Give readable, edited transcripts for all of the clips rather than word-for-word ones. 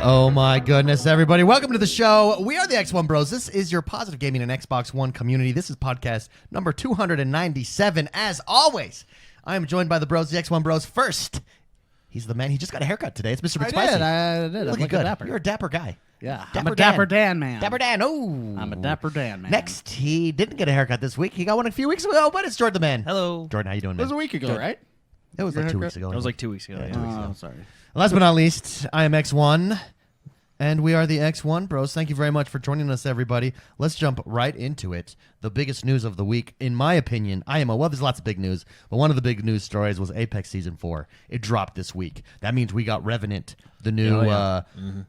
Oh my goodness, everybody. Welcome to the show. We are the XoneBros. This is your positive gaming and Xbox One community. This is podcast number 297. As always, I am joined by the bros, the XoneBros. First, he's the man. He just got a haircut today. It's Mr. McSpicy. I did. Looking good. Dapper. You're a dapper guy. Yeah, I'm a Dapper Dan man. Dapper Dan. Oh, I'm a Dapper Dan man. Next, he didn't get a haircut this week. He got one a few weeks ago, but it's Jordan the man. Hello. Jordan, how you doing, It man? was a week ago, right? It was like 2 weeks ago. It was like 2 weeks ago. Yeah. Oh, sorry. Last but not least, I am X1, and we are the XoneBros. Thank you very much for joining us, everybody. Let's jump right into it. The biggest news of the week, in my opinion, well, there's lots of big news, but one of the big news stories was Apex Season 4. It dropped this week. That means we got Revenant, the new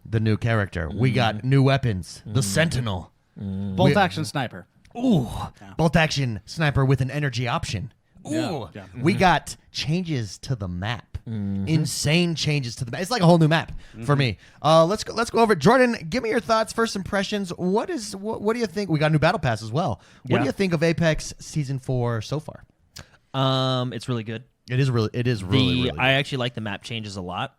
the new character. We got new weapons, the Sentinel. Bolt-action sniper. Ooh, bolt-action sniper with an energy option. Ooh, Yeah. we got changes to the map. Insane changes to the map. It's like a whole new map for me. Let's go over it. Jordan, give me your thoughts, first impressions. What do you think? We got a new battle pass as well. What do you think of Apex Season 4 so far? It's really good. It is really good. I actually like the map changes a lot.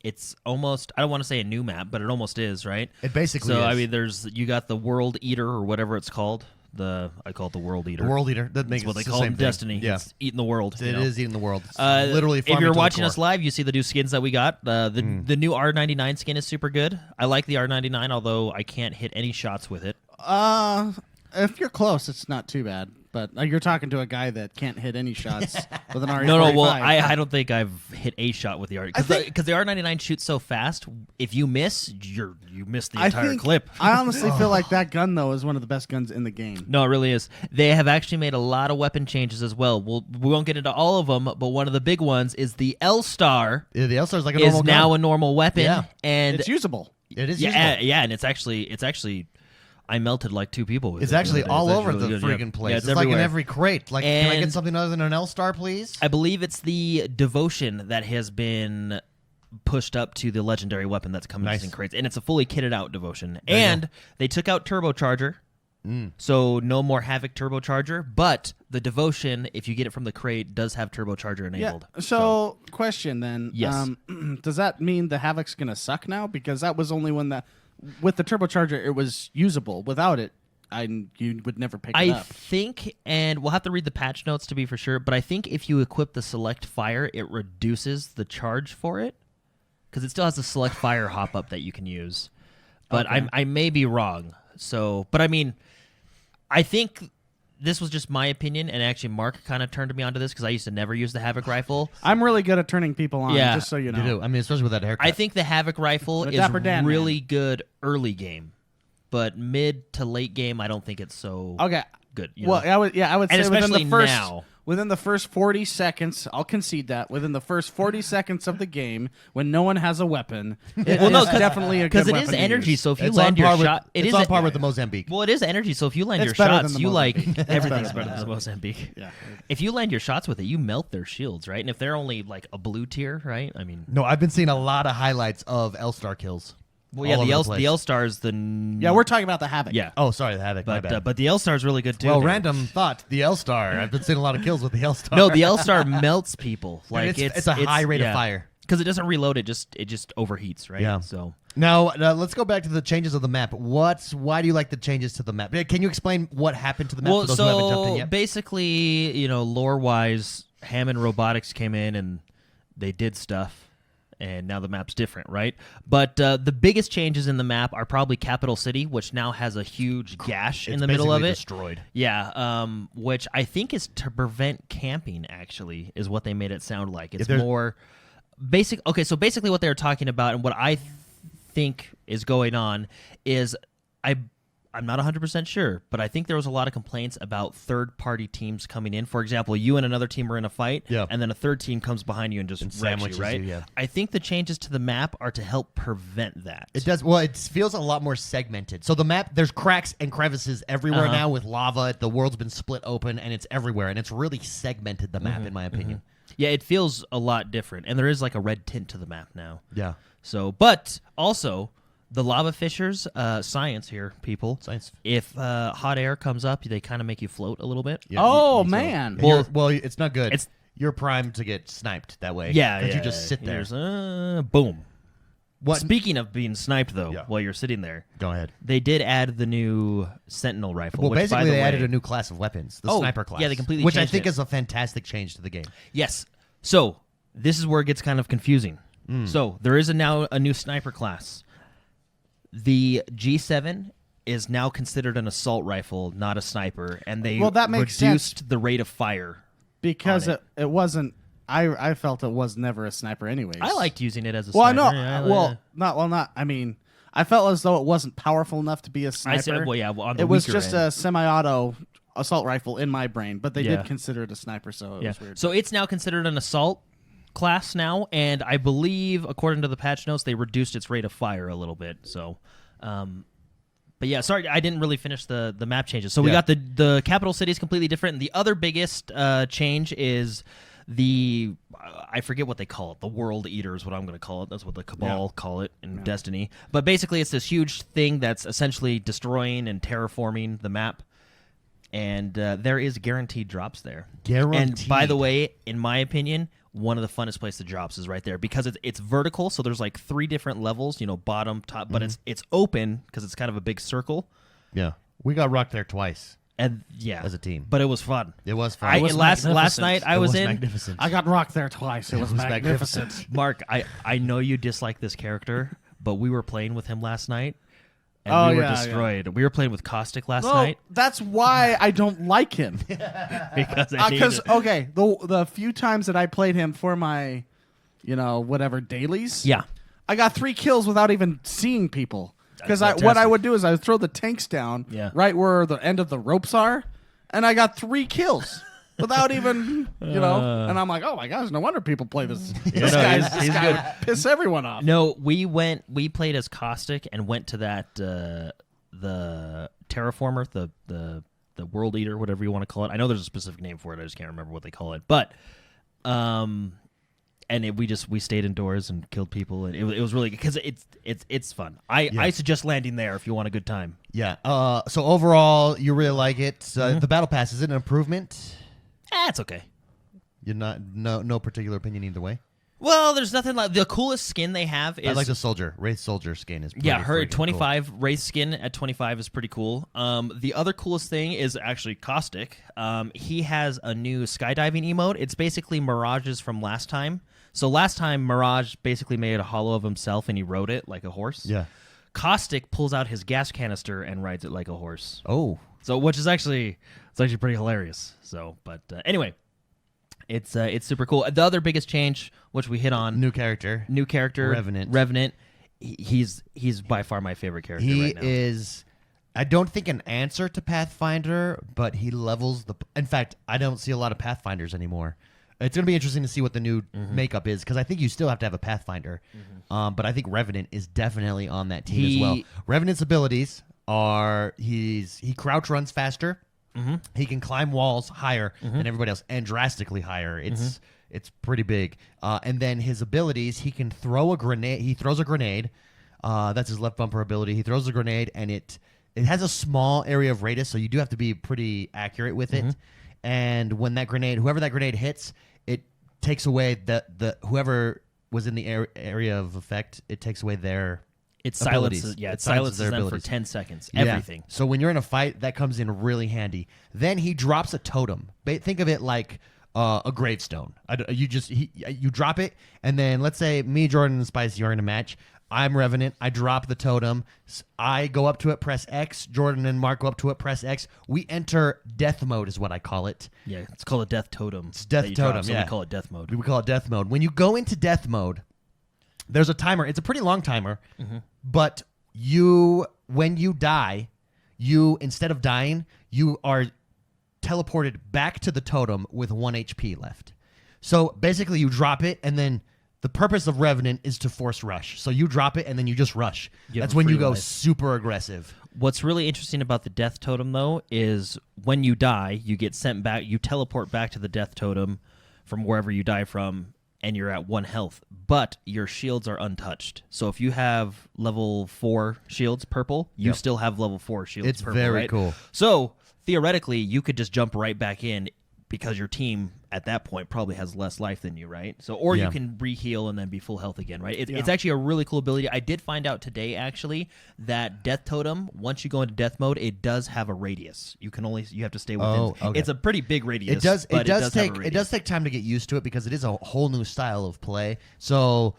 It's almost, I don't want to say a new map, but it almost is, right? It basically is. So I mean, you got the World Eater or whatever it's called. I call it the World Eater. The World Eater. That makes That's what they the call it same in thing. Destiny. Yeah. It's eating the world. It is eating the world. It's literally farming if you're to the watching core. us live, you see the new skins that we got. The new R99 skin is super good. I like the R99, although I can't hit any shots with it. If you're close, it's not too bad. But you're talking to a guy that can't hit any shots with an RE45. No. Well, I don't think I've hit a shot with the R because the R99 shoots so fast. If you miss, you miss the entire clip. I honestly feel like that gun though is one of the best guns in the game. No, it really is. They have actually made a lot of weapon changes as well. We won't get into all of them, but one of the big ones is the L-Star. Yeah, the L-Star is like a normal gun. Now a normal weapon, Yeah. and It's usable. It is usable. yeah, and it's actually. I melted like two people with it. It's actually all It's over really the good, freaking yeah. place. Yeah, it's like in everywhere. every crate. Like, can I get And- something other than an L-Star, please? I believe it's the devotion that has been pushed up to the legendary weapon that's coming Nice. in crates, and it's a fully kitted out devotion. There you And they took out turbocharger, so no more Havoc turbocharger. But the devotion, if you get it from the crate, does have turbocharger enabled. Yeah. So, question then. Yes. Does that mean the Havoc's gonna suck now? Because that was only when with the turbocharger it was usable. Without it, you would never pick it I up. think, and we'll have to read the patch notes to be for sure, but I think if you equip the select fire, it reduces the charge for it because it still has the select fire hop up that you can use. But Okay. I may be wrong. So, but I mean, I think this was just my opinion, and actually Mark kind of turned me onto this because I used to never use the Havoc rifle. I'm really good at turning people on. Yeah. Just so you know. You do. I mean, especially with that haircut. I think the Havoc rifle I'm a is Dapper Dan really good early game, but mid to late game, I don't think it's so Okay. good. You Well, know? I would And say within especially the first now. within the first 40 seconds, I'll concede that within the first 40 seconds of the game, when no one has a weapon, it is definitely a good because it weapon is to energy. use. So if you it's land on par your shot, it's on par with the Mozambique. Well, it is energy. So if you land It's your better than shots, the you like Mozambique. everything's better than than the Mozambique. Yeah. If you land your shots with it, you melt their shields, right? And if they're only like a blue tier, right? I mean, No, I've been seeing a lot of highlights of L-Star kills. well, yeah, all over the L Star is the Yeah, we're talking about the Havoc. yeah. Oh, sorry, the Havoc. my bad. But the L Star is really good too. well, dude. random thought, the L-Star. I've been seeing a lot of kills with the L-Star. No, the L Star melts people. Like it's a high rate of fire. because it doesn't reload. It just overheats, right? Yeah. So Now, let's go back to the changes of the map. Why do you like the changes to the map? Can you explain what happened to the map well, for those who haven't jumped in so yet? basically, lore wise, Hammond Robotics came in and they did stuff. And now the map's different, right? But the biggest changes in the map are probably Capital City, which now has a huge gash in the middle of it. Destroyed. Yeah, which I think is to prevent camping, actually, is what they made it sound like. It's there's- more basic. Okay, so basically what they're talking about and what I think is going on is I'm not 100% sure, but I think there was a lot of complaints about third-party teams coming in. For example, you and another team are in a fight, Yeah. and then a third team comes behind you and just wrecks sandwiches you, right? you, yeah. I think the changes to the map are to help prevent that. It does. Well, it feels a lot more segmented. So the map, there's cracks and crevices everywhere now with lava. The world's been split open, and it's everywhere, and it's really segmented the map, in my opinion. Yeah, it feels a lot different, and there is like a red tint to the map now. Yeah. So, but also the lava fissures, science here, people. Science. If hot air comes up, they kind of make you float a little bit. Yeah, Oh so- man. Well, it's not good. It's- you're primed to get sniped that way. Yeah, Because yeah. you just sit there. There's, boom. Speaking of being sniped, though, Yeah. while you're sitting there, Go ahead. they did add the new Sentinel rifle. Well, which, basically, by the they way, added a new class of weapons, the Oh, sniper class. yeah, they completely which I changed think it. is a fantastic change to the game. Yes. So this is where it gets kind of confusing. So there is now a new sniper class. The G7 is now considered an assault rifle, not a sniper, and they Well, that makes reduced the rate of fire. because on it wasn't. I felt it was never a sniper, anyways. I liked using it as a Well, I sniper. know. Yeah, Not. I mean, I felt as though it wasn't powerful enough to be a sniper. I said, well, yeah, on the it was weaker just end. a semi-auto assault rifle in my brain, but they Yeah. did consider it a sniper, so it Yeah. was weird. So it's now considered an assault class now, and I believe, according to the patch notes, they reduced its rate of fire a little bit. So, but yeah, sorry, I didn't really finish the map changes. So we Yeah. got the capital city is completely different. And the other biggest change is the I forget what they call it. The World Eater is what I'm going to call it. That's what the Cabal call it in Destiny. But basically, it's this huge thing that's essentially destroying and terraforming the map. And there is guaranteed drops there. Guaranteed. And by the way, in my opinion, one of the funnest places to drops is right there because it's vertical. So there's like 3 different levels, bottom, top, but it's open because it's kind of a big circle. Yeah. We got rocked there twice And yeah, as a team. but it was fun. It was fun. I, It was last magnificent. night I it was was in. magnificent. I got rocked there twice. It was magnificent. Mark, I know you dislike this character, but we were playing with him last night, and Oh, we were yeah, destroyed. We were playing with Caustic last No, night that's why I don't like him. because I Because needed- okay, the few times that I played him for my, whatever dailies, yeah, I got 3 kills without even seeing people. Because That's what I fantastic. would do is I would throw the tanks down Yeah. right where the end of the ropes are, and I got 3 kills without even, And I'm like, oh my gosh, no wonder people play this. This he's guy good. piss everyone off. No, we played as Caustic and went to that the Terraformer, the World Eater, whatever you want to call it. I know there's a specific name for it. I just can't remember what they call it. But we stayed indoors and killed people, and it was really because it's fun. I suggest landing there if you want a good time. Yeah. So overall, you really like it. The Battle Pass, is it an improvement? It's okay. You're not no particular opinion either way. Well, there's nothing like the coolest skin they have is I like the Wraith Soldier skin is pretty her freaking 25 Wraith skin at 25 is pretty cool. The other coolest thing is actually Caustic. He has a new skydiving emote. It's basically Mirage's from last time. So last time Mirage basically made a hollow of himself and he rode it like a horse. Yeah. Caustic pulls out his gas canister and rides it like a horse. Oh. So which is actually pretty hilarious. So, but anyway, it's super cool. The other biggest change, which we hit on, New character. Revenant. He's by far my favorite character He right now. is, I don't think an answer to Pathfinder, but he levels the. In fact, I don't see a lot of Pathfinders anymore. It's going to be interesting to see what the new makeup is because I think you still have to have a Pathfinder. But I think Revenant is definitely on that team as well. Revenant's abilities are he crouch runs faster. He can climb walls higher than everybody else and drastically higher. It's pretty big. And then his abilities, he can throw a grenade. He throws a grenade. That's his left bumper ability. He throws a grenade and it has a small area of radius, so you do have to be pretty accurate with it. And when whoever that grenade hits, it takes away the whoever was in the area of effect. It takes away their It abilities. silences. Yeah, It it silences silences their them for abilities. 10 seconds. Yeah. Everything. So when you're in a fight, that comes in really handy. Then he drops a totem. Think of it like a gravestone. You drop it, and then let's say me, Jordan, and Spicy are in a match. I'm Revenant. I drop the totem. I go up to it, press X. Jordan and Mark go up to it, press X. We enter death mode, is what I call it. Yeah, it's called a death totem. It's death totem, So yeah. we call it death mode. We call it death mode. When you go into death mode, there's a timer. It's a pretty long timer, but when you die, instead of dying, you are teleported back to the totem with 1 HP left. So basically, you drop it, and then the purpose of Revenant is to force rush. So you drop it, and then you just rush. You have That's a when you free go life. super aggressive. What's really interesting about the death totem, though, is when you die, you get sent back. You teleport back to the death totem from wherever you die from, and you're at 1 health. But your shields are untouched. So if you have level 4 shields purple, you still have level 4 shields It's purple. very right? cool. So theoretically, you could just jump right back in. because your team at that point probably has less life than you, right? So, or Yeah. you can re-heal and then be full health again, right? It's actually a really cool ability. I did find out today, actually, that Death Totem, once you go into death mode, it does have a radius. You have to stay within. Oh, okay. It's a pretty big radius. It does. but It does have a take. It radius. does take time to get used to it because it is a whole new style of play. So,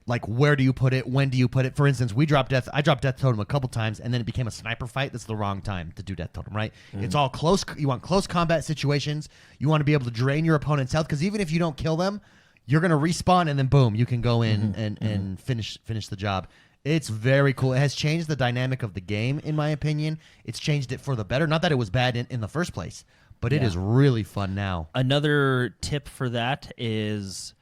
like, where do you put it? When do you put it? For instance, I dropped Death Totem a couple times, and then it became a sniper fight. That's the wrong time to do Death Totem, right? It's all close. You want close combat situations. You want to be able to drain your opponent's health because even if you don't kill them, you're gonna respawn, and then boom, you can go in and finish the job. It's very cool. It has changed the dynamic of the game, in my opinion. It's changed it for the better. Not that it was bad in the first place, but it is really fun now. Another tip for that is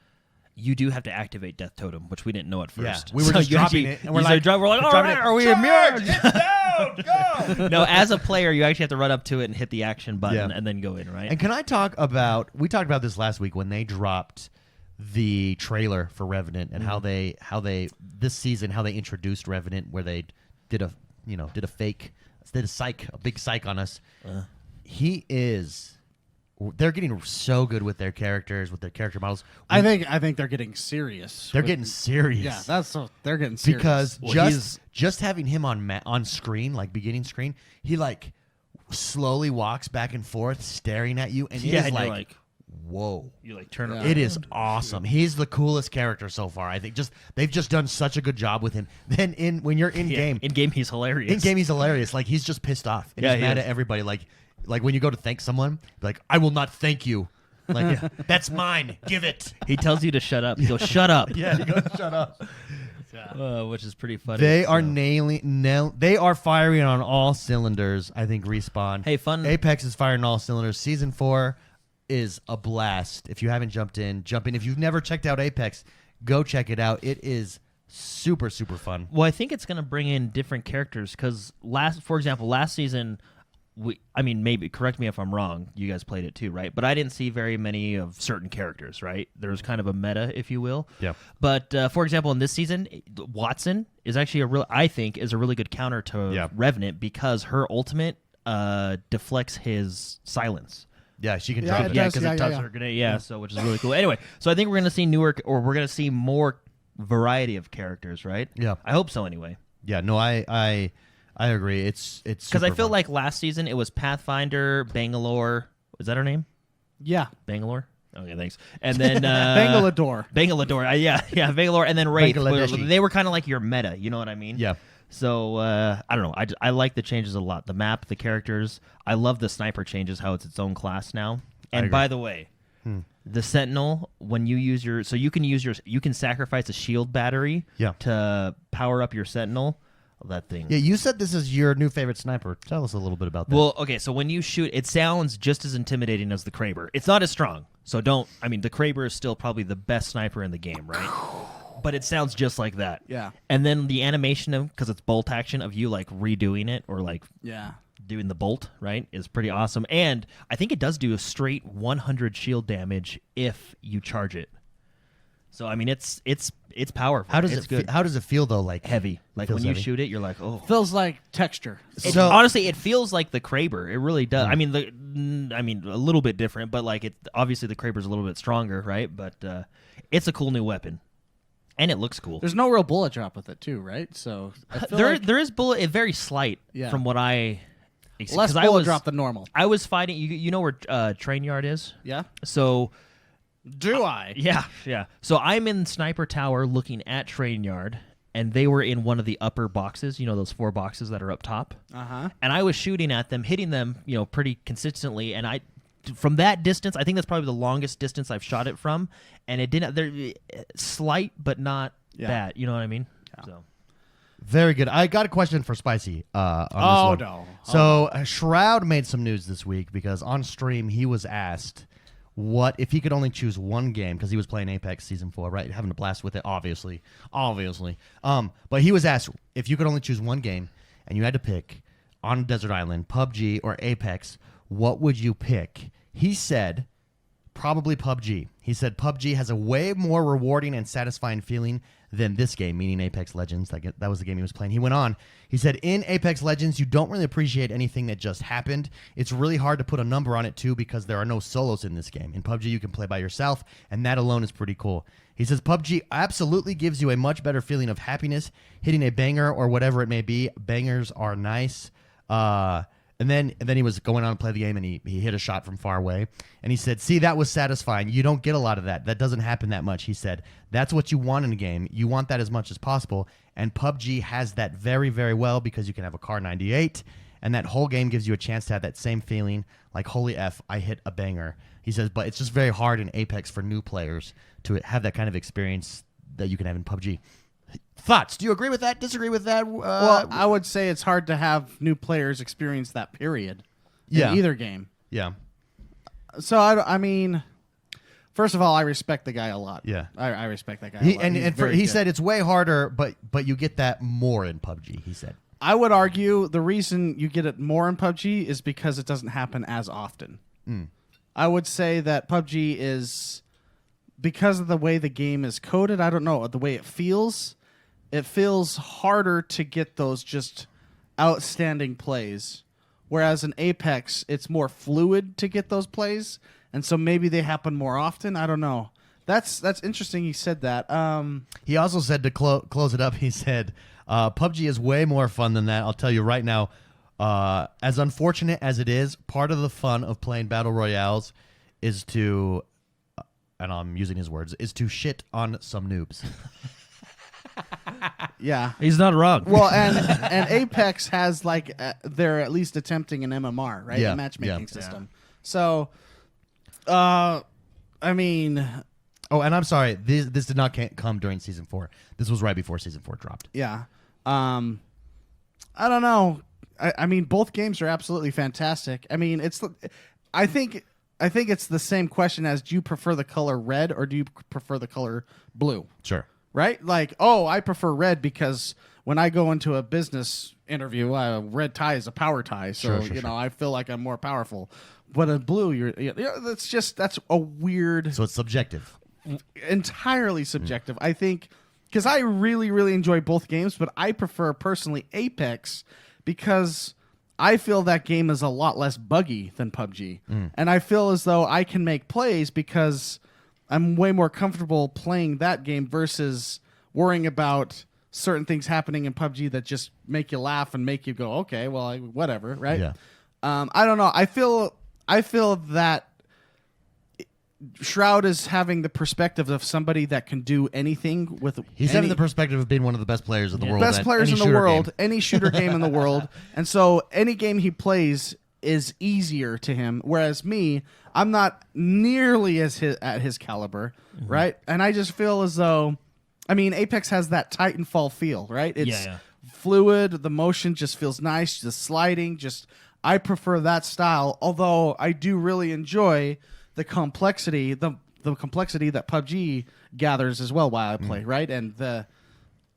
you do have to activate Death Totem, which we didn't know at first. We were just you dropping actually- it, and we're you like, we're like, all dropping right, it. are we Charge! immune? It's down! Go! No, as a player, you actually have to run up to it and hit the action button Yeah. and then go in, right? And can I talk about? We talked about this last week when they dropped the trailer for Revenant and how they this season how they introduced Revenant, where they did a big psych on us. They're getting so good with their characters, with their character models. I think they're getting serious. They're getting serious. Yeah, they're getting serious. Because Well, just having him on screen, like beginning screen, he like slowly walks back and forth, staring at you, and it is and you're like, whoa. you like turn Yeah. around. It is awesome. He's the coolest character so far. I think they've just done such a good job with him. Then when you're in game, In game, he's hilarious. in game he's hilarious. Like he's just pissed off. And Yeah, he's he mad is. at everybody. Like when you go to thank someone, like I will not thank you. Like that's mine. Give it. He tells you to shut up. He goes, shut up. Yeah, he goes, shut up. Which is pretty funny. They are so. they are firing on all cylinders. I think Respawn. Hey, fun. Apex is firing on all cylinders. Season 4 is a blast. If you haven't jump in. If you've never checked out Apex, go check it out. It is super fun. Well, I think it's going to bring in different characters because for example, last season, maybe correct me if I'm wrong. You guys played it too, right? But I didn't see very many of certain characters, right? There was kind of a meta, if you will. Yeah. But for example, in this season, Watson is actually I think is a really good counter to Revenant because her ultimate deflects his silence. Yeah, she can Yeah, drop it it. Yeah, does. because Yeah, it yeah, touched yeah. her grenade. Yeah, so which is really cool. Anyway, so I think we're gonna see we're gonna see more variety of characters, right? Yeah. I hope so. Anyway, Yeah, no, I agree. It's because I super feel fun. like last season it was Pathfinder, Bangalore. Was that her name? Yeah, Bangalore. Okay, thanks. And then Bangalore. Bangalore. Yeah, Bangalore, and then Wraith. Bangladeshi. They were kind of like your meta. You know what I mean? Yeah. So I don't know. I like the changes a lot. The map, the characters. I love the sniper changes. How it's its own class now. And agree. by the way, the Sentinel, when you use you can sacrifice a shield battery to power up your Sentinel. That thing. Yeah, you said this is your new favorite sniper. Tell us a little bit about that. Well, okay, so when you shoot, it sounds just as intimidating as the Kraber. It's not as strong. So the Kraber is still probably the best sniper in the game, right? But it sounds just like that. Yeah. And then the animation of, because it's bolt action, of you like redoing it or like Yeah. doing the bolt, right, is pretty awesome. And I think it does do a straight 100 shield damage if you charge it. So it's powerful. how does it's it good? how does it feel though? Like Heavy. Like Feels when you heavy. shoot it, you're like, oh. Feels like texture. Honestly, it feels like the Kraber. It really does. I mean, a little bit different, but like obviously the Kraber's a little bit stronger, right? But it's a cool new weapon, and it looks cool. There's no real bullet drop with it too, right? So I feel like There is bullet, very slight Yeah. from what I. less 'cause bullet drop than normal. I was fighting. You know where Train Yard is? Yeah. So Do I? yeah. So I'm in Sniper Tower looking at Train Yard, and they were in one of the upper boxes. You know those 4 boxes that are up top. Uh-huh. And I was shooting at them, hitting them, pretty consistently. And from that distance, I think that's probably the longest distance I've shot it from. And it didn't. They're slight, but not bad. You know what I mean? Yeah. So. Very good. I got a question for Spicy. On Oh, this one. no. So Shroud made some news this week because on stream he was asked what if he could only choose one game because he was playing Apex Season 4, right? Having a blast with it, obviously. But he was asked if you could only choose one game and you had to pick on a desert island, PUBG or Apex, what would you pick? He said probably PUBG. He said PUBG has a way more rewarding and satisfying feeling than this game, meaning Apex Legends. That was the game he was playing. He went on. He said, in Apex Legends, you don't really appreciate anything that just happened. It's really hard to put a number on it, too, because there are no solos in this game. In PUBG, you can play by yourself, and that alone is pretty cool. He says PUBG absolutely gives you a much better feeling of happiness, hitting a banger or whatever it may be. Bangers are nice. And then he was going on to play the game, and he hit a shot from far away. And he said, see, that was satisfying. You don't get a lot of that. That doesn't happen that much. He said, that's what you want in a game. You want that as much as possible. And PUBG has that very, very well because you can have a Car 98. And that whole game gives you a chance to have that same feeling like, holy F, I hit a banger. He says, but it's just very hard in Apex for new players to have that kind of experience that you can have in PUBG. Thoughts? Do you agree with that? Disagree with that? Well, I would say it's hard to have new players experience that period in either game. Yeah. So, I mean, first of all, I respect the guy a lot. Yeah. I respect that guy a lot. And he said it's way harder, but you get that more in PUBG, he said. I would argue the reason you get it more in PUBG is because it doesn't happen as often. I would say that PUBG is, because of the way the game is coded, I don't know, the way it feels harder to get those just outstanding plays. Whereas in Apex, it's more fluid to get those plays, and so maybe they happen more often. I don't know. That's interesting he said that. He also said to close it up, he said, PUBG is way more fun than that. I'll tell you right now, as unfortunate as it is, part of the fun of playing Battle Royales is to, and I'm using his words, is to shit on some noobs. Yeah. He's not wrong. Well, and Apex has they're at least attempting an MMR, right? Yeah, A matchmaking yeah. system. So, I mean, Oh, and I'm sorry, this did not come during Season 4. This was right before Season 4 dropped. yeah. I don't know. I mean, both games are absolutely fantastic. I mean, I think it's the same question as, do you prefer the color red or do you prefer the color blue? Sure. Right? Like, oh, I prefer red because when I go into a business interview, a red tie is a power tie. So, Sure. I feel like I'm more powerful. But in blue, that's a weird, So it's subjective. entirely subjective. I think, because I really, really enjoy both games, but I prefer personally Apex because I feel that game is a lot less buggy than PUBG. And I feel as though I can make plays because I'm way more comfortable playing that game versus worrying about certain things happening in PUBG that just make you laugh and make you go, okay, well, whatever, right? Yeah. I don't know. I feel that Shroud is having the perspective of somebody that can do anything with. He's having the perspective of being one of the best players in the world. Best at players any in the shooter world, game. any shooter game in the world, and so any game he plays is easier to him. Whereas me, I'm not nearly at his caliber, right? And I just feel as though, I mean, Apex has that Titanfall feel, right? It's fluid. The motion just feels nice. The sliding, I prefer that style. Although I do really enjoy the complexity, the complexity that PUBG gathers as well while I play, right? And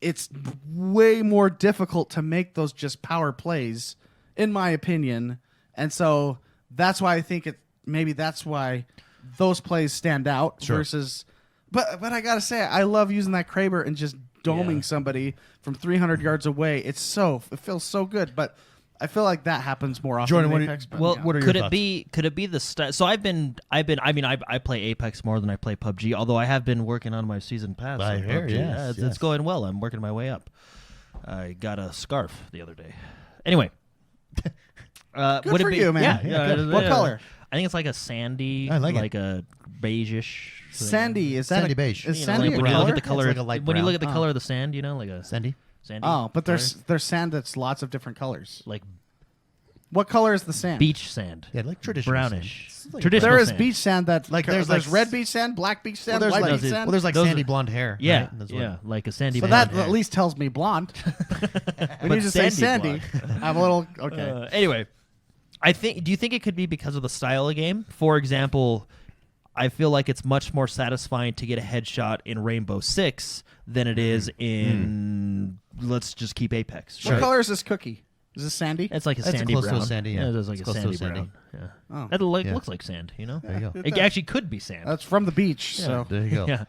it's way more difficult to make those just power plays, in my opinion. And so that's why I think maybe that's why those plays stand out versus. But I gotta say, I love using that Kraber and just doming somebody from 300 yards away. It feels so good. But I feel like that happens more often. Jordan, in Apex, Well, what are your could thoughts? it be the style? So I play Apex more than I play PUBG. Although I have been working on my season pass. I on hear, PUBG. yes, It's going well. I'm working my way up. I got a scarf the other day. Anyway, Good would for it be, you, man. Yeah, What color? I think it's like a sandy, I like a beigeish. thing. Sandy, is that Sandy beige. Is You know, sandy like a when you color? look at the color, It's like a light when you brown. look at the color of the sand, like a Sandy? sandy. Oh, but color? there's sand that's lots of different colors. like What color is the sand? beach sand. Yeah, like traditional brownish. sand. It's like Traditional There is sand. beach sand that Like, there's there's red beach sand, black beach sand, Well, white there's beach like, sand. well, there's like Those sandy are- blonde hair. Yeah, right? That's what- yeah, like a sandy. so blonde that hair. at least tells me blonde. When But you just say sandy sandy, I'm a little okay. Anyway, do you think it could be because of the style of game? For example, I feel like it's much more satisfying to get a headshot in Rainbow Six than it is in let's just keep Apex. What color is this cookie? Is this sandy? It's like a It's sandy close to a brown. sandy, yeah. It's like It's a close to sandy a sandy. brown. Yeah. Oh. It Yeah. looks like sand, you know? There you go. It actually could be sand. That's from the beach. So There you go. Yeah.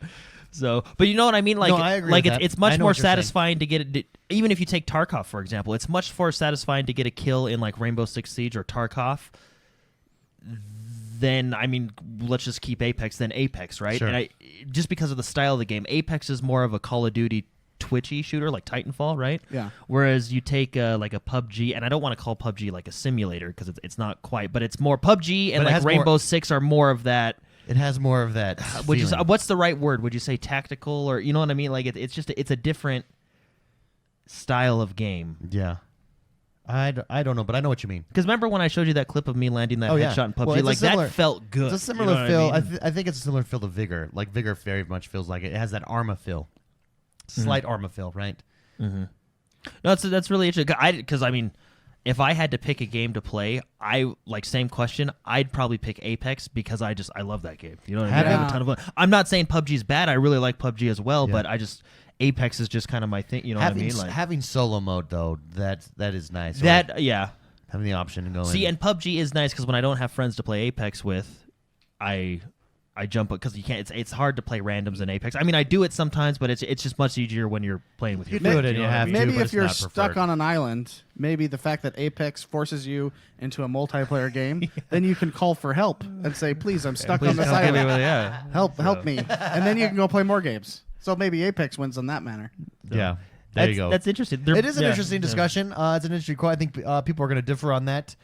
So, but you know what I mean? Like, No, I agree like with it's, that. it's I much know more what you're saying. satisfying to get it. Even if you take Tarkov, for example, it's much more satisfying to get a kill in like Rainbow Six Siege or Tarkov than, I mean, let's just keep Apex than Apex, right? Sure. And just because of the style of the game, Apex is more of a Call of Duty twitchy shooter like Titanfall, right? Yeah. Whereas you take like a PUBG, and I don't want to call PUBG like a simulator because it's not quite, but it's more PUBG and But it like has more- Rainbow Six are more of that. It has more of that. Would you say, feeling. what's the right word? Would you say tactical, or you know what I mean? Like it's just it's a different style of game. Yeah. I don't know, but I know what you mean. Because remember when I showed you that clip of me landing that Oh, yeah. headshot in PUBG? Well, it's a like similar- that felt good. It's a You similar know what feel. I mean? I think it's a similar feel to Vigor. Like Vigor very much feels like it has that Arma feel, slight Arma feel, right? No, that's really interesting. Because I mean, if I had to pick a game to play, I like same question. I'd probably pick Apex because I love that game. You know what I mean? I have a ton of fun. I'm not saying PUBG's bad. I really like PUBG as well, Yeah. but Apex is just kind of my thing. You know having what I mean? Like having solo mode though, that is nice. Or that, yeah. having the option to go See, in. and PUBG is nice because when I don't have friends to play Apex with, I jump because you can't. It's hard to play randoms in Apex. I mean, I do it sometimes, but it's just much easier when you're playing with your You do friends. it and know you what I have mean? to, maybe but if it's you're not stuck preferred. on an island, maybe the fact that Apex forces you into a multiplayer game, then you can call for help and say, "Please, I'm stuck on this help me island. with it, yeah. Help me!" And then you can go play more games. So maybe Apex wins in that manner. Yeah, there you go. That's interesting. It is an interesting discussion. It's an interesting quote. I think people are going to differ on that.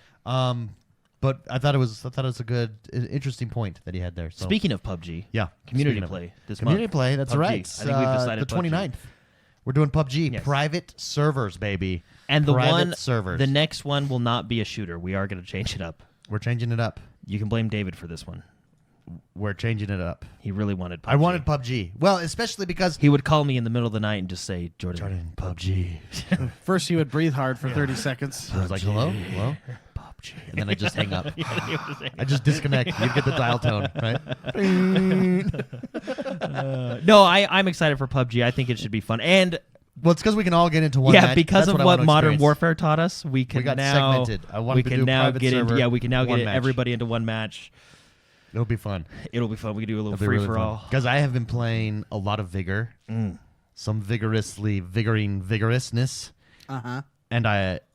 But I thought it was a good, interesting point that he had there. So. Speaking of PUBG, yeah, community speaking of play it. this Community month. play, that's PUBG. right. I think we've decided the PUBG. 29th. We're doing PUBG Yes. private servers, baby. And the private servers. the next one will not be a shooter. We are going to change it up. We're changing it up. You can blame David for this one. We're changing it up. He really wanted PUBG. I wanted PUBG. Well, especially because He would call me in the middle of the night and just say, Jordan, PUBG. First, you would breathe hard for 30 seconds. I was like, hello, PUBG. and then I just hang up. I just disconnect. You get the dial tone, right? No, I'm excited for PUBG. I think it should be fun. And Well, it's because we can all get into one. yeah, match. because That's of I what want to Modern experience. Warfare taught us, we can got now segmented. I wanted we to can do now private get server, we can now one get match. everybody into one match. It'll be fun. It'll be fun. We can do a little It'll be free really for fun. all. Because I have been playing a lot of Vigor, some vigorousness. Uh-huh. And last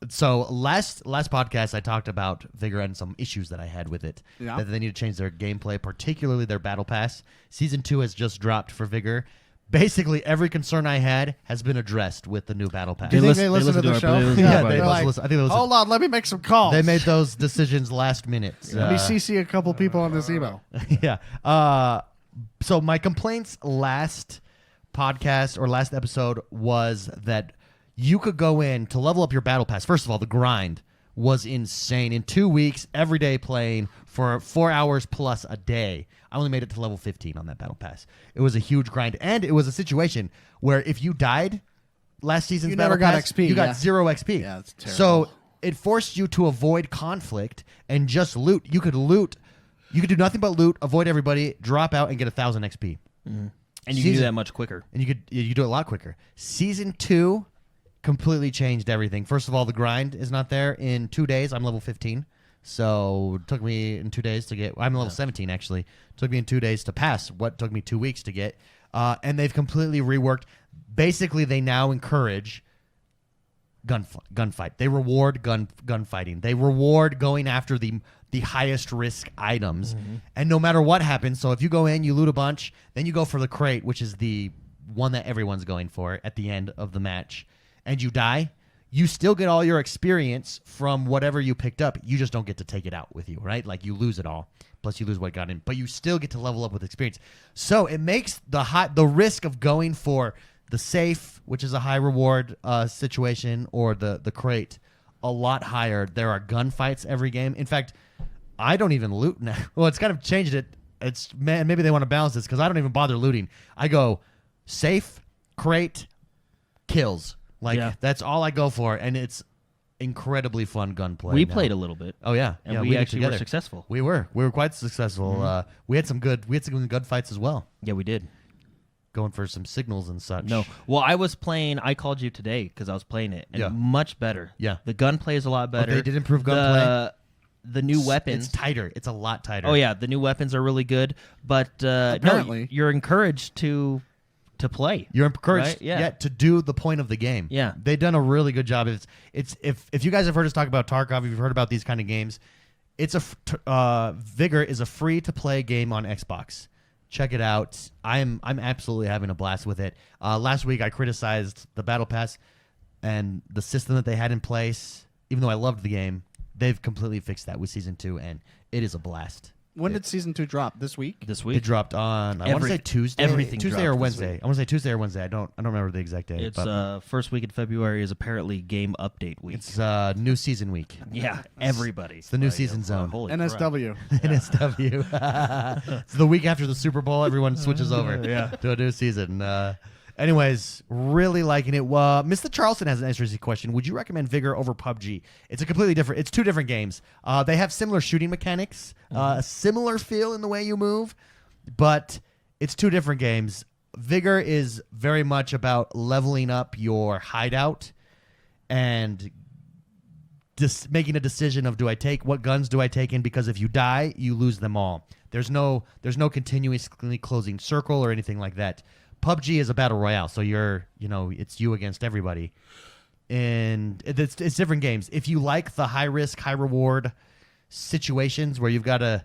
podcast I talked about Vigor and some issues that I had with it. Yeah. That they need to change their gameplay, particularly their battle pass. Season 2 has just dropped for Vigor. Basically, every concern I had has been addressed with the new battle pass. Do you think listen- they they listen to listen the to show? our- they listen to Yeah, our they they're must like, listen. I think they listen. hold on, let me make some calls. They made those decisions last minute. Let me CC a couple people on this email. Yeah. So my complaints last podcast or last episode was that you could go in to level up your battle pass. First of all, the grind was insane. In 2 weeks, every day playing for 4 hours plus a day. I only made it to level 15 on that battle pass. It was a huge grind. And it was a situation where if you died last season's You battle never got pass, XP, you got yeah. 0 XP. Yeah, that's terrible. So it forced you to avoid conflict and just loot. You could loot. You could do nothing but loot, avoid everybody, drop out, and get 1,000 XP. And you can do that much quicker. And you do it a lot quicker. Season 2 completely changed everything. First of all, the grind is not there. In 2 days, I'm level 15. So it took me in 2 days to get. I'm level 17 actually. Took me in 2 days to pass what took me 2 weeks to get. And they've completely reworked. Basically, they now encourage gunfight. They reward gunfighting. They reward going after the highest risk items. And no matter what happens, so if you go in, you loot a bunch, then you go for the crate, which is the one that everyone's going for at the end of the match, and you die, you still get all your experience from whatever you picked up. You just don't get to take it out with you, right? Like you lose it all. Plus you lose what got in, but you still get to level up with experience. So it makes the risk of going for the safe, which is a high reward situation, or the crate, a lot higher. There are gunfights every game. In fact, I don't even loot now. Well, it's kind of changed it. Maybe they want to balance this because I don't even bother looting. I go safe, crate, kills. That's all I go for, and it's incredibly fun gunplay. We now. played a little bit. Oh yeah, And yeah, we did actually were together. successful. We were quite successful. We had some good fights as well. Yeah, we did. going for some signals and such. No. Well, I called you today because I was playing it, and Yeah. much better. Yeah. The gunplay is a lot better. they did improve gunplay? The new weapons. It's tighter. It's a lot tighter. Oh yeah, the new weapons are really good. But Apparently. no, you're encouraged to play. You're encouraged Right? Yeah. to do the point of the game. Yeah. They've done a really good job. If you guys have heard us talk about Tarkov, if you've heard about these kind of games, Vigor is a free to play game on Xbox. Check it out. I'm absolutely having a blast with it. Last week I criticized the Battle Pass and the system that they had in place. Even though I loved the game, they've completely fixed that with Season 2, and it is a blast. When did Season 2 drop? This week? This It week. dropped on, I want to say Tuesday. everything Tuesday dropped or this Wednesday. week. I want to say Tuesday or Wednesday. I don't remember the exact date. It's but first week in February is apparently game update week. it's new season week. Yeah, everybody. It's the new season zone. Holy crap. NSW. NSW. It's the week after the Super Bowl. Everyone switches over to a new season. Anyways, really liking it. Mr. Charleston has an interesting question. Would you recommend Vigor over PUBG? It's a completely different. It's two different games. They have similar shooting mechanics, a similar feel in the way you move, but it's two different games. Vigor is very much about leveling up your hideout and just making a decision of what guns do I take in, because if you die, you lose them all. There's no continuously closing circle or anything like that. PUBG is a battle royale, so it's you against everybody, and it's different games. If you like the high risk, high reward situations where you've got to,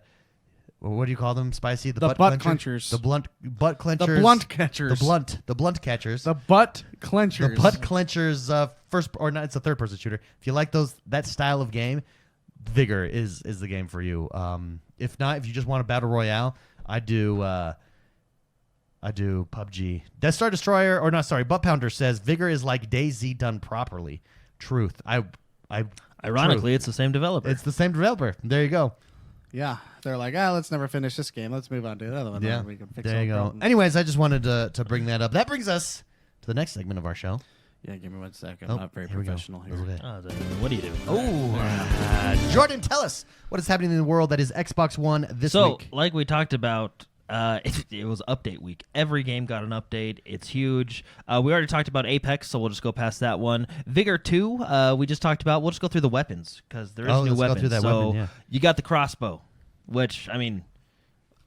what do you call them, Spicy? The butt clenchers. The butt clenchers. The blunt catchers. The blunt catchers. The butt clenchers. The butt clenchers. It's a third person shooter. If you like that style of game, Vigor is the game for you. If not, if you just want a battle royale, I do PUBG. Death Star Destroyer, Butt Pounder says Vigor is like DayZ done properly. Truth. Ironically, it's the same developer. It's the same developer. There you go. Yeah. They're like, let's never finish this game. Let's move on to the other one. Yeah. We can fix There you all go. problems. Anyways, I just wanted to bring that up. That brings us to the next segment of our show. Yeah, give me 1 second. I'm not very here we go. professional here. Okay. What do you do? Jordan, tell us what is happening in the world that is Xbox One this week. Like we talked about, it was update week. Every game got an update. It's huge. We already talked about Apex, so we'll just go past that one. Vigor 2, we just talked about. We'll just go through the weapons because there is new let's weapons. go through that so weapon, yeah. You got the crossbow, which,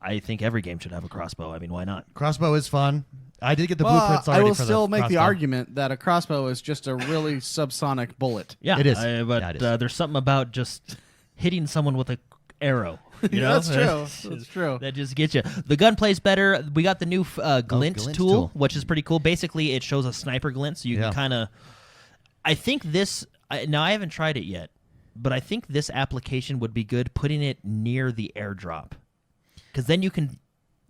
I think every game should have a crossbow. Why not? Crossbow is fun. I did get the blueprints already. I will for still the make the crossbow. argument that a crossbow is just a really subsonic bullet. Yeah, It is. But Yeah, it is. there's something about just hitting someone with a arrow. You know? That's true. That's true. That just gets you. The gunplay's better. We got the new glint glint tool, tool. which is pretty cool. Basically, it shows a sniper glint, so you Yeah. can kind of. I think this. Now I haven't tried it yet, but I think this application would be good putting it near the airdrop, because then you can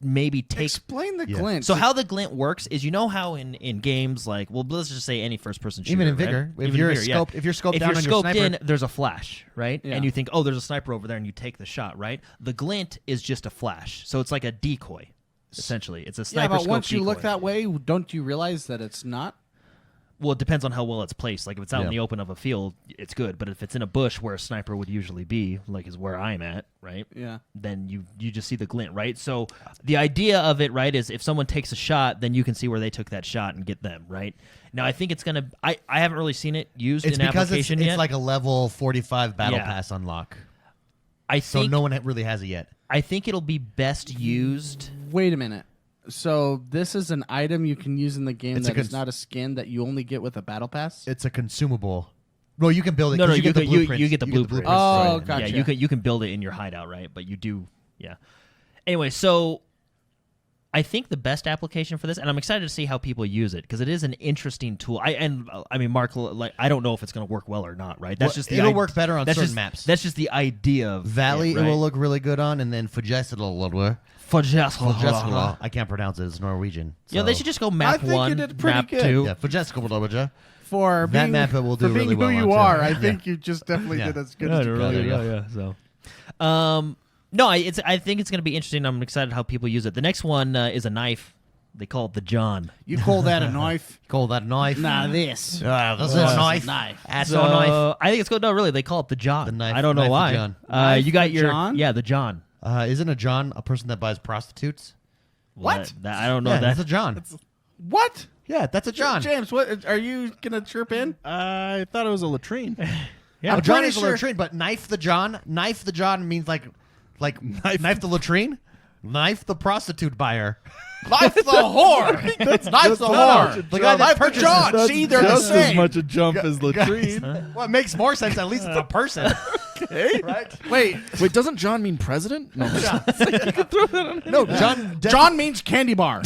maybe take. Explain the Yeah. glint. So how the glint works is, how in games like, let's just say any first person shooter, Even in right? Vigor, if Even you're in Vigor, yeah. scoped, if you're scoped If down you're on your scoped sniper, in, there's a flash, right? Yeah. And you think, there's a sniper over there, and you take the shot, right? The glint is just a flash, so it's like a decoy, essentially. It's a yeah, sniper but scope once you look decoy. that way, don't you realize that it's not? Well, it depends on how well it's placed. Like if it's out in Yeah. the open of a field, it's good. But if it's in a bush where a sniper would usually be, like is where I'm at, right? Yeah. Then you just see the glint, right? So the idea of it, right, is if someone takes a shot, then you can see where they took that shot and get them, right? Now I think it's gonna. I haven't really seen it used it's in because application it's yet. like a level 45 battle Yeah. pass unlock. I So think no one really has it yet. I think it'll be best used. Wait a minute. So this is an item you can use in the game It's that a is not a skin that you only get with a battle pass? It's a consumable. Well, you can build it. No, 'cause you get the you blueprints. get the blueprints. Oh, right. gotcha. Yeah, you can build it in your hideout, right? But you do, yeah. Anyway, so I think the best application for this, and I'm excited to see how people use it because it is an interesting tool. Mark, like I don't know if it's going to work well or not, right? That's Well, just the it'll work better on that's certain just, maps. That's just the idea of Valley, it, right? it will look really good on, and then Fajestilor. I can't pronounce it. It's Norwegian. Yeah, so- they should just go map I think you one, did pretty map good. two. Yeah, Fajestilor. For That being, map it will do for being really well who on, you too. are, I Yeah. think you just definitely Yeah. did as good as you really could. well. yeah. So, no, I think it's going to be interesting. I'm excited how people use it. The next one is a knife. They call it the John. You call that a knife? Call that knife. Nah, this. This is This a is a knife. knife. That's So, a knife. I think it's good. No, really, they call it the John. The knife- I don't know knife why. of John. You got Knife of your John? yeah, the John. Isn't a John a person that buys prostitutes? What? I don't know Yeah, that. that's a John. What? Yeah, that's a John. James, what are you gonna chirp in? I thought it was a latrine. Yeah. Oh, John pretty is a sure- latrine, but knife the John. Knife the John means like knife the latrine. Knife the prostitute buyer. Knife the whore. Knife the whore. The guy that Knife the purchases. John. See, they're the just as same. much a jump as latrine. Well, it makes more sense. At least it's a person. Okay. Right? Wait, Wait, doesn't John mean president? No. No, John. John means candy bar.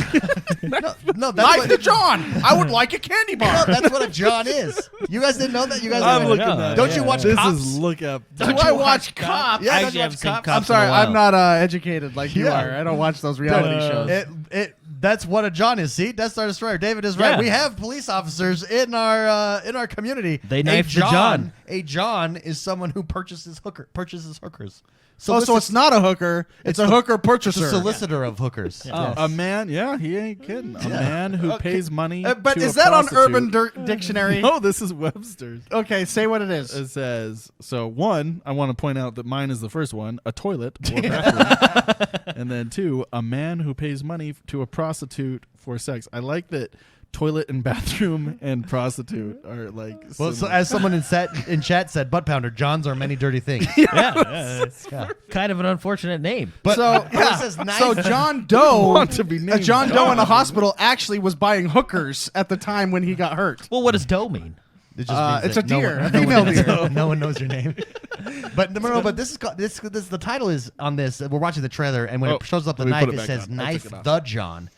No, that's Knife what, the John. I would like a candy no, bar. that's what a John is. You guys didn't know that? You guys I'm didn't looking know. that. Don't you watch This Cops? is look up. Do I watch Cops? Yeah, I don't actually you haven't watch seen Cops? Cops. I'm sorry, in a while. I'm not educated like you Yeah. are. I don't watch those reality shows. That's what a John is. See, Death Star Destroyer. David is right. Yeah. We have police officers in our community. They knifed the John. A John is someone who purchases hookers. So it's not a hooker. It's a hooker It's purchaser. a solicitor of hookers. Yes. A man, yeah, he ain't kidding. A man who pays money. But to is a that on prostitute. Urban Dictionary? No, this is Webster's. Okay, say what it is. It says, so one, I want to point out that mine is the first one, a toilet or bathroom. And then two, a man who pays money to a prostitute for sex. I like that toilet and bathroom and prostitute are like Well, so similar. as someone in chat said, butt pounder, Johns are many dirty things. Yeah. Yeah. Kind of an unfortunate name. But So, it says knife. so John Doe, want to be a named John Doe in a John. hospital actually was buying hookers at the time when he got hurt. Well, what does dough mean? It just means It's that a deer, one- a female one- deer. No one knows your name. But no. But this is the title is on this. We're watching the trailer, and when Oh, it shows up the let me knife, put it it back says on. I took knife it off. the John.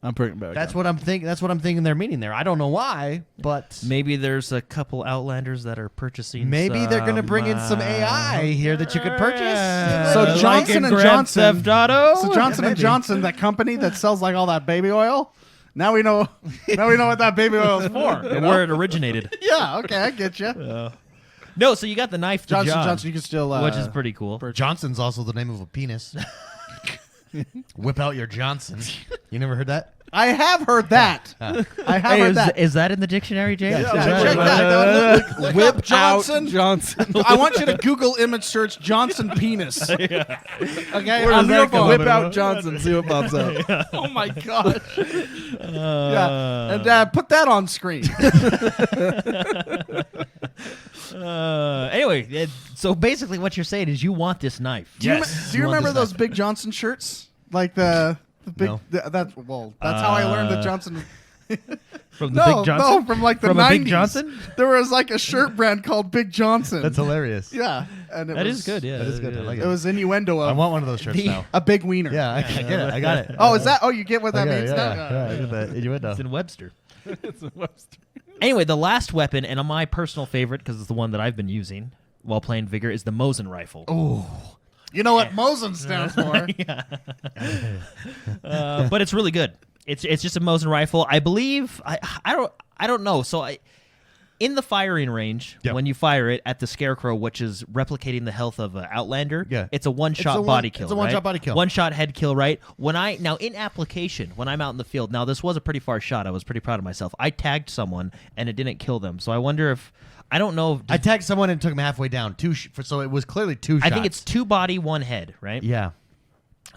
I'm putting it back. That's on. what I'm thinking. That's what I'm thinking they're meaning there. I don't know why, but Maybe there's a couple Outlanders that are purchasing. maybe they're going to bring in some AI here that you could purchase. So Like Johnson in and Grand Johnson- Theft Auto. So Johnson and maybe. Johnson, that company that sells like all that baby oil. Now we know. Now we know what that baby oil is for. you know? where it originated. Yeah. Okay, I get you. No, so you got the knife to Johnson John, Johnson, you can still. which is pretty cool. Johnson's also the name of a penis. Whip out your Johnson. You never heard that? I have heard that. I have Hey, heard that. is that in the dictionary, James? Yeah, Is yeah, that- check that. Look Whip up Johnson. out Johnson. I want you to Google image search Johnson penis. Okay, Where on does your that come? phone. Whip out Johnson. See what pops up. Oh my gosh. Yeah, and put that on screen. Anyway, so basically, what you're saying is you want this knife. Do you, Yes. do you You want remember this those Big Johnson shirts? Like the big. No. That's how I learned that Johnson. From the Big Johnson. No, from like the From 90s. a Big Johnson. There was like a shirt brand called Big Johnson. That's hilarious. yeah, and it That was, is good. Yeah, That is good. I like It was innuendo I of want one of those shirts The- now. a big wiener. Yeah, I get it. I got it. Oh, is that? Oh, you get what I that got it, means yeah, now? yeah, I get that. Innuendo. It's in Webster. It's a Webster. Anyway, the last weapon, and my personal favorite because it's the one that I've been using while playing Vigor, is the Mosin rifle. Oh, You know what Mosin stands for? But it's really good. It's just a Mosin rifle. I believe I don't know. So in the firing range, Yep. when you fire it at the Scarecrow, which is replicating the health of an Outlander, Yeah. it's a one-shot It's a one- body kill. it's a one-shot right? body kill. One-shot head kill. Right. Now in application, when I'm out in the field, now this was a pretty far shot. I was pretty proud of myself. I tagged someone and it didn't kill them. So I wonder if I don't know. I tagged someone and took him halfway down. So it was clearly two shots. I think it's 2 body, 1 head. Right. Yeah.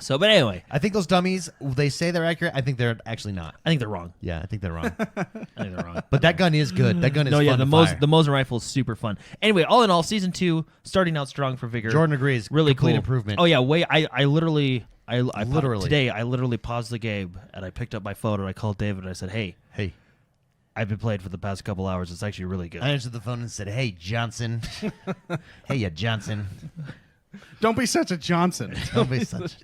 So, but anyway, I think those dummies, they say they're accurate. I think they're actually not. I think they're wrong. Yeah, I think they're wrong. I think they're wrong. But that gun is good. That gun is No, yeah, fun the to fire. Mosin rifle is super fun. Anyway, all in all, season 2 starting out strong for Vigor. Jordan agrees. Really Complete cool improvement. Oh yeah, I literally Literally. today I literally paused the game and I picked up my phone and I called David and I said, "Hey, Hey, I've been playing for the past couple hours. It's actually really good." I answered the phone and said, "Hey, Johnson. Hey, ya Johnson. Don't be such a Johnson. Don't be such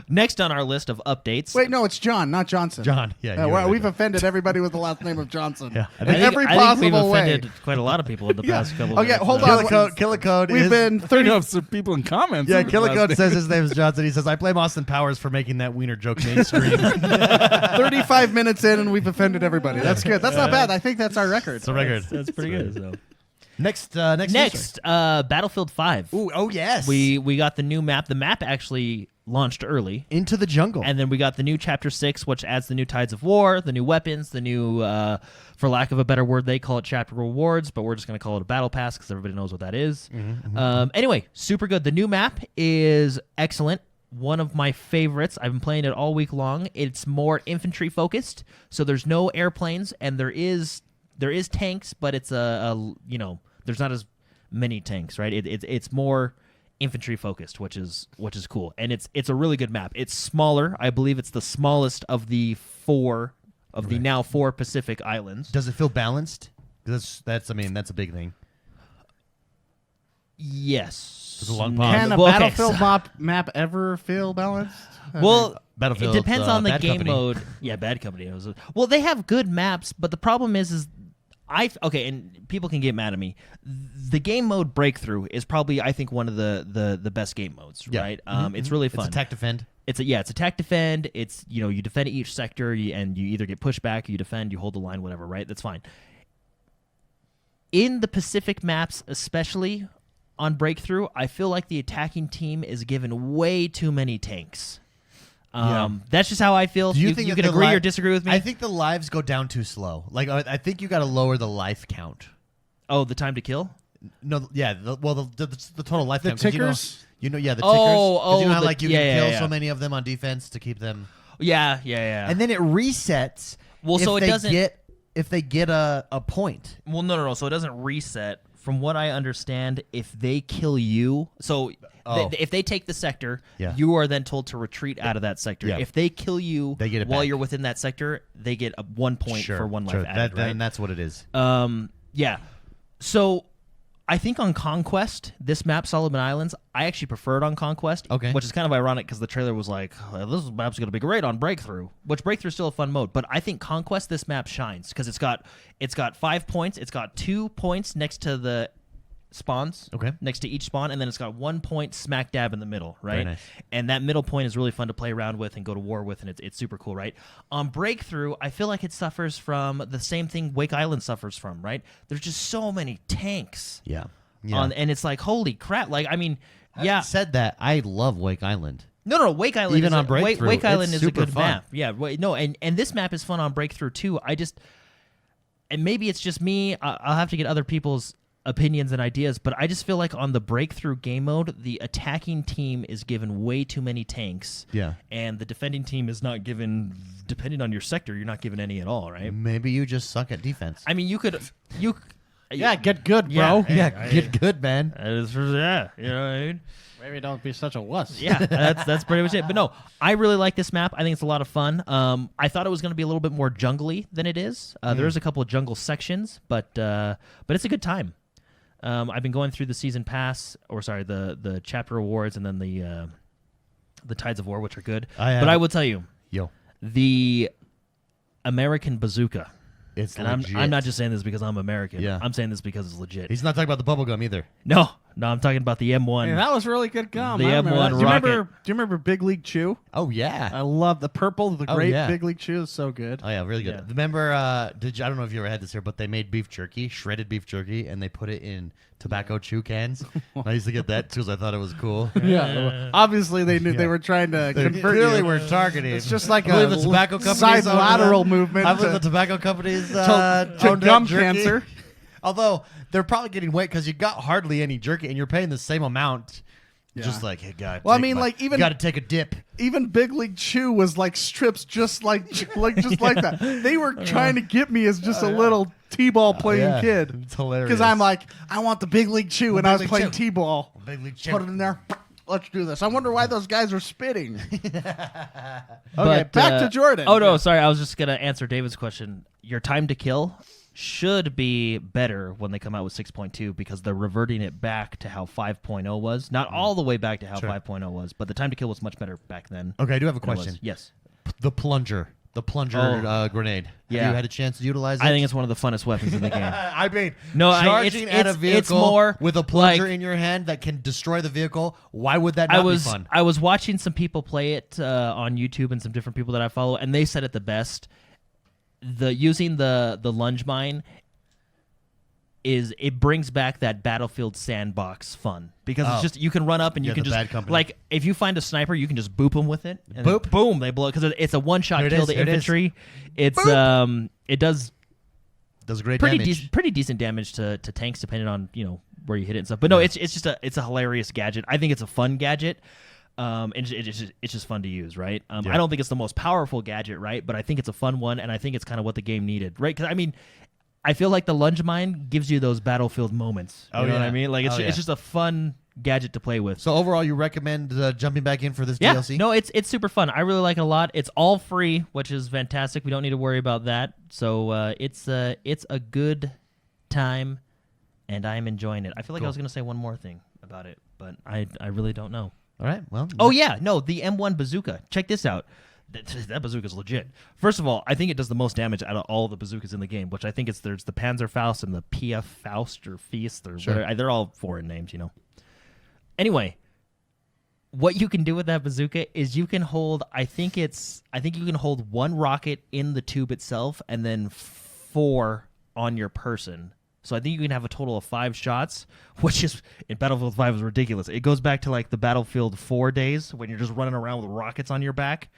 Next on our list of updates. Wait, no, it's John, not Johnson. John." Yeah, you're right. we've offended everybody with the last name of Johnson. Yeah. In I think, every I think we've possible way. offended quite a lot of people in the past couple. Okay, minutes. hold So- on. Killicode We've is... been 30. know some people in comments. Yeah, last Killicode name. says his name is Johnson. He says, I blame Austin Powers for making that wiener joke mainstream. 35 minutes in and we've offended everybody. That's good. That's not bad. I think that's our record. It's a record. That's pretty good. So. Next, Next, Battlefield 5. Ooh, oh, yes. We got the new map. The map actually launched early. Into the jungle. And then we got the new Chapter 6, which adds the new Tides of War, the new weapons, the new, for lack of a better word, they call it Chapter Rewards, but we're just going to call it a Battle Pass because everybody knows what that is. Anyway, super good. The new map is excellent. one of my favorites. I've been playing it all week long. It's more infantry focused, so there's no airplanes, and there is tanks, but it's there's not as many tanks, right? It's more infantry focused, which is cool, and it's a really good map. It's smaller. I believe it's the smallest of the four now 4 Pacific islands. Does it feel balanced? That's a big thing. Yes. It's a long pause. Can a Well, okay, Battlefield map ever feel balanced? Well, Battlefield, it depends on the Bad game Company. mode. Yeah, Bad Company. Well, they have good maps, but the problem is and people can get mad at me. The game mode Breakthrough is probably, I think, one of the best game modes. Yeah. Right? It's really fun. It's attack defend. It's attack defend. It's you defend each sector, and you either get pushed back, you defend, you hold the line, whatever. Right? That's fine. In the Pacific maps, especially on Breakthrough, I feel like the attacking team is given way too many tanks. That's just how I feel. Do you you think you that can the agree or disagree with me? I think the lives go down too slow. Like I think you got to lower the life count. Oh, the time to kill? No, yeah. The total life The count. 'cause tickers? You know, the tickers. Oh, 'Cause you know how the- like you yeah, can yeah, kill yeah. so many of them on defense to keep them. Yeah. And then it resets. Well, if so it they doesn't- if they get a point. Well, no. So it doesn't reset. From what I understand, if they kill you, so if they take the sector, Yeah. you are then told to retreat out of that sector. Yeah. If they kill you They get it while back. you're within that sector, they get 1 point for 1 life added, right? And that's what it is. Yeah. So I think on Conquest, this map, Solomon Islands, I actually prefer it on Conquest. Okay. Which is kind of ironic because the trailer was like, this map's going to be great on Breakthrough, which Breakthrough is still a fun mode. But I think Conquest, this map shines because it's got 5 points. It's got 2 points next to the spawns. Okay. Next to each spawn, and then it's got 1 point smack dab in the middle, right? Very nice. And that middle point is really fun to play around with and go to war with, and it's super cool, right? On Breakthrough, I feel like it suffers from the same thing Wake Island suffers from, right? There's just so many tanks. Yeah. And it's like, holy crap. Like, I mean, yeah. Said that, I love Wake Island. No, Wake Island Even is on Breakthrough, Wake Island it's is a super good fun. map. Yeah, and this map is fun on Breakthrough too. And maybe it's just me. I'll have to get other people's opinions and ideas, but I just feel like on the Breakthrough game mode, the attacking team is given way too many tanks. Yeah. And the defending team is not given, depending on your sector, you're not given any at all, right? Maybe you just suck at defense. I mean, Yeah, get good, Yeah. bro. Yeah, get good, man. yeah, you know what I mean? Maybe don't be such a wuss. Yeah, that's pretty much it. But no, I really like this map. I think it's a lot of fun. I thought it was going to be a little bit more jungly than it is. There is a couple of jungle sections, but it's a good time. I've been going through the season pass, the chapter awards, and then the Tides of War, which are good. But I will tell you, Yo, the American bazooka. it's And legit. I'm not just saying this because I'm American. Yeah. I'm saying this because it's legit. He's not talking about the bubble gum either. No, I'm talking about the M1. Hey, that was really good gum. The I remember M1 that. Do rocket. you remember Big League Chew? Oh yeah. I love the purple, the Oh, great yeah. Big League Chew is so good. Oh yeah, really good. Yeah. Remember? I don't know if you ever had this here, but they made beef jerky, shredded beef jerky, and they put it in tobacco chew cans. I used to get that too, because I thought it was cool. Yeah, obviously they knew Yeah. they were trying to They convert clearly you. were targeting. It's just like I believe a the tobacco companies side own lateral them. movement I believe to- the tobacco companies to own that gum jerky. cancer. Although they're probably getting weight because you got hardly any jerky, and you're paying the same amount. Yeah. Just like, hey, guy. Well, I mean, like, even- got to take a dip. Even Big League Chew was like strips just like just like that. They were trying to get me as just a little t-ball playing Yeah. kid. It's hilarious. Because I'm like, I want the Big League Chew, and Big I was League playing Chew. t-ball. Big League Chew. Put it in there. Let's do this. I wonder why those guys are spitting. Okay, But, back to Jordan. Oh no, sorry. I was just gonna answer David's question. Your time to kill should be better when they come out with 6.2 because they're reverting it back to how 5.0 was. Not all the way back to how 5.0 was, but the time to kill was much better back then. Okay, I do have a than it was. question. Yes. The plunger. The plunger Oh. grenade. Have Yeah. you had a chance to utilize it? I think it's one of the funnest weapons in the game. I mean, No, charging it's- at a it's vehicle more with a plunger like- in your hand that can destroy the vehicle. Why would that not be fun? I was watching some people play it on YouTube and some different people that I follow, and they said it the best. Using the lunge mine it brings back that Battlefield sandbox fun because it's just you can run up and you Yeah, can the just Bad Company. like if you find a sniper you can just boop them with it and Boop. then boom they blow because it's a one shot Here it kill is, to here it is. infantry. It's it does Does great pretty damage. pretty decent damage to tanks depending on where you hit it and stuff. But no, it's just it's a hilarious gadget. I think it's a fun gadget. And it's just fun to use, right? I don't think it's the most powerful gadget, right? But I think it's a fun one, and I think it's kind of what the game needed, right? Because, I mean, I feel like the lunge mine gives you those Battlefield moments. You know what I mean? Like, it's just a fun gadget to play with. So overall, you recommend jumping back in for this Yeah, DLC? no, it's super fun. I really like it a lot. It's all free, which is fantastic. We don't need to worry about that. So it's a good time, and I'm enjoying it. I feel like I was going to say one more thing about it, but I really don't know. All right. Well. Oh, yeah. No, the M1 bazooka. Check this out. That bazooka's legit. First of all, I think it does the most damage out of all the bazookas in the game, which I think there's the Panzerfaust and the PF Faust or Feast or whatever. They're all foreign names, you know. Anyway, what you can do with that bazooka is you can hold, I think you can hold one rocket in the tube itself and then 4 on your person. So I think you can have a total of 5 shots, which is in Battlefield 5 is ridiculous. It goes back to like the Battlefield 4 days when you're just running around with rockets on your back,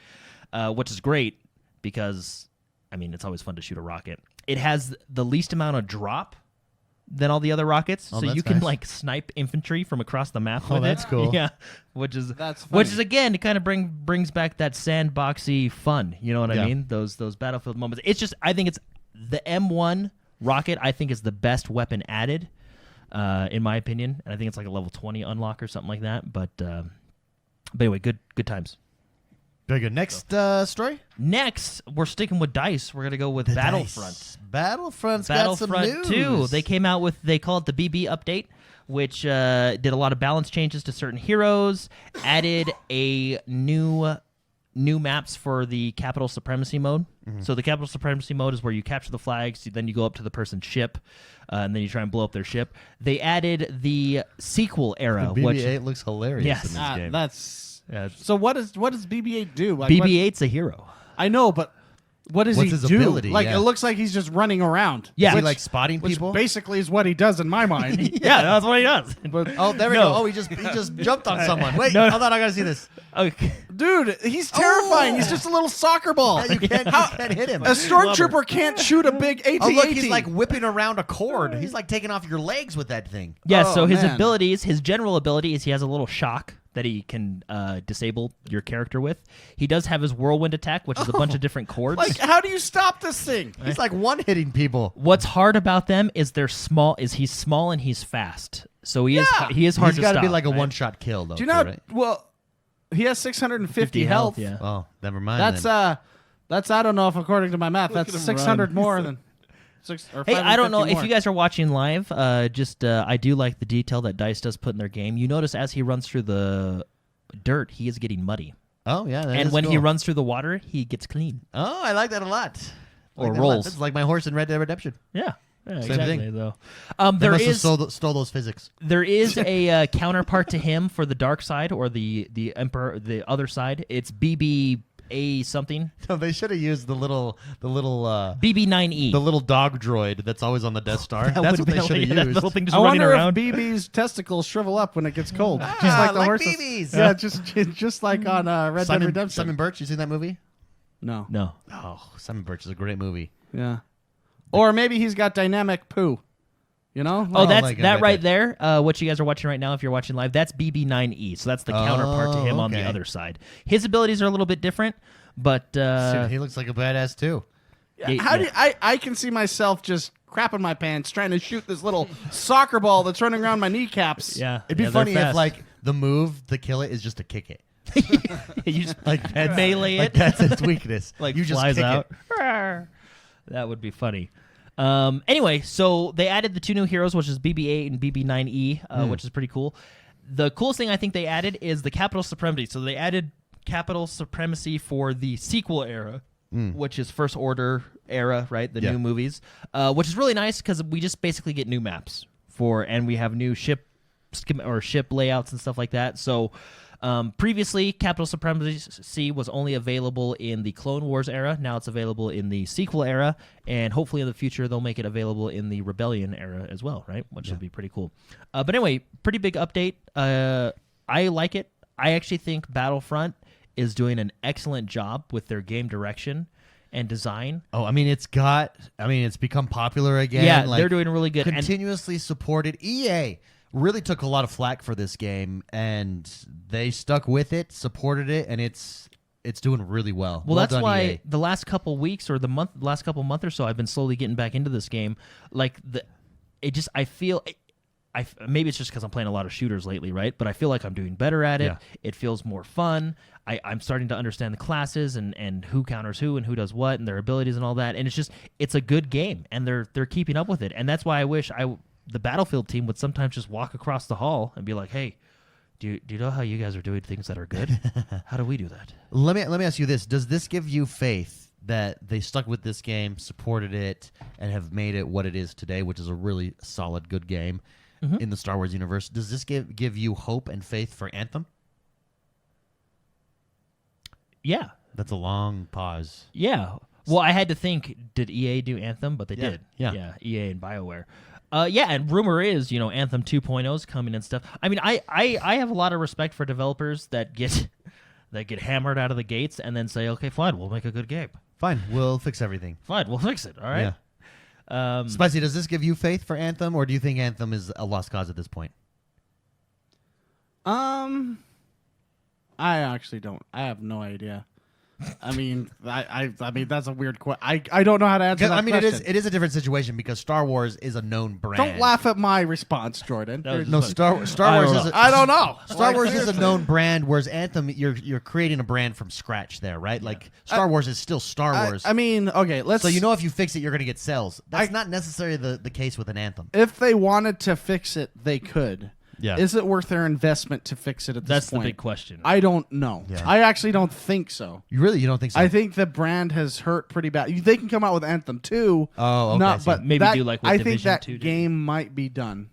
which is great because, I mean, it's always fun to shoot a rocket. It has the least amount of drop than all the other rockets, so you can like snipe infantry from across the map. Oh, that's cool. Yeah, which is again, it kind of brings back that sandboxy fun. You know what I mean? Those Battlefield moments. It's just, I think it's the M1 rocket. I think is the best weapon added, in my opinion, and I think it's like a level 20 unlock or something like that. But anyway, good times. Very good. Next story? Next, we're sticking with DICE. We're going to go with Battlefront. Dice. Battlefront's got some news. 2. They came out with, they call it the BB update, which did a lot of balance changes to certain heroes, added a new maps for the capital supremacy mode. So the capital supremacy mode is where you capture the flags, then you go up to the person's ship, and then you try and blow up their ship. They added the sequel era. The BB-8 looks hilarious Yes. in this game. That's Yeah. so. What does BB-8 do? Like, BB-8's a hero. I know, but what does What's he his do? ability? Like Yeah. it looks like he's just running around. Yeah. Is he Which- like spotting Which people? basically is what he does in my mind. Yeah, that's what he does. But Oh, there we No. go. Oh, he just jumped on someone. Wait, No. hold on, I gotta see this. Okay. dude, he's terrifying. He's just a little soccer ball. You can't hit him. A stormtrooper can't shoot a big AT-AT. Oh, look, he's like whipping around a cord. He's like taking off your legs with that thing. Yeah, Oh, so his man. abilities, his general ability is he has a little shock that he can disable your character with. He does have his whirlwind attack, which is a bunch of different chords. like, how do you stop this thing? He's like one-hitting people. What's hard about them is they're small. Is he's small and he's fast, so he is hard He's to got to stop. be like a right? one-shot kill, though. Do you know? right? Well, he has 650 health. Yeah. Oh, never mind. That's then. that's I don't know if according to my math, that's at him 600 run. more than 6 or Hey, I don't know 550 if you guys are watching live. I do like the detail that DICE does put in their game. You notice as he runs through the dirt, he is getting muddy, Oh yeah, that and is when he cool. runs through the water, he gets clean. Oh, I like that a lot. I Or like that a lot. rolls. This is like my horse in Red Dead Redemption. Yeah. Same exactly. thing. Though, They there must have is stole those physics. there is a counterpart to him for the dark side or the emperor, the other side. It's BB-A something, No, they should have used the little BB-9E. the little dog droid that's always on the Death Star. That That's would what they be- should that have used. little thing just I running wonder around. if BB's testicles shrivel up when it gets cold, just Ah, like the like horses. BBs. Yeah, just like on Red Dead Redemption. Simon Birch, you seen that movie? No. No. Oh, Simon Birch is a great movie. Yeah. Or maybe he's got dynamic poo. You know? Oh, Oh, that's my God, that right right there. What you guys are watching right now, if you're watching live, that's BB-9E. So that's the counterpart to him on the okay. other side. His abilities are a little bit different, but Dude, he looks like a badass too. How do you, I can see myself just crapping my pants trying to shoot this little soccer ball that's running around my kneecaps. yeah, It'd be yeah, they're funny if fast. like the move to kill it is just to kick it. you just Like that's, melee like, it, that's its weakness. like you just flies kick out. it. That would be funny. Anyway, so they added the 2 new heroes, which is BB-8 and BB-9E, which is pretty cool. The coolest thing I think they added is the capital supremacy. So they added capital supremacy for the sequel era, which is First Order era, right? The Yeah. new movies, which is really nice because we just basically get new maps and we have new ship layouts and stuff like that. So previously, capital supremacy was only available in the Clone Wars era. Now it's available in the sequel era, and hopefully in the future they'll make it available in the Rebellion era as well, right? Which would be pretty cool. But anyway, pretty big update. I like it. I actually think Battlefront is doing an excellent job with their game direction and design. Oh, I mean, it's become popular again. Yeah, like, they're doing really good. And Continuously supported. EA really took a lot of flack for this game, and they stuck with it, supported it, and it's doing really well. Well, that's done, why EA. the last couple weeks or last couple month or so, I've been slowly getting back into this game. Like I feel. Maybe it's just because I'm playing a lot of shooters lately, right? But I feel like I'm doing better at it. Yeah. It feels more fun. I'm starting to understand the classes and who counters who and who does what and their abilities and all that. And it's a good game, and they're keeping up with it. And that's why I wish the Battlefield team would sometimes just walk across the hall and be like, "Hey, do you know how you guys are doing things that are good? How do we do that?" Let me ask you this: does this give you faith that they stuck with this game, supported it, and have made it what it is today, which is a really solid, good game in the Star Wars universe? Does this give you hope and faith for Anthem? Yeah. That's a long pause. Yeah. Well, I had to think, did EA do Anthem? But they Yeah. did. Yeah. EA and BioWare. Yeah, and rumor is, Anthem 2.0 is coming and stuff. I mean, I have a lot of respect for developers that get hammered out of the gates and then say, okay, fine, we'll make a good game. Fine, we'll fix everything. Fine, we'll fix it. All right. Yeah. Spicy, does this give you faith for Anthem, or do you think Anthem is a lost cause at this point? I actually don't. I have no idea. I mean, I mean that's a weird question. I don't know how to answer that I mean, question. it is a different situation because Star Wars is a known brand. Don't laugh at my response, Jordan. That was No, just Star Wars is. I don't know. Star Wars is a known brand, whereas Anthem, you're creating a brand from scratch there, right? Like Star Wars is still Star Wars. I mean, okay, let's. So if you fix it, you're going to get sales. That's not necessarily the case with an Anthem. if they wanted to fix it, they could. Yeah. Is it worth their investment to fix it at this That's point? the big question. I don't know. Yeah. I actually don't think so. You don't think so? I think the brand has hurt pretty bad. They can come out with Anthem 2. Oh, okay, I Not, see. but Maybe that, do like what I think Division that 2 did. game might be done.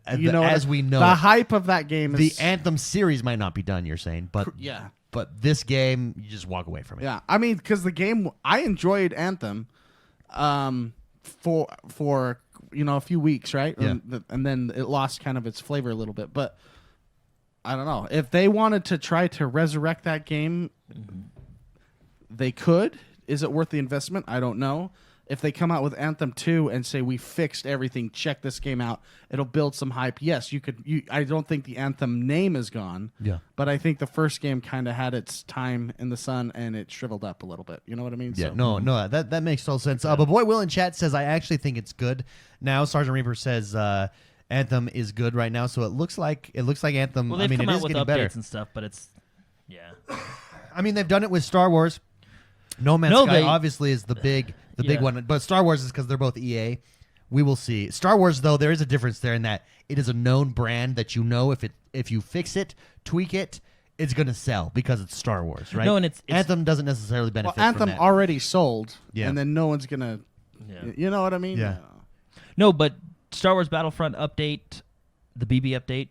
as we know, the hype of that game the is Anthem series might not be done. You're saying, but yeah. but this game, you just walk away from it. Yeah, I mean, because the game, I enjoyed Anthem, for a few weeks, right? Yeah. And then it lost kind of its flavor a little bit. But I don't know if they wanted to try to resurrect that game, they could. Is it worth the investment? I don't know. If they come out with Anthem 2 and say we fixed everything, check this game out, it'll build some hype. Yes, you could. I don't think the Anthem name is gone. Yeah. But I think the first game kind of had its time in the sun and it shriveled up a little bit. You know what I mean? Yeah, So- no, that makes total sense. But Boy Will in chat says I actually think it's good. Now Sergeant Reaper says Anthem is good right now, so it looks like Anthem. Well, I they've mean, come it out is with getting updates better. and stuff, but it's I mean, they've done it with Star Wars. No Man's No, Sky they- obviously is the big Yeah. one, but Star Wars is because they're both EA. We will see. Star Wars, though, there is a difference there in that it is a known brand that if you fix it, tweak it, it's going to sell because it's Star Wars, right? No, and it's Anthem doesn't necessarily Well, benefit. Anthem from that. already sold, Yeah. and then no one's gonna. Yeah. You know what I mean? Yeah. No, but Star Wars Battlefront update, the BB update.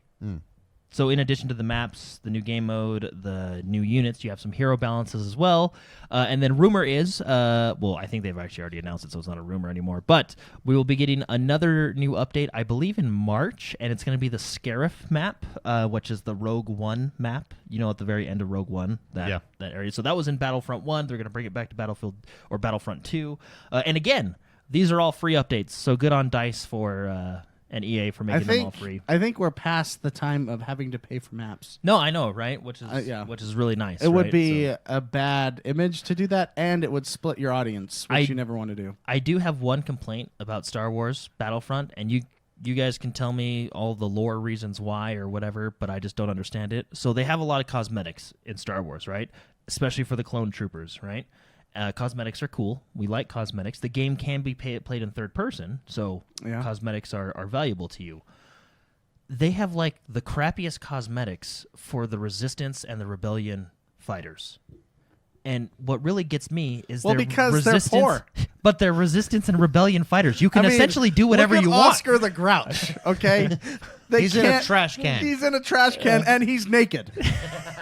So in addition to the maps, the new game mode, the new units, you have some hero balances as well. And then rumor is, I think they've actually already announced it, so it's not a rumor anymore. But we will be getting another new update, I believe, in March, and it's going to be the Scarif map, which is the Rogue One map. At the very end of Rogue One, that area. So that was in Battlefront 1. They're going to bring it back to Battlefield or Battlefront 2. And again, these are all free updates, so good on DICE for and EA for making them all free. I think we're past the time of having to pay for maps. No, I know, right? Which is really nice. It would right? be So, a bad image to do that, and it would split your audience, which you never want to do. I do have one complaint about Star Wars Battlefront, and you guys can tell me all the lore reasons why or whatever, but I just don't understand it. So they have a lot of cosmetics in Star Wars, right? Especially for the clone troopers, right? Cosmetics are cool. We like cosmetics. The game can be played in third person, so cosmetics are valuable to you. They have like the crappiest cosmetics for the Resistance and the Rebellion fighters. And what really gets me is because resistance, they're poor. But they're Resistance and Rebellion fighters. You can essentially do whatever look at you want. Oscar the Grouch, okay? He's in a trash can. He's in a trash can, and he's naked.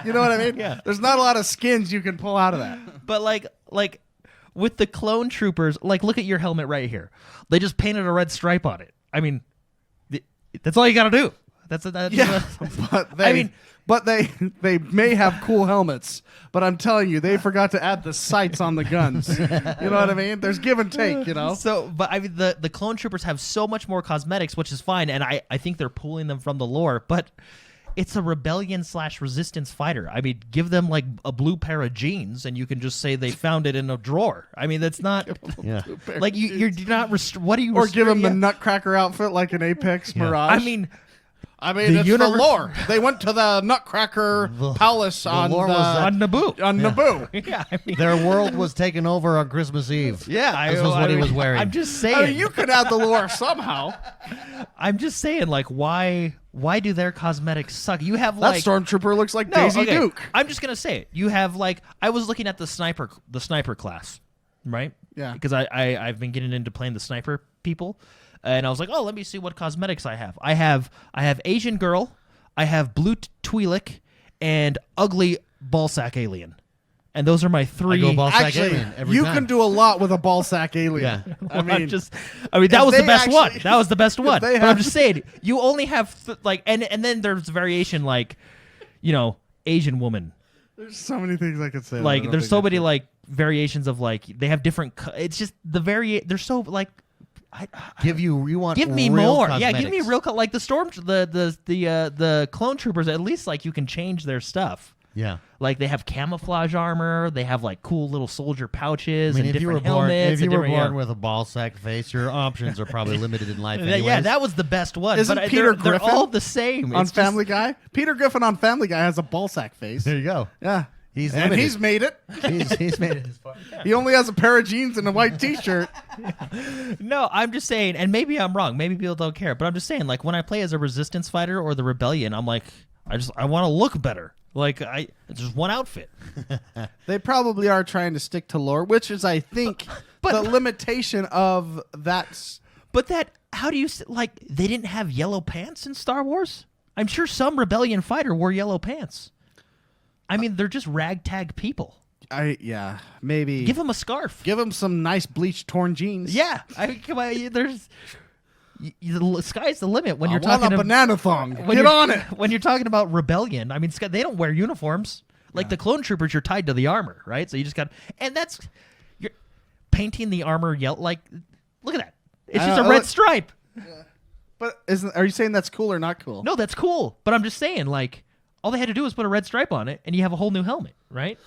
You know what I mean? Yeah. There's not a lot of skins you can pull out of that. But like with the clone troopers, like look at your helmet right here. They just painted a red stripe on it. I mean, that's all you got to do. That's Yeah, but I mean, But they may have cool helmets. But I'm telling you, they forgot to add the sights on the guns. You know what I mean? There's give and take, you know? So, but I mean, the clone troopers have so much more cosmetics, which is fine, and I think they're pulling them from the lore, but it's a rebellion/resistance fighter. I mean, give them like a blue pair of jeans, and you can just say they found it in a drawer. I mean, that's not Yeah. like you're not what do you Or give them the yeah. Nutcracker outfit like an Apex Mirage. I mean, it's universe- the lore. They went to the Nutcracker Palace on lore was on Naboo. on Naboo. Yeah, I mean, Their world was taken over on Christmas Eve. yeah, This was what he was wearing. I'm just saying. I mean, you could add the lore somehow. I'm just saying, like, why do their cosmetics suck? You have That like stormtrooper looks like no, Daisy okay. Duke. I'm just gonna say it. You have like I was looking at the sniper class, right? Yeah. Because I've been getting into playing the sniper people, and I was like, oh, let me see what cosmetics I have. I have Asian girl, I have blue Twi'lek, and ugly ballsack alien, and those are my three. I go ballsack Actually, alien every you time. can do a lot with a ballsack alien. Yeah. I mean, that was the they best one. actually- That was the best one. they But I'm have- just saying, you only have like, and then there's variation like, Asian woman. there's so many things I could say. Like there's so many like variations of like they have different. It's just the they're so like. You want Give me real more, cosmetics. yeah. Give me real, like the the clone troopers. At least like you can change their stuff. Yeah. Like they have camouflage armor. They have like cool little soldier pouches I mean, and if you were different helmets. if you and were different- born with a ball sack face, your options are probably limited in life. Anyways. yeah, that was the best one. Isn't but Peter they're Griffin all the same on It's just- Family Guy. Peter Griffin on Family Guy has a ballsack face. There you go. Yeah, He's and limited. he's made it. he's made it his far. He only has a pair of jeans and a white T-shirt. No, I'm just saying, and maybe I'm wrong. Maybe people don't care, but I'm just saying, like when I play as a resistance fighter or the rebellion, I'm like, I want to look better. Like it's just one outfit. They probably are trying to stick to lore, which is, I think, But- the limitation of that. But how do you like? They didn't have yellow pants in Star Wars. I'm sure some rebellion fighter wore yellow pants. I mean, they're just ragtag people. Maybe Give them a scarf. give him some nice bleached torn jeans. Yeah, I mean, come on. There's the sky's the limit when I you're want talking a ab- banana thong. when Get you're- on it. When you're talking about rebellion, I mean, they don't wear uniforms. Like the clone troopers, you're tied to the armor, right? So you just got, and you're painting the armor yellow. Like, look at that. It's just a red stripe. But are you saying that's cool or not cool? No, that's cool. But I'm just saying, like, all they had to do was put a red stripe on it, and you have a whole new helmet, right?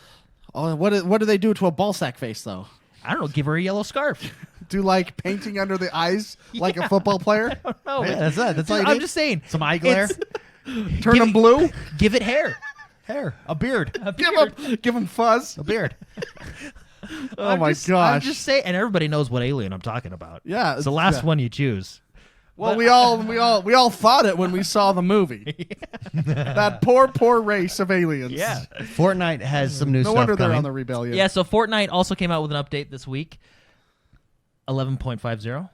Oh, what do they do to a ballsack face though? I don't know. Give her a yellow scarf. Do like painting under the eyes like a football player? No, Yeah, that's it. That's all you I'm need. just saying. Some eye glare, Turn them blue? Give it hair. hair, a beard, Give them fuzz. a beard. Oh my I'm gosh. just saying, and everybody knows what alien I'm talking about. Yeah, It's the last yeah. one you choose. Well, we all thought it when we saw the movie. That poor race of aliens. Yeah. Fortnite has some new No stuff wonder they're coming. on the rebellion. Yeah, so Fortnite also came out with an update this week. 11.50,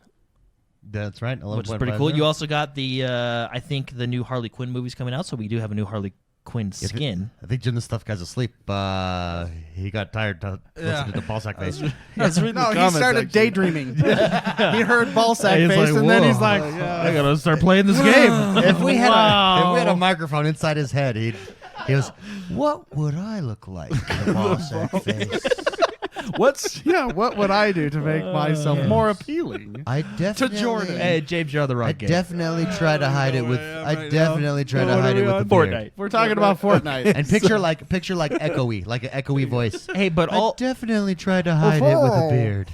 That's right. which is pretty cool. You also got I think the new Harley Quinn movie's coming out, so we do have a new Harley Quinn skin. I think Jim, the stuff guy's asleep. He got tired to listen to the ball sack face. That's reading No, the he comments, started actually. daydreaming. He heard ballsack He's face, like, and then he's "Whoa." like, I gotta start playing this game. if we had a microphone inside his head, he goes, "What would I look like in a ball sack face?" what would I do to make myself more appealing? I definitely Jordan. Hey, James, you're on the I wrong game. definitely try to hide it with. I I definitely try to What hide are it we with the on? beard. We're talking about Fortnite. And picture like echoey, like an echoey voice. Hey, but I all definitely try to hide it with a beard.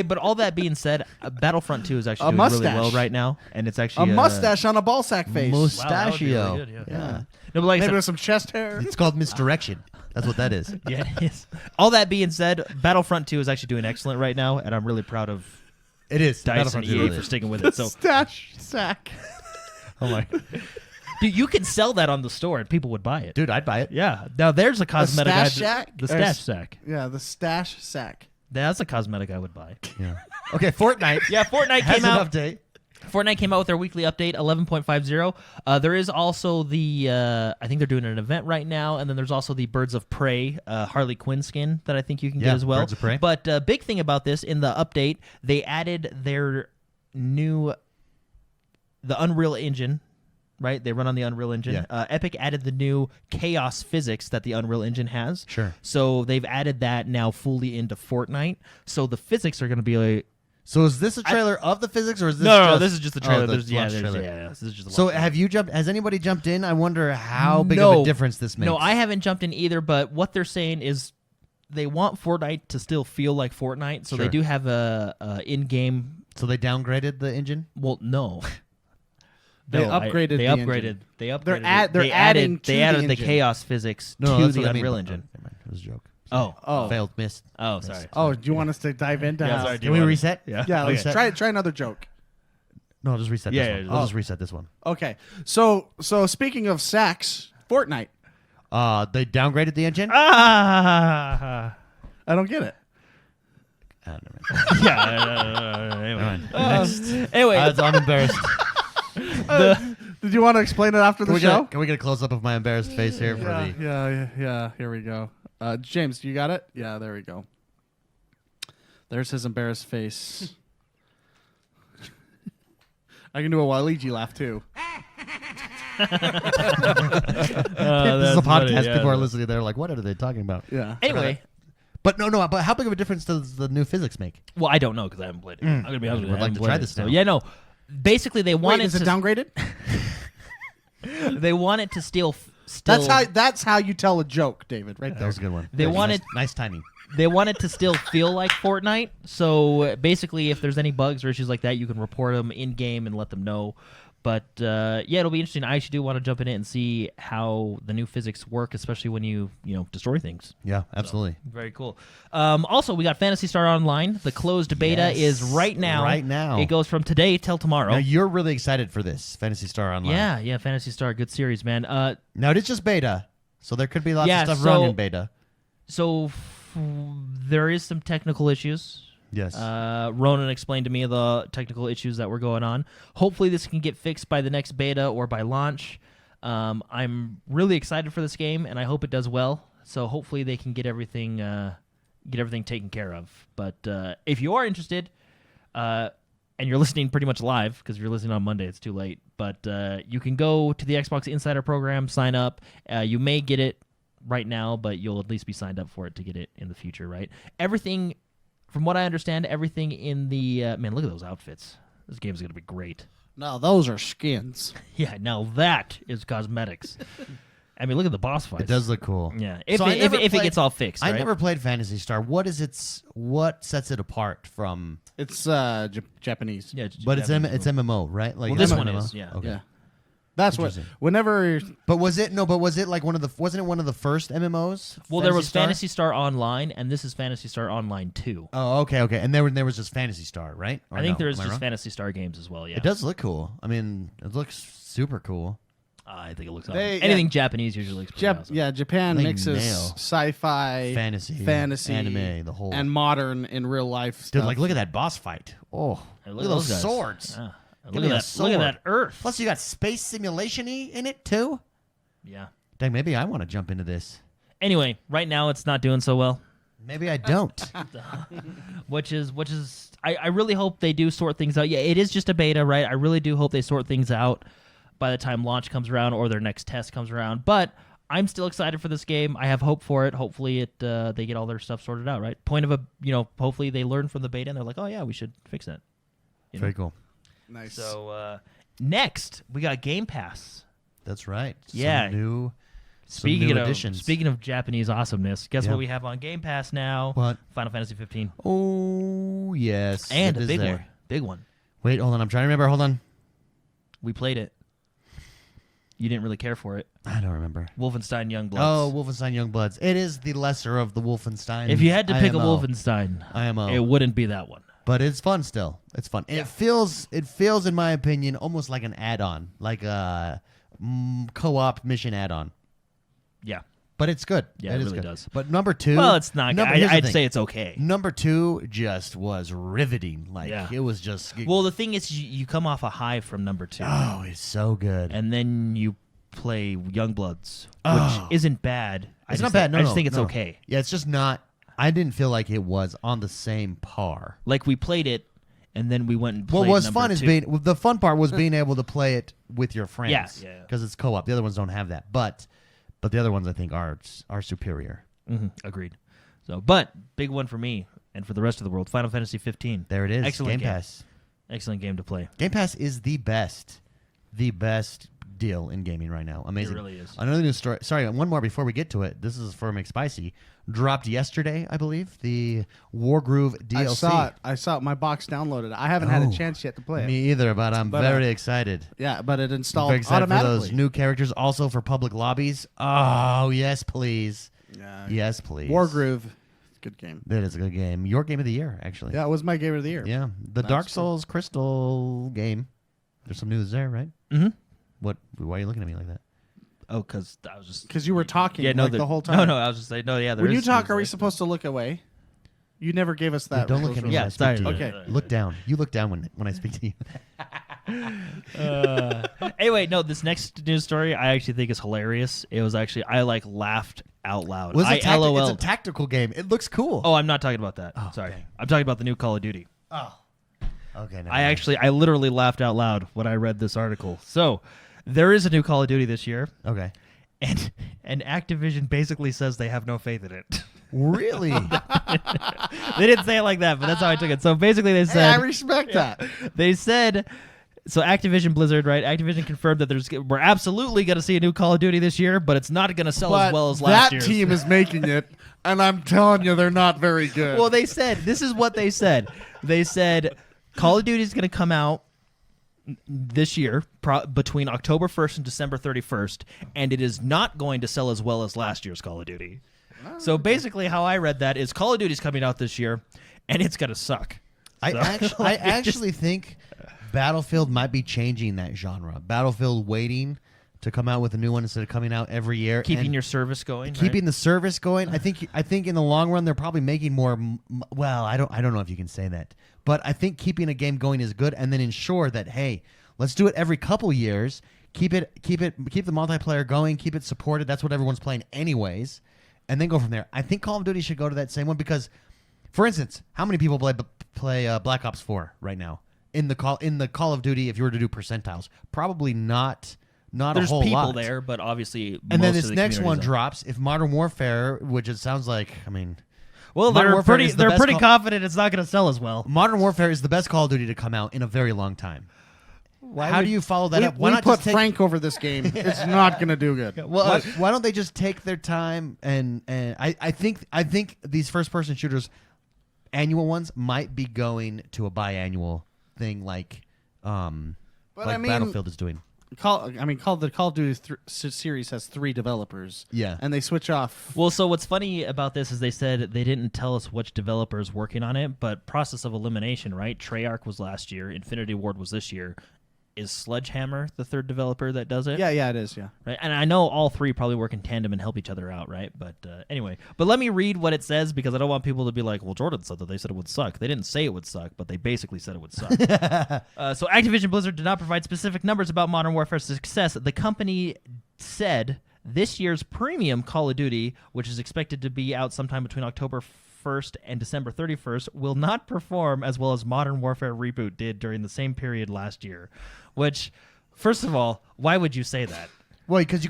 but all that being said, Battlefront 2 is actually A doing really mustache. well right now, and it's A actually mustache on a ballsack face. Mustachio. Wow, that would be really good, yeah. No, but like I Maybe said, with some chest hair. It's called misdirection. That's what that is. yeah, it is. All that being said, Battlefront 2 is actually doing excellent right now, and I'm really proud of It is. DICE and Battlefront 2 EA really for is. sticking with it. So, Stash sack. Oh my, dude, you can sell that on the store, and people would buy it. dude, I'd buy it. Yeah. Now there's a cosmetic. stash I'd- sack? The Or stash s- sack. Yeah, the stash sack. That's a cosmetic I would buy. Yeah. Okay, Fortnite. Yeah, Fortnite has came an out. update. Fortnite came out with their weekly update, 11.50. There is also the, I think they're doing an event right now, and then there's also the Birds of Prey Harley Quinn skin that I think you can Yeah, get as well. Birds of Prey. But big thing about this, in the update, they added their the Unreal Engine right? They run on the Unreal Engine. Yeah. Epic added the new chaos physics that the Unreal Engine has. Sure. So they've added that now fully into Fortnite. So the physics are going to be like. So is this a trailer of the physics, or is this No, just, this is just the trailer. the There's, launch there's, trailer? this is just a So launch trailer. have you jumped? Has anybody jumped in? I wonder how big of a difference this makes. No, I haven't jumped in either, but what they're saying is they want Fortnite to still feel like Fortnite, so they Sure. do have a in-game. So they downgraded the engine. Well, no. They No, upgraded They the upgraded. engine. They upgraded. They're it. they're adding to They added the engine. chaos physics No, to that's the what I mean. Unreal Oh, Engine. never mind. It was a joke. Oh, Oh, Failed, missed. oh, sorry. oh, do you want us to dive into Yeah, how? sorry, Can we reset? Yeah. Yeah, let's Okay. try another joke. No, I'll just reset Yeah, this yeah, one. yeah. I'll Oh. just reset this one. Okay, so speaking of sex, Fortnite. They downgraded the engine. Ah. I don't get it. Never mind. Yeah. Never mind. Next. Anyway, I'm embarrassed. Did you want to explain it after the show? Can we get a close up of my embarrassed face here for Yeah, the? yeah. Here we go. James, you got it? Yeah, there we go. There's his embarrassed face. I can do a Waluigi laugh too. This is a podcast. People are listening. They're like, "What are they talking about?" Yeah. Anyway, But no. But how big of a difference does the new physics make? well, I don't know because I haven't played it. I'm gonna be honest with you. Would I like haven't to try played this it. So, now. yeah, no. Basically, they Wait, wanted is it to. downgraded? They wanted to still. That's how you tell a joke, David. Right That there. was a good one. They That was wanted- nice timing. They want it to still feel like Fortnite. So basically, if there's any bugs or issues like that, you can report them in game and let them know. But yeah, it'll be interesting. I actually do want to jump in it and see how the new physics work, especially when you destroy things. Yeah, absolutely. Very cool. Also, we got Phantasy Star Online. The closed beta Yes, is right now. right now. It goes from today till tomorrow. Now you're really excited for this Fantasy Star Online. Yeah, Phantasy Star, good series, man. Now it is just beta, so there could be lots Yeah, of stuff so- wrong in beta. So there is some technical issues. Yes. Ronan explained to me the technical issues that were going on. Hopefully, this can get fixed by the next beta or by launch. I'm really excited for this game, and I hope it does well. So hopefully, they can get everything taken care of. But if you are interested, and you're listening pretty much live because if you're listening on Monday, it's too late. But you can go to the Xbox Insider program, sign up. You may get it right now, but you'll at least be signed up for it to get it in the future, right? Everything. From what I understand, everything in the man, look at those outfits. This game's gonna be great. No, those are skins. Yeah, now that is cosmetics. I mean, look at the boss fights. it does look cool. Yeah, if So I it, never if it played- gets all fixed, I right? never played Fantasy Star. What sets it apart from? It's Japanese. Yeah, But it's MMO, right? Like Well, this it's one MMO? is, yeah. Okay. Yeah. That's what. Interesting. Whenever But was it like one of the? Wasn't it one of the first MMOs? Well, there was Star? Fantasy Star Online, and this is Fantasy Star Online 2. Oh, okay. And there was just Fantasy Star, right? Or I think no? there's Am I just wrong? Fantasy Star games as well. Yeah, It does look cool. I mean, it looks super cool. I think it looks They- awesome. Anything Japanese usually looks pretty awesome. Japan They mixes nail sci-fi, Fantasy, anime, the whole. and modern in real life Dude, stuff. like look at that boss fight. Oh, Hey, look at those guys. swords. Yeah. Give Look me at a that! sword. Look at that Earth. Plus, you got space simulation-y in it too. Yeah. Dang, maybe I want to jump into this. Anyway, right now it's not doing so well. Maybe I don't. which is I really hope they do sort things out. Yeah, it is just a beta, right? I really do hope they sort things out by the time launch comes around or their next test comes around. But I'm still excited for this game. I have hope for it. Hopefully they get all their stuff sorted out, right? Point of hopefully they learn from the beta and they're like, "Oh yeah, we should fix that." You know? Very cool. nice. So next, we got Game Pass. That's right. Yeah. Some new additions. Speaking of Japanese awesomeness, guess Yeah. what we have on Game Pass now? What? Final Fantasy 15. Oh yes, And it a is big there. one. Big one. Wait, hold on. I'm trying to remember. Hold on. We played it. You didn't really care for it. I don't remember. Wolfenstein Youngbloods. Oh, Wolfenstein Youngbloods. It is the lesser of the Wolfenstein. If you had to pick a IMO. Wolfenstein, IMO. it wouldn't be that one. But it's fun still. It's fun. Yeah. It feels, in my opinion, almost like an add-on, like a co-op mission add-on. Yeah. But it's good. Yeah, it is really good. does. But number two, Well, it's not. Number, here's the I'd thing. say it's okay. Number two just was riveting. Like Yeah. it was just. Well, the thing is, you come off a high from number 2, oh, it's so good. and then you play Youngbloods, Oh. which isn't bad. It's not bad. No, I just no, think it's no. okay. Yeah, it's just not. I didn't feel like it was on the same par. Like we played it, and then we went and played What was number fun is two. the fun part was being able to play it with your friends. Yeah. Because it's co-op. The other ones don't have that, but the other ones I think are superior. Agreed. So, but big one for me and for the rest of the world, Final Fantasy 15. There it is. Excellent Game game. Pass. Excellent game to play. Game Pass is the best deal in gaming right now. Amazing. It really is. Another news story. Sorry, one more before we get to it. This is for McSpicy. Dropped yesterday, I believe. The Wargroove DLC. I saw it. My box downloaded. I haven't had a chance yet to play it. Me either, but I'm very excited. Yeah, but it I'm installed very excited for automatically. those new characters. Also for public lobbies. Oh yes, please. Yeah. Yes, please. Wargroove, good game. That is a good game. Your game of the year, actually. Yeah, it was my game of the year. Yeah. The That's Dark cool. Souls Crystal game. There's some news there, right? Mm-hmm. What? Why are you looking at me like that? Oh, because I was just... Because you were talking the whole No, time. I was just saying, no, yeah, there When you is talk, news are we there. supposed to look away? You never gave us that. Don't look at me. Yeah, when I speak sorry. to you. Okay. Look down. You look down when I speak to you. Anyway, no, this next news story I actually think is hilarious. It was actually, I laughed out loud. Well, I it's LOL'd. a tactical game. It looks cool. Oh, I'm not talking about that. Oh, Sorry. dang. I'm talking about the new Call of Duty. Oh. Okay. never I mind. literally laughed out loud when I read this article. So, there is a new Call of Duty this year, Okay. and Activision basically says they have no faith in it. Really? They didn't say it like that, but that's how I took it. So basically, they Hey, said I respect that. they said. So Activision Blizzard, right? Activision confirmed that we're absolutely going to see a new Call of Duty this year, but it's not going to sell as But well as last that year's. team is making it, and I'm telling you, they're not very good. Well, they said this is what they said. They said Call of Duty is going to come out this year between October 1st and December 31st, and it is not going to sell as well as last year's Call of Duty. So basically, how I read that is Call of Duty is coming out this year, and it's going to suck. I So, actually think Battlefield might be changing that genre. Battlefield waiting to come out with a new one instead of coming out every year. keeping and your service going. keeping right? the service going. I think in the long run they're probably making more. Well, I don't know if you can say that, but I think keeping a game going is good, and then ensure that hey, let's do it every couple years. Keep the multiplayer going. Keep it supported. That's what everyone's playing anyways, and then go from there. I think Call of Duty should go to that same one because, for instance, how many people play Black Ops 4 right now in the Call of Duty? If you were to do percentiles, probably not There's a whole people lot there, but obviously, and then most this of the next one community's out. drops. If Modern Warfare, which it sounds like, I mean, Well, Modern they're Warfare pretty. is the They're best pretty call- confident it's not going to sell as well. Modern Warfare is the best Call of Duty to come out in a very long time. How do you follow that we, up? Why we not put just take, Frank over this game. It's not going to do good. why don't they just take their time and I think these first person shooters, annual ones, might be going to a biannual thing like I mean, Battlefield is doing. the Call of Duty series has 3 developers. Yeah. and they switch off. Well, so what's funny about this is they said they didn't tell us which developer is working on it, but process of elimination, right? Treyarch was last year, Infinity Ward was this year. Is Sledgehammer the third developer that does it? Yeah, it is. Yeah, Right? And I know all 3 probably work in tandem and help each other out, right? But anyway, but let me read what it says because I don't want people to be like, well, Jordan said that they said it would suck. They didn't say it would suck, but they basically said it would suck. So Activision Blizzard did not provide specific numbers about Modern Warfare's success. The company said this year's premium Call of Duty, which is expected to be out sometime between October 1st and December 31st, will not perform as well as Modern Warfare Reboot did during the same period last year. Which, first of all, why would you say that? Well, because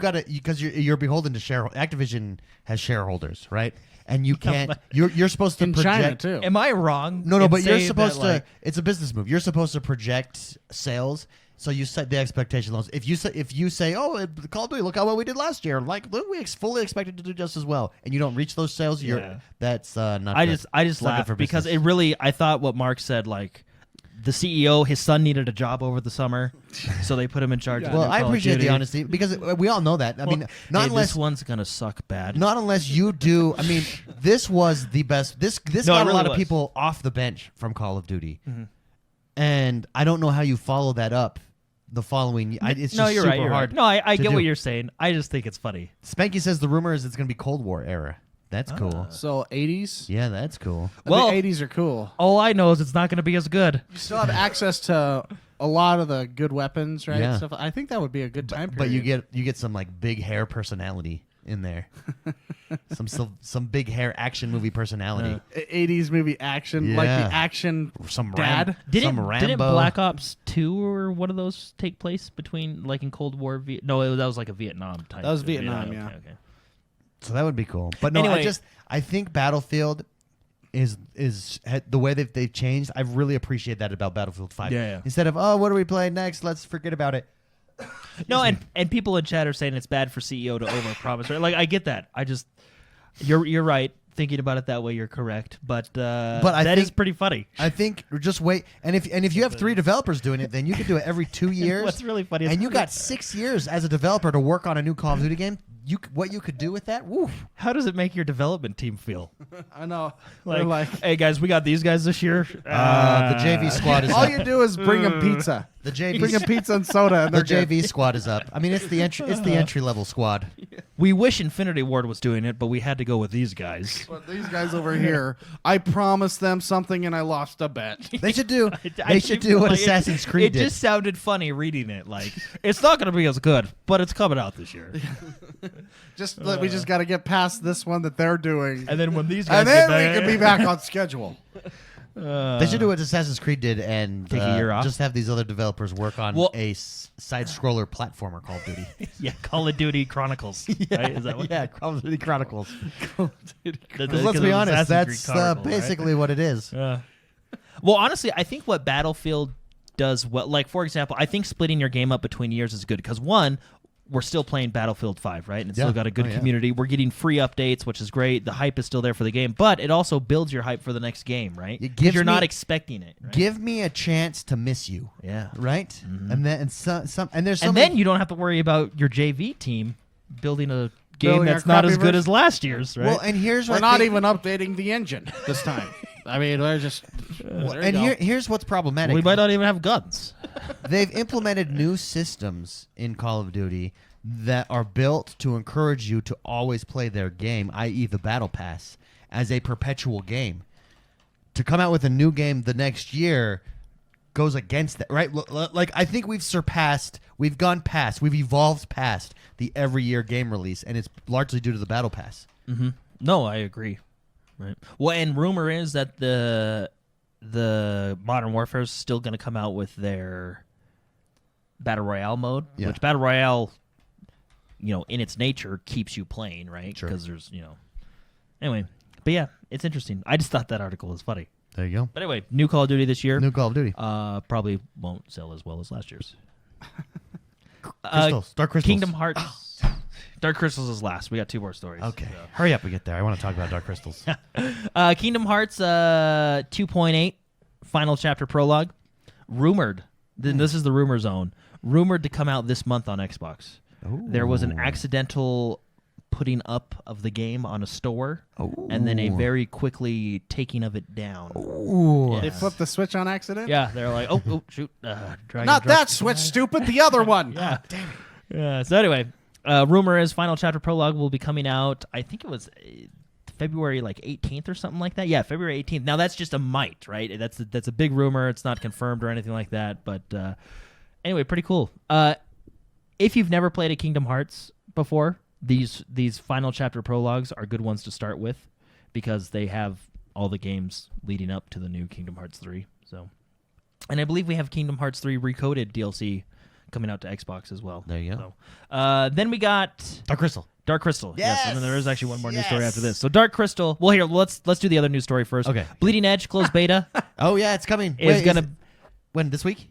you're beholden to shareholders. Activision has shareholders, right? And you can't. You're supposed to in project. China too. Am I wrong? No, in but you're saying supposed that, to. like, It's a business move. You're supposed to project sales, so you set the expectation lows. If you say, "Oh, Call of Duty, look how well we did last year," like look, we fully expected to do just as well, and you don't reach those sales, Yeah. that's not. I good. just It's not good laughed for because business. it really. I thought what Mark said, like the CEO, his son needed a job over the summer, so they put him in charge. of the Well, new I Call of appreciate the Duty. honesty because we all know that. I mean, not Hey, unless this one's gonna suck bad. Not unless you do. I mean, this was the best. This No, got it a really lot of was. people off the bench from Call of Duty, and I don't know how you follow that up the following. It's just no, you're super right. You're hard. right. No, I to get do. what you're saying. I just think it's funny. Spanky says the rumor is it's going to be Cold War era. That's cool. So 80s. Yeah, that's cool. Well- the 80s are cool. All I know is it's not going to be as good. You still have access to a lot of the good weapons, right? Yeah. Stuff. I think that would be a good time period. But you get some like big hair personality. in there. some big hair action movie personality. 80s movie action, like Yeah. the action Some dad. Some Didn't Rambo. Black Ops 2 or one of those take place between like in Cold War? That was like a Vietnam type. That was Vietnam, yeah. Okay. So that would be cool. But no, Anyway. I think Battlefield is the way that they've changed. I really appreciate that about Battlefield 5. Yeah. Instead of, oh, what do we play next? Let's forget about it. No, and people in chat are saying it's bad for CEO to overpromise. Right? Like I get that. You're right. Thinking about it that way, you're correct. But I that is think- pretty funny. I think just wait. And if you have 3 developers doing it, then you could do it every 2 years. What's really funny is and you got 6 years as a developer to work on a new Call of Duty game. What you could do with that? Woo. How does it make your development team feel? I know. Like, They're like, hey guys, we got these guys this year. The JV squad is all up. you do is bring them pizza. The JV Bring them pizza and soda. And the they're good. JV squad is up. I mean, it's the entry level squad. We wish Infinity Ward was doing it, but we had to go with these guys. But these guys over here, I promised them something and I lost a bet. They should do. I They should do what like, Assassin's Creed It did. just sounded funny reading it. Like it's not going to be as good, but it's coming out this year. We just got to get past this one that they're doing, And then when these guys and then get we back, can be back on schedule. They should do what Assassin's Creed did and Take a year off? just have these other developers work on Well- a side scroller platformer Call of Duty. yeah, Call of Duty Chronicles. Right? Is that what? Yeah, Call of Duty Chronicles. Because Let's be honest, that's basically what it is. Well, honestly, I think what Battlefield does well, like for example, I think splitting your game up between years is good because one, we're still playing Battlefield 5, right? And it's Yeah. still got a good Oh, yeah. community. We're getting free updates, which is great. The hype is still there for the game, but it also builds your hype for the next game, right? It 'Cause gives you're not me- expecting it. Right? Give me a chance to miss you, Yeah. right? And then and there's so And many, then you don't have to worry about your JV team building a game Building a that's not as crappy good version. as last year's, right? well, and here's We're what not even updating the engine this time. I mean, they're just. and here's what's problematic. we might not even have guns. They've implemented new systems in Call of Duty that are built to encourage you to always play their game, i.e. the Battle Pass, as a perpetual game. To come out with a new game the next year goes against that, right? Like, I think we've evolved past the every year game release, and it's largely due to the Battle Pass. Mm-hmm. No, I agree. Right. Well, and rumor is that the Modern Warfare is still going to come out with their Battle Royale mode, Yeah. which Battle Royale, in its nature, keeps you playing, right? Sure. Because there's, Anyway, but yeah, it's interesting. I just thought that article was funny. There you go. But anyway, new Call of Duty this year. New Call of Duty. Probably won't sell as well as last year's. Crystals. Dark Crystals. Kingdom Hearts. Dark Crystals is last. We got 2 more stories. Okay. Hurry up, we get there. I want to talk about Dark Crystals. Kingdom Hearts 2.8 final chapter prologue. Rumored. This is the rumor zone. Rumored to come out this month on Xbox. There was an accidental putting up of the game on a store, and then a very quickly taking of it down. Ooh. They flipped the switch on accident? Yeah, they're like, oh shoot. Drag Not and drop. that switch, stupid. The other one. Yeah. Damn it. Yeah. So anyway, rumor is final chapter prologue will be coming out. I think it was February 18th or something like that. Yeah, February 18th. Now that's just a might, right? That's a big rumor. It's not confirmed or anything like that. But anyway, pretty cool. If you've never played a Kingdom Hearts before, these final chapter prologues are good ones to start with because they have all the games leading up to the new Kingdom Hearts 3. So, and I believe we have Kingdom Hearts 3 Recoded DLC coming out to Xbox as well. There you go. So, then we got Dark Crystal. Dark Crystal. Yes. And then there is actually one more news story Yes. after this. So Dark Crystal. Well, here let's do the other news story first. Okay. Bleeding Edge closed beta Oh, yeah, it's coming. is gonna when, this week?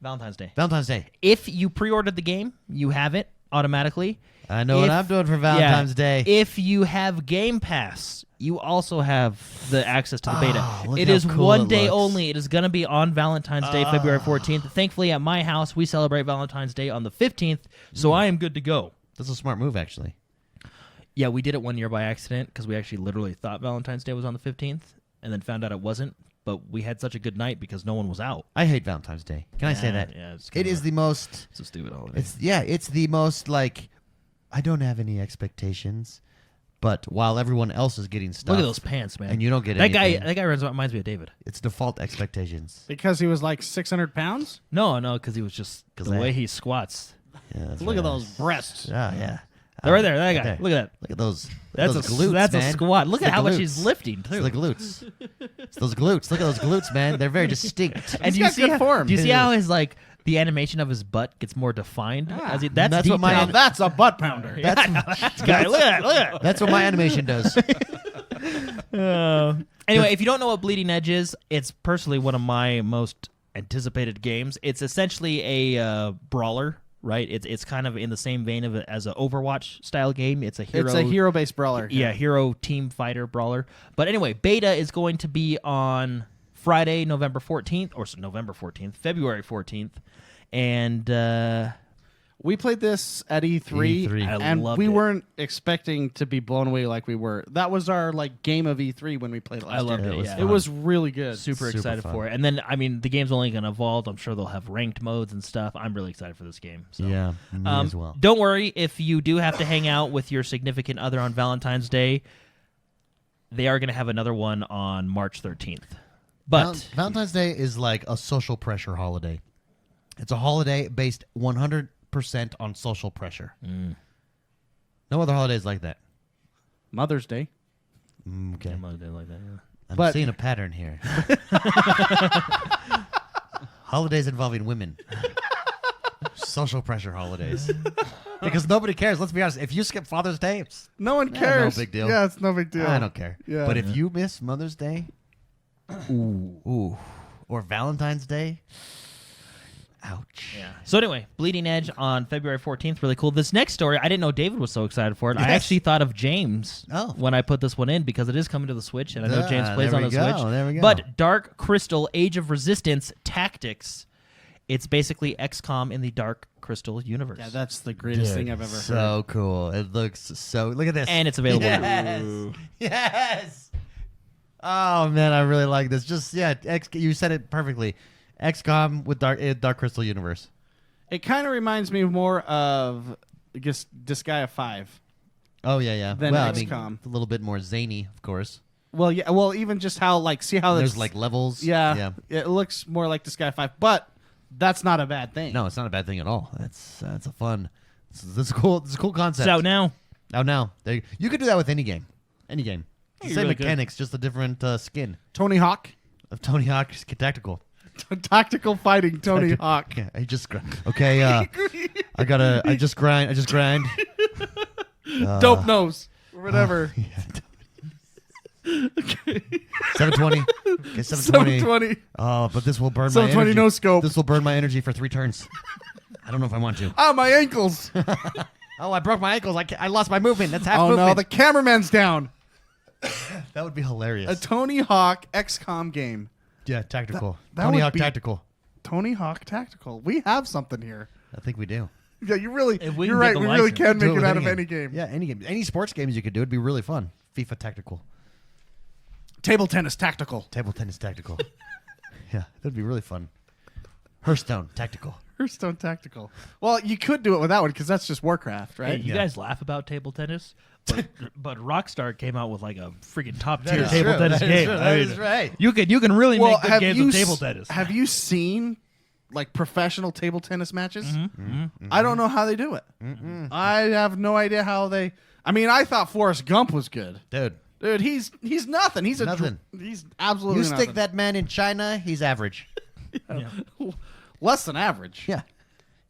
Valentine's Day. Valentine's Day. If you pre-ordered the game, you have it automatically. I know what If- I'm doing for Valentine's Day. If you have Game Pass, you also have the access to the beta. look It how is cool one it day looks. only. It is going to be on Valentine's Day, February 14th. Thankfully, at my house, we celebrate Valentine's Day on the 15th, so I am good to go. That's a smart move, actually. Yeah, we did it one year by accident because we actually literally thought Valentine's Day was on the 15th and then found out it wasn't. But we had such a good night because no one was out. I hate Valentine's Day. Can I say that? Yeah, it's It kinda- is the most. It's a stupid holiday. It's the most I don't have any expectations, but while everyone else is getting stuff, Look at those pants, man. and you don't get that anything, guy. That guy reminds me of David. it's default expectations. Because he was 600 pounds? No, because he was just 'Cause the I- way he squats. Yeah, that's Look right. at those breasts. Yeah, yeah. They're right there. That guy. Okay. Look at that. Look at those. That's those a glutes, that's man. a squat. Look It's at the how much glutes. he's lifting too. It's the glutes. It's those glutes. Look at those glutes, man. They're very distinct. And He's got good form. do you see how his like the animation of his butt gets more defined? As he, that's That's what my detailed. Now that's a butt pounder. Yeah, I know, that's guy. Look at that. Look at that. That's what my animation does. Anyway, if you don't know what Bleeding Edge is, it's personally one of my most anticipated games. It's essentially a brawler, right? It's kind of in the same vein of as an Overwatch style game. It's a hero-based brawler. Yeah, hero team fighter brawler. But anyway, beta is going to be on Friday, November 14th, or November 14th, February 14th. And We played this at E3, E3. I and loved we it. weren't expecting to be blown away like we were. That was our like game of E3 when we played it last I loved year. it. was Yeah. It was really good. super Super excited fun. for it. And then, I mean, the game's only going to evolve. I'm sure they'll have ranked modes and stuff. I'm really excited for this game. So. Yeah, me as well. Don't worry if you do have to hang out with your significant other on Valentine's Day. They are going to have another one on March 13th. But Valentine's Day is like a social pressure holiday. It's a holiday based 100% on social pressure. No other holidays like that. Mother's Day. Okay. like that, yeah. I'm But- seeing a pattern here. Holidays involving women. Social pressure holidays. Because nobody cares. Let's be honest. If you skip Father's Day, No one no cares. big deal. Yeah, it's no big deal. I don't care. Yeah. But if you miss Mother's Day, ooh, or Valentine's Day, ouch. Yeah. So anyway, Bleeding Edge on February 14th, really cool. This next story, I didn't know David was so excited for it. I Yes. actually thought of James Oh. when I put this one in because it is coming to the Switch, and I know James plays there on we the go, Switch. there we go. But Dark Crystal: Age of Resistance Tactics. It's basically XCOM in the Dark Crystal universe. Yeah, that's the greatest thing I've ever heard. So cool. It looks so. Look at this. And it's available. Yes. Yes. Oh man, I really like this. Just you said it perfectly. XCOM with Dark Crystal universe. It kind of reminds me more of just Disgaea 5. Oh yeah. Than well, I mean, XCOM. a little bit more zany, of course. Well, yeah. Well, even just how see how There's it's like levels. yeah. It looks more like Disgaea 5, but that's not a bad thing. No, it's not a bad thing at all. That's a fun. This is cool. This is a cool concept. It's out now. Out now. You could do that with any game. Any game. It's the You same really could. mechanics, just a different skin Tony Hawk, of Tony Hawk's Tactical. tactical fighting Tony Hawk. Yeah, I just okay. I just grind. Dope nose or whatever. 720. Okay, 720. 720. Oh, but this will burn my 720 energy. no scope. This will burn my energy for 3 turns. I don't know if I want to. Ah, my ankles. Oh, I broke my ankles. I lost my movement. That's half Oh movement. no, the cameraman's down. That would be A hilarious. Tony Hawk XCOM game. Yeah, tactical. that Tony would Hawk be- Tactical. Tony Hawk Tactical. We have something here. I think we do. Yeah, you really. If we You're can get right. the We really license. can Do make it with out of any game. Yeah, any game. Any sports games you could do. It'd be really fun. FIFA Tactical. Table tennis tactical. Table tennis tactical. Yeah, that'd be really fun. Hearthstone Tactical. Hearthstone tactical. Well, you could do it with that one because that's just Warcraft, Hey, right? you Yeah. guys laugh about table tennis, but Rockstar came out with like a freaking top That tier is table true. tennis That is game. true. I That mean, is right. You can really Well, make good games you with table tennis. have you seen like professional table tennis matches? Mm-hmm. I don't know how they do it. I have no idea how they. I mean, I thought Forrest Gump was good, Dude, he's nothing. He's Nothing. He's absolutely you stick nothing. that man in China, he's average. less than average. Yeah.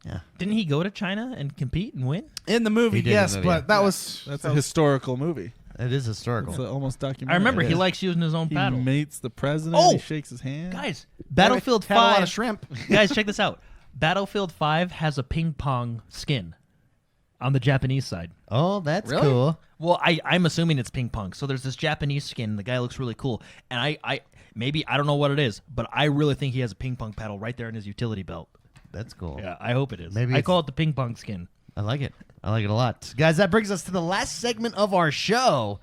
Yeah. Didn't he go to China and compete and win? In the movie, He did in yes, the movie, but yeah. that was That's a historical movie. It is historical. It's almost documentary. I remember it he is. likes using his own He paddle. meets the president. Oh! He shakes his hand. Guys, Battlefield had a lot 5. of shrimp. Guys, check this out. Battlefield 5 has a ping pong skin on the Japanese side. Oh, that's Really? cool. Well, I'm assuming it's ping pong. So there's this Japanese skin. The guy looks really cool, and I maybe I don't know what it is, but I really think he has a ping pong paddle right there in his utility belt. That's cool. Yeah, I hope it is. Maybe I it's- call it the ping pong skin. I like it. I like it a lot. Guys, that brings us to the last segment of our show.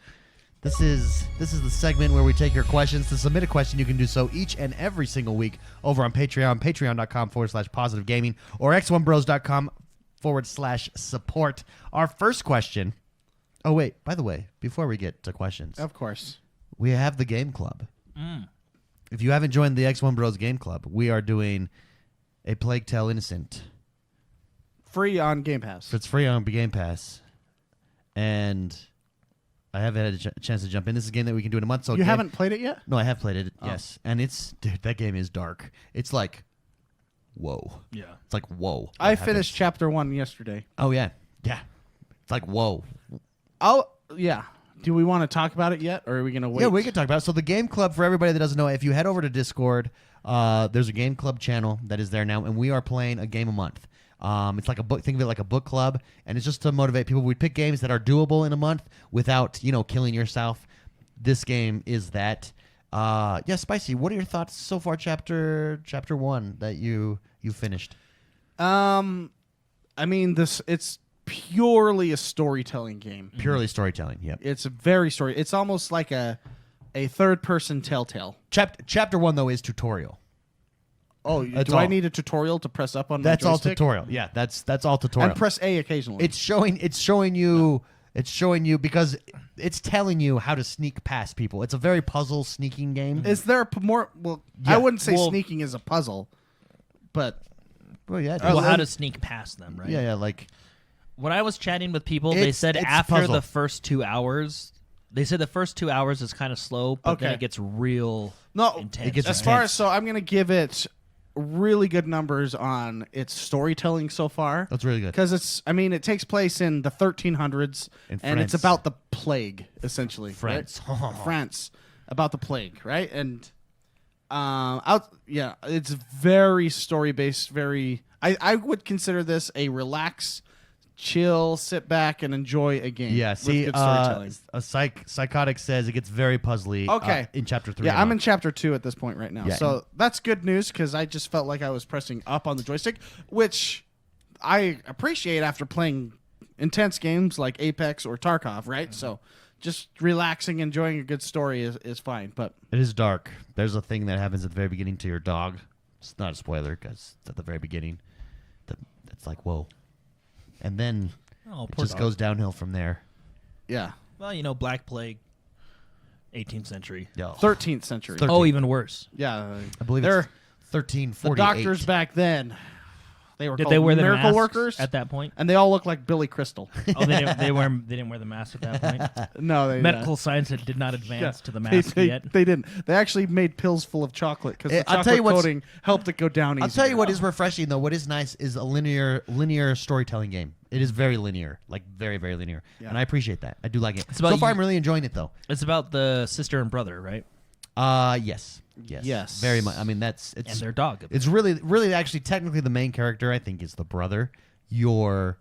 This is the segment where we take your questions. To submit a question, you can do so each and every single week over on Patreon, patreon.com/positive gaming, or xonebros.com/support. Our first question. Oh, wait. By the way, before we get to questions, Of course. we have the game club. If you haven't joined the X1 Bros game club, we are doing a Plague Tale Innocent. Free on Game Pass. It's free on Game Pass. and I haven't had a chance to jump in. This is a game that we can do in a month. So You haven't played it yet? No, I have played it. Oh. Yes, and dude, that game is dark. It's like, whoa. Yeah. It's like whoa. I what finished happens. chapter 1 yesterday. Oh yeah, yeah. It's like whoa. Yeah. Do we want to talk about it yet, or are we going to wait? Yeah, we can talk about it. So the game club, for everybody that doesn't know, if you head over to Discord, there's a game club channel that is there now, and we are playing a game a month. It's like a book. Think of it like a book club, and it's just to motivate people. We pick games that are doable in a month without killing yourself. This game is that. Yeah, Spicy. What are your thoughts so far? Chapter 1 that you finished. I mean, it's purely a storytelling game. Purely storytelling. Yep. It's very story. It's almost like a third-person Telltale. Chapter 1 though is tutorial. Oh, That's do I all. need a tutorial to press up on That's my all joystick? tutorial. Yeah, that's all tutorial. And press A occasionally. It's showing you because it's telling you how to sneak past people. It's a very puzzle sneaking game. Is there more? Well, Yeah. I wouldn't say Well- sneaking is a puzzle, but Well, yeah, Well, how to sneak past them, right? yeah, like When I was chatting with people, they It's- said it's after puzzle. the first 2 hours, they said the first 2 hours is kind of slow, but then Okay. it gets real no. intense. It gets As right? far intense. as so, I'm gonna give it really good numbers on its storytelling so far. that's really good. Because it takes place in the 1300s, In and it's France. about the plague, essentially. France. right? France, about the plague, right? And it's very story based. I would consider this a relax, chill, sit back and enjoy a game. Yeah, with see, good storytelling. a psychotic says it gets very puzzly. Okay. In chapter 3. Yeah, I'm in chapter 2 at this point right now. Yeah. So that's good news because I just felt like I was pressing up on the joystick, which I appreciate after playing intense games like Apex or Tarkov, right? So just relaxing, enjoying a good story is fine. But It is dark. There's a thing that happens at the very beginning to your dog. It's not a spoiler because it's at the very beginning. It's like whoa, and then Oh, it poor just dog. goes downhill from there. yeah, Well, Black Plague, 18th century. Yeah. 13th century. Thir- Oh, even worse. Yeah, I believe they're it's 1348. the doctors back then. They were Did called they wear the miracle masks workers, at that point? and they all look like Billy Crystal. Oh, they didn't wear the mask at that point. No, they Medical science did not advance to the They, mask they, yet. they didn't. They actually made pills full of chocolate because the I'll tell chocolate you what's- coating helped it go down easier. I'll tell you what is refreshing though. What is nice is a linear storytelling game. It is very linear, like very very linear, Yeah. and I appreciate that. I do like it. It's about So far, you- I'm really enjoying it though. It's about the sister and brother, right? Yes, Yes. very much. I mean, And it's their dog. it's really actually technically the main character. I think is the brother. You're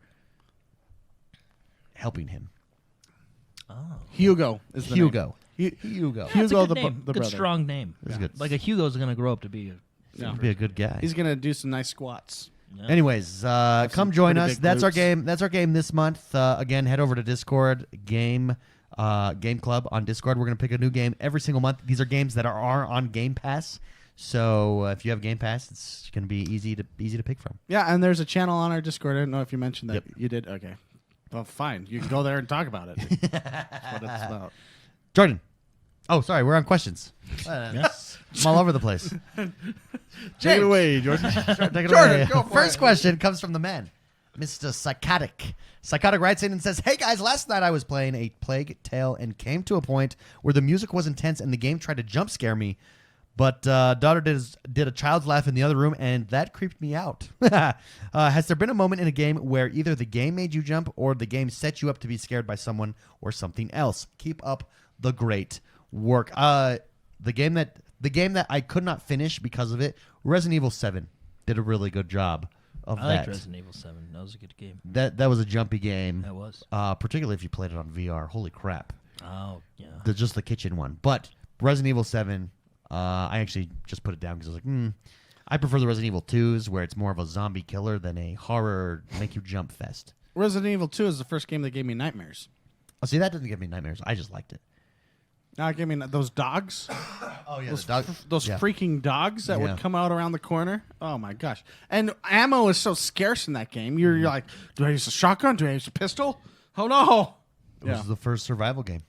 helping him, Hugo is the Hugo. name. Hugo. That's a Hugo good the name. the good brother. strong name. That's good. Like a Hugo's going to grow up to be a. Yeah. He'd be a good guy. He's gonna do some nice squats. Yeah. Anyways, come some join pretty us. big That's our glutes. game. That's our game this month. Again, head over to Discord game club on Discord. We're gonna pick a new game every single month. These are games that are on Game Pass. So if you have Game Pass, it's gonna be easy to pick from. Yeah, and there's a channel on our Discord. I don't know if you mentioned that. Yep. You did. Okay. Well, fine. You can go there and talk about it. That's what it's about. Jordan. Oh, sorry, we're on questions. I'm all over the place. Take it away, Jordan. Take it Jordan, away. go for First it. question comes from the man, Mr. Psychotic. Psychotic writes in and says, "Hey guys, last night I was playing a Plague Tale and came to a point where the music was intense and the game tried to jump scare me, but daughter did a child's laugh in the other room and that creeped me out. Has there been a moment in a game where either the game made you jump or the game set you up to be scared by someone or something else? Keep up the great work." The game that I could not finish because of it, Resident Evil 7 did a really good job of I that. liked Resident Evil 7. That was a good game. That was a jumpy game. That was. Particularly if you played it on VR. Holy crap. Oh, yeah. Just the kitchen one. But Resident Evil 7, I actually just put it down because I was like, I prefer the Resident Evil 2s where it's more of a zombie killer than a horror make you jump fest. Resident Evil 2 is the first game that gave me nightmares. Oh, see, that doesn't give me nightmares. I just liked it. Now, give me those dogs. Oh, yeah. Those yeah. freaking dogs that Yeah. would come out around the corner. Oh my gosh! And ammo is so scarce in that game. You're like, do I use a shotgun? Do I use a pistol? Oh no! It was the first survival game.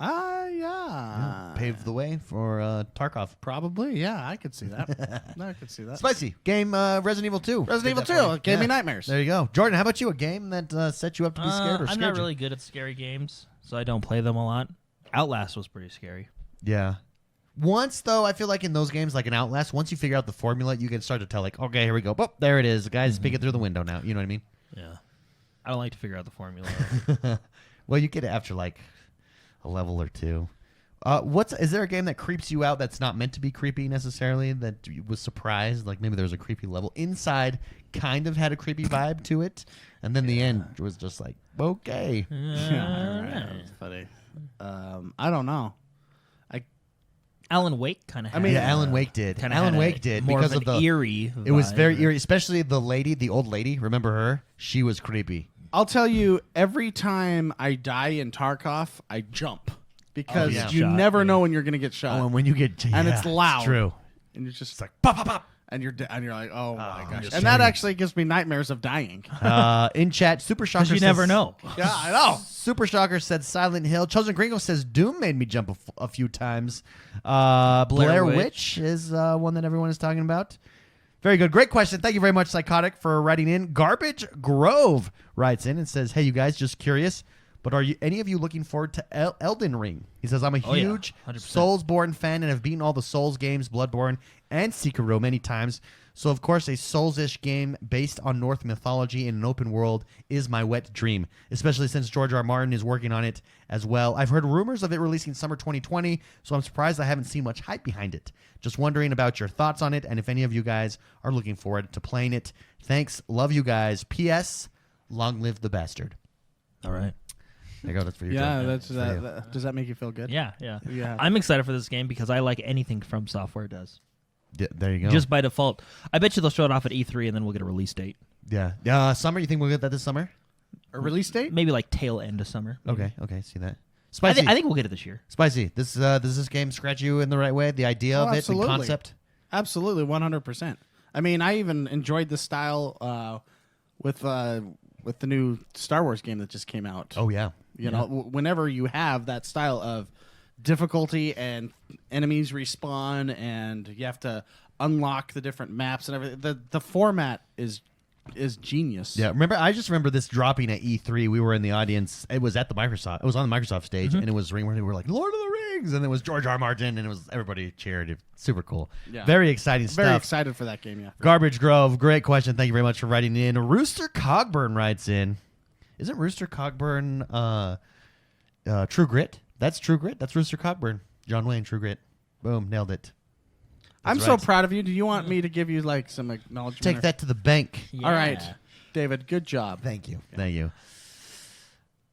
Yeah. Paved the way for Tarkov. Probably. Yeah, I could see that. I could see that. Spicy game, Resident Evil 2. Resident Did that Evil for 2 you. gave me nightmares. There you go, Jordan. How about you? A game that set you up to be scared or I'm scared not you? really good at scary games, so I don't play them a lot. Outlast was pretty scary. Yeah. Once though, I feel like in those games, like in Outlast, once you figure out the formula, you can start to tell, like, okay, here we go. Boop, there it is. The guy's peeking through the window now. You know what I mean? Yeah. I don't like to figure out the formula. Well, you get it after like a level or two. Is there a game that creeps you out that's not meant to be creepy necessarily? That you was surprised, like maybe there was a creepy level inside, kind of had a creepy vibe to it, and then the end was just like, okay. Yeah, it's funny. I don't know. Alan Wake kind of. Yeah, Alan Wake did. Alan Wake did more because of of an the eerie. It was vibe. very eerie, especially the old lady. Remember her? She was creepy. I'll tell you, every time I die in Tarkov, I jump because yeah. you Shot, never yeah. know when you're going to get shot. Oh, and when you get And it's loud. true. And you're just It's like pop, pop, pop. and you're like, oh my gosh. just And that screaming. actually gives me nightmares of dying. In chat, Super Shocker. Because you never know. Yeah, I know. Super Shocker said Silent Hill. Chosen Gringo says Doom made me jump a few times. Blair Witch is one that everyone is talking about. Very good. Great question. Thank you very much, Psychotic, for writing in. Garbage Grove writes in and says, hey, you guys, just curious, but are you any of you looking forward to Elden Ring? He says, I'm a Oh, yeah. huge 100%. Soulsborne fan and have beaten all the Souls games, Bloodborne, and Sekiro many times. So, of course, a Souls-ish game based on Norse mythology in an open world is my wet dream, especially since George R. Martin is working on it as well. I've heard rumors of it releasing summer 2020, so I'm surprised I haven't seen much hype behind it. Just wondering about your thoughts on it and if any of you guys are looking forward to playing it. Thanks. Love you guys. P.S. Long live the bastard. All right. There you go. That's for you. Yeah, Jordan. that's For that, you. that. Does that make you feel good? Yeah. Yeah. I'm excited for this game because I like anything From Software does. There you go. Just by default. I bet you they'll show it off at E3 and then we'll get a release date. Yeah. Summer, you think we'll get that this summer? A release date? Maybe like tail end of summer. Okay. See that. I, Spicy. I think we'll get it this year. Spicy. Does this game scratch you in the right way? The idea of it, absolutely. the concept? Absolutely, 100%. I mean, I even enjoyed the style with the new Star Wars game that just came out. Oh, yeah. You know, whenever you have that style of difficulty and enemies respawn and you have to unlock the different maps and everything, the format is genius. Yeah, I just remember this dropping at E3. We were in the audience. It was at the Microsoft. It was on the Microsoft stage, and it was we were like Lord of the Rings, and it was George R. Martin, and it was everybody cheered. Super cool. Yeah. Very exciting Very stuff. excited for that game, yeah. Garbage Grove, great question. Thank you very much for writing in. Rooster Cogburn writes in. Isn't Rooster Cogburn True Grit? That's True Grit. That's Rooster Cogburn. John Wayne, True Grit. Boom, nailed it. I'm That's so right. proud of you. Do you want me to give you like some acknowledgement? Take that to the bank. All right, David, good job. Thank you. Thank you.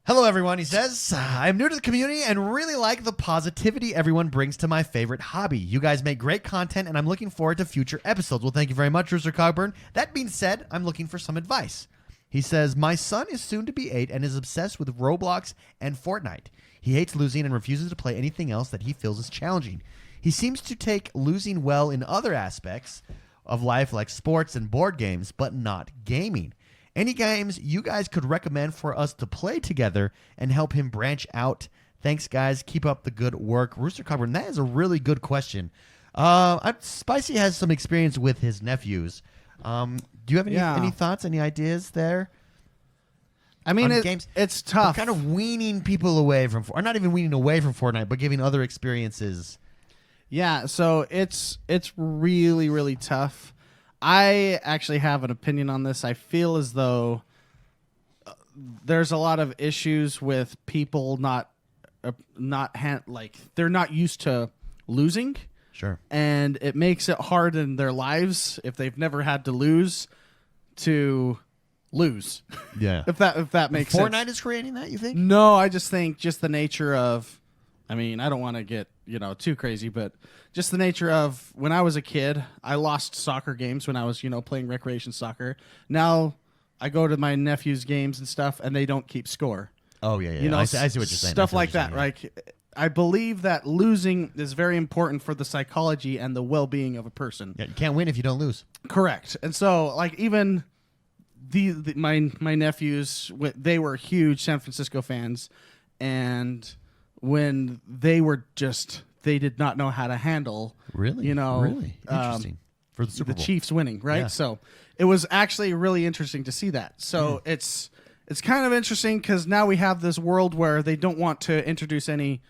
Hello, everyone. He says, I'm new to the community and really like the positivity everyone brings to my favorite hobby. You guys make great content, and I'm looking forward to future episodes. Well, thank you very much, Rooster Cogburn. That being said, I'm looking for some advice. He says, my son is soon to be 8 and is obsessed with Roblox and Fortnite. He hates losing and refuses to play anything else that he feels is challenging. He seems to take losing well in other aspects of life like sports and board games, but not gaming. Any games you guys could recommend for us to play together and help him branch out? Thanks, guys. Keep up the good work. Rooster Cogburn, that is a really good question. Spicy has some experience with his nephews. Do you have any thoughts, any ideas there? I mean, games? it's tough. Kind of weaning people away from, or not even weaning away from Fortnite, but giving other experiences. Yeah, so it's really, really tough. I actually have an opinion on this. I feel as though there's a lot of issues with people they're not used to losing, Sure. and it makes it hard in their lives if they've never had to lose to lose. Yeah. if that makes sense. Fortnite is creating that, you think? No, I just think just the nature of, I mean, I don't want to get, too crazy, but just the nature of when I was a kid, I lost soccer games when I was, playing recreation soccer. Now I go to my nephew's games and stuff and they don't keep score. Oh, yeah. I see what you're saying. Stuff I see what like you're that. saying, Like, I believe that losing is very important for the psychology and the well-being of a person. Yeah, you can't win if you don't lose. Correct. And so, like, even my nephews, they were huge San Francisco fans, and when they did not know how to handle Really? Really? Interesting. For the Super the Bowl. Chiefs winning, right? Yeah. So it was actually really interesting to see that. So it's kind of interesting because now we have this world where they don't want to introduce any,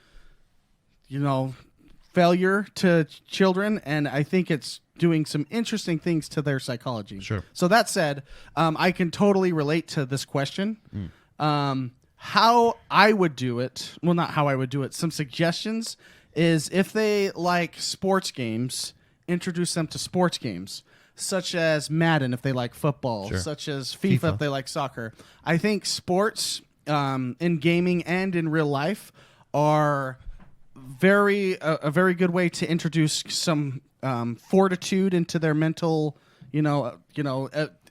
failure to children, and I think it's doing some interesting things to their psychology. Sure. So that said, I can totally relate to this question. How I would do it, well, not how I would do it, some suggestions is if they like sports games, introduce them to sports games, such as Madden if they like football, Sure. such as FIFA if they like soccer. I think sports in gaming and in real life are a very good way to introduce some fortitude into their mental,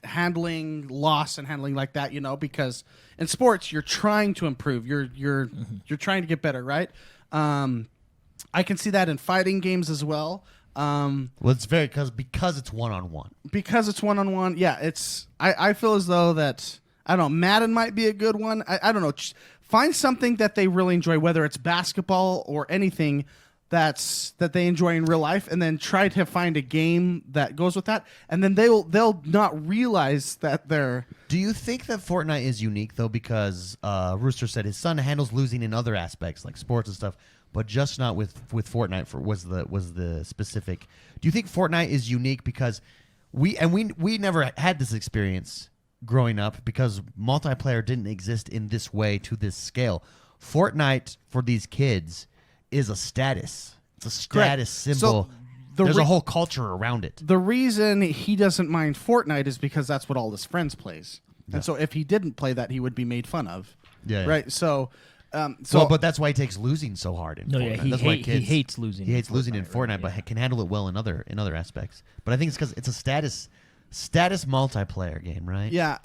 handling loss and handling like that, because in sports you're trying to improve, you're trying to get better, right? I can see that in fighting games as well. Well, it's very because it's one-on-one. Because it's one-on-one, yeah. I feel as though that, I don't know, Madden might be a good one. I don't know. Find something that they really enjoy, whether it's basketball or anything that they enjoy in real life, and then try to find a game that goes with that, and then they'll not realize that they're. Do you think that Fortnite is unique though? Because Rooster said his son handles losing in other aspects like sports and stuff, but just not with Fortnite. Was the specific? Do you think Fortnite is unique because we never had this experience growing up because multiplayer didn't exist in this way to this scale. Fortnite for these kids is a status. It's a status symbol. So there's a whole culture around it. The reason he doesn't mind Fortnite is because that's what all his friends plays. Yeah. And so if he didn't play that, he would be made fun of. Yeah. Right? So but that's why he takes losing so hard in Fortnite. he, That's why he hates losing. He hates losing in Fortnite, right? but can handle it well in other aspects. But I think it's because it's a status multiplayer game, right? Yeah.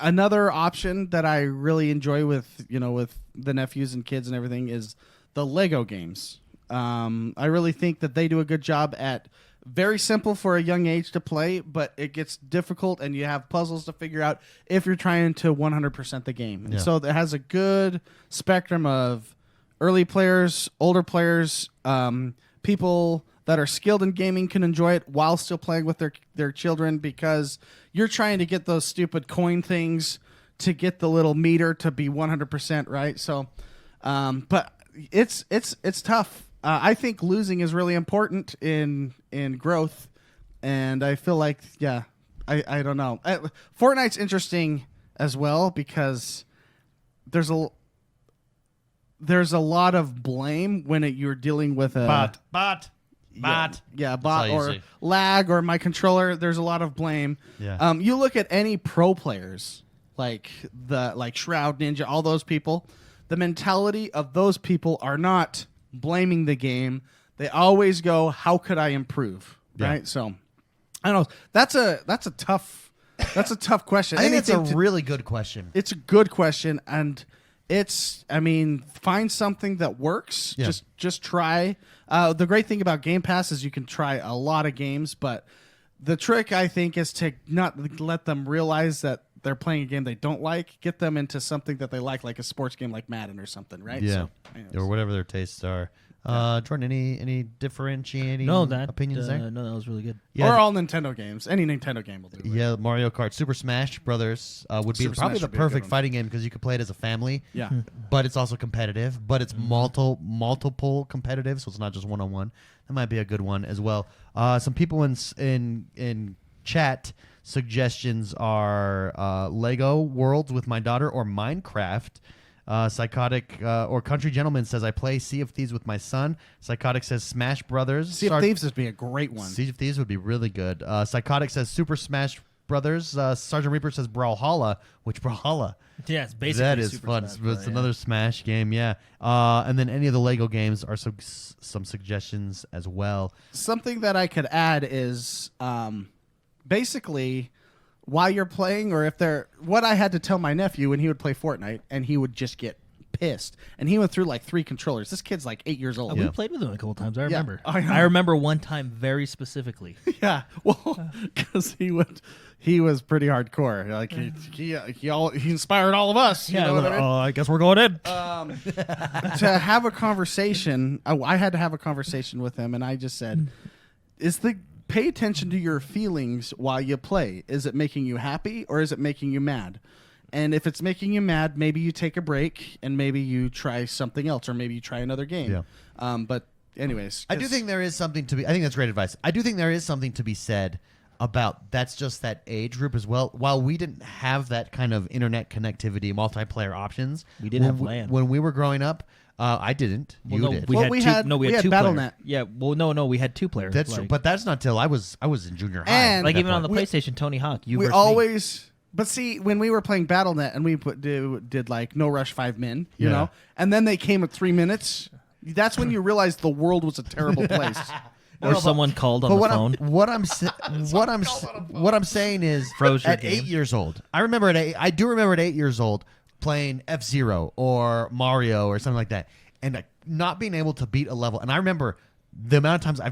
Another option that I really enjoy with the nephews and kids and everything is the Lego games. I really think that they do a good job at very simple for a young age to play, but it gets difficult and you have puzzles to figure out if you're trying to 100% the game. And so it has a good spectrum of early players, older players, people that are skilled in gaming can enjoy it while still playing with their children, because you're trying to get those stupid coin things to get the little meter to be 100%, right? So, but it's tough. I think losing is really important in growth, and I feel like, I don't know. Fortnite's interesting as well because there's a lot of blame when you're dealing with a bot. bot That's all you or see. lag or my controller. There's a lot of blame. Yeah. You look at any pro players like Shroud Ninja, all those people. The mentality of those people are not blaming the game. They always go, "How could I improve?" Yeah. Right. So I don't know. That's a tough question. I think it's a Anything to- really good question. It's a good question, and find something that works. Yeah. Just try. The great thing about Game Pass is you can try a lot of games, but the trick, I think, is to not let them realize that they're playing a game they don't like. Get them into something that they like a sports game like Madden or something, right? Yeah. So, anyways. Or whatever their tastes are. Jordan, any differentiating opinions there? No, that was really good. Yeah, or all Nintendo games. Any Nintendo game will do. Right? Yeah, Mario Kart, Super Smash Brothers would be Super probably Smash the would be a good perfect one. fighting game because you could play it as a family. Yeah. But it's also competitive. But it's multiple competitive, so it's not just one-on-one. That might be a good one as well. Some people in chat suggestions are Lego Worlds with my daughter or Minecraft. Psychotic or Country Gentleman says I play Sea of Thieves with my son. Psychotic says Smash Brothers. Sea of Thieves would be a great one. Siege of Thieves would be really good. Psychotic says Super Smash Brothers. Sergeant Reaper says Brawlhalla, which Brawlhalla. Yeah, it's basically That is Super fun. Smash It's Bros, yeah. another Smash game, yeah. And then any of the Lego games are some suggestions as well. Something that I could add is basically while you're playing, or if they're what I had to tell my nephew when he would play Fortnite and he would just get pissed. And he went through like 3 controllers. This kid's like 8 years old. We played with him a couple times. I remember. I know. I remember one time very specifically. Yeah, well, because he was pretty hardcore. Like he inspired all of us. You know what I mean? I guess we're going in. To have a conversation, I had to have a conversation with him, and I just said, pay attention to your feelings while you play. Is it making you happy or is it making you mad? And if it's making you mad, maybe you take a break and maybe you try something else, or maybe you try another game. Yeah. But anyways, I do think there is something to be. I think that's great advice. I do think there is something to be said about that's just that age group as well. While we didn't have that kind of internet connectivity, multiplayer options, We didn't have LAN. when we were growing up. I didn't. Well, You no, did. we Well, had we two, had- no, we we had had two Battle.net. players. Yeah, well, no, we had 2 players. That's true, like- but that's not till I was in junior high. And- like at even that on the point. PlayStation, Tony Hawk, you we versus me. always. But see, when we were playing Battle.net and we did like No Rush 5 Min, you Yeah. know, and then they came at 3 minutes. That's when you realized the world was a terrible place. or someone called on But the phone. what I'm saying is, Froze your at game. 8 years old, I do remember at 8 years old playing F-Zero or Mario or something like that, and not being able to beat a level. And I remember the amount of times I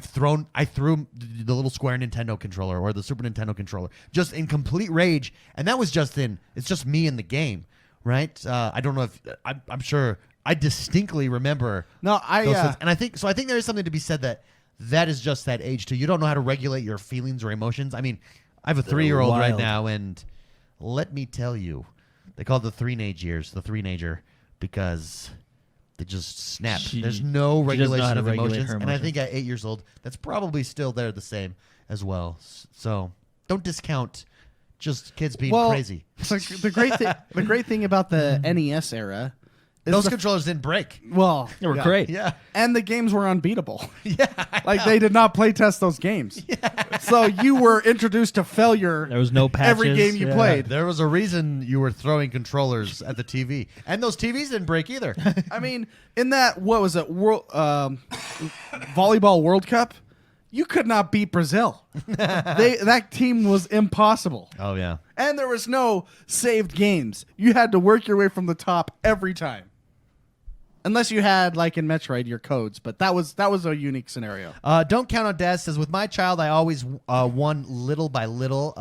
threw the little square Nintendo controller or the Super Nintendo controller just in complete rage, and that was it's just me in the game, right? I don't know if I'm sure I distinctly remember. No, those things. And I think there is something to be said that is just that age too. You don't know how to regulate your feelings or emotions. I mean, I have a 3-year-old right wild. now, and let me tell you, they call it the three-nage years, the three-nager, because they just snap. There's no she doesn't know how regulation to of regulate emotions, her and I emotions. think at 8 years old, that's probably still there the same as well. So don't discount just kids being crazy. The great thing about the NES era is Those controllers didn't break. well, They were great. Yeah. and the games were unbeatable. Like they did not play test those games. So you were introduced to failure. There was no patches. every game you played. There was a reason you were throwing controllers at the TV, and those TVs didn't break either. I mean, in that what was it, volleyball World Cup? You could not beat Brazil. That team was impossible. Oh yeah. And there was no saved games. You had to work your way from the top every time. Unless you had, like in Metroid, your codes, but that was a unique scenario. Don't count on Dad says, with my child, I always won little by little,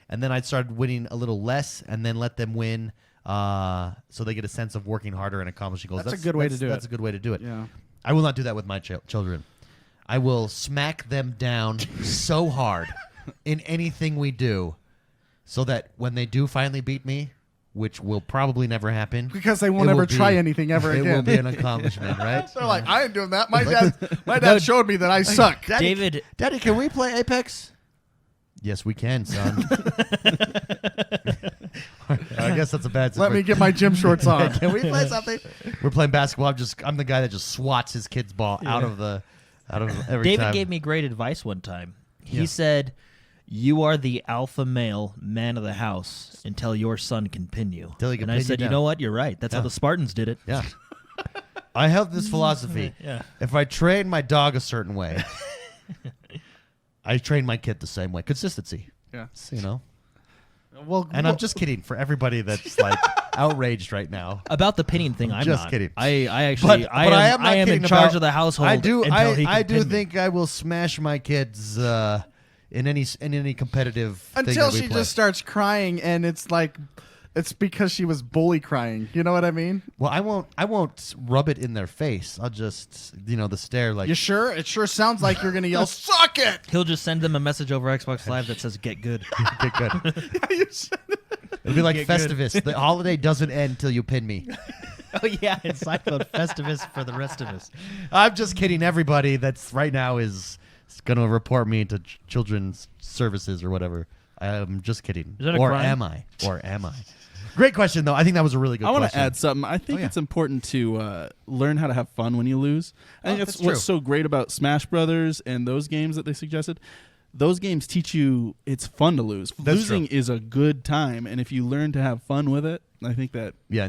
and then I started winning a little less, and then let them win, so they get a sense of working harder and accomplishing goals. That's a good way to do it. That's a good way to do it. Yeah. I will not do that with my children. I will smack them down so hard in anything we do, so that when they do finally beat me, which will probably never happen, Because they won't it ever will try be- anything ever it again. will be an accomplishment, right? They're like, I ain't doing that. My dad showed me that I suck. David, Daddy, can we play Apex? Yes, we can, son. I guess that's a bad. Let me get my gym shorts on. Can we play something? We're playing basketball. I'm the guy that just swats his kid's ball out of every David time. gave me great advice one time. He Yeah. said, "You are the alpha male man of the house until your son can pin you." Till he can and I pin you said, "You down." know what? You're right. That's how Yeah. the Spartans did it." Yeah. I have this philosophy. Yeah. If I train my dog a certain way, I train my kid the same way. Consistency. Yeah. You know. Well, And I'm just kidding for everybody that's like outraged right now. About the pinning thing, I'm just not. kidding. I actually, But I I am, am not in kidding charge about- of the household. I do. Until he can I do pin me. think I will smash my kids in any competitive thing until that we she play. just starts crying, and it's like, it's because she was bully crying. You know what I mean? Well, I won't rub it in their face. I'll just the stare like You sure? It sure sounds like you're gonna yell, "Suck it!" He'll just send them a message over Xbox Live that says "Get good." get good. You said- It'll be like Get good. Festivus. The holiday doesn't end till you pin me. Oh yeah, it's Cyclone Festivus for the rest of us. I'm just kidding. Everybody that's right now is going to report me to children's services or whatever. I'm just kidding. Is that a or crime? am I? Or am I? Great question, though. I think that was a really good I want question. to add something. I think yeah. it's important to learn how to have fun when you lose. I think that's that's what's true. so great about Smash Brothers and those games that they suggested. Those games teach you it's fun to lose. That's Losing true. is a good time, and if you learn to have fun with it, I think that Yeah.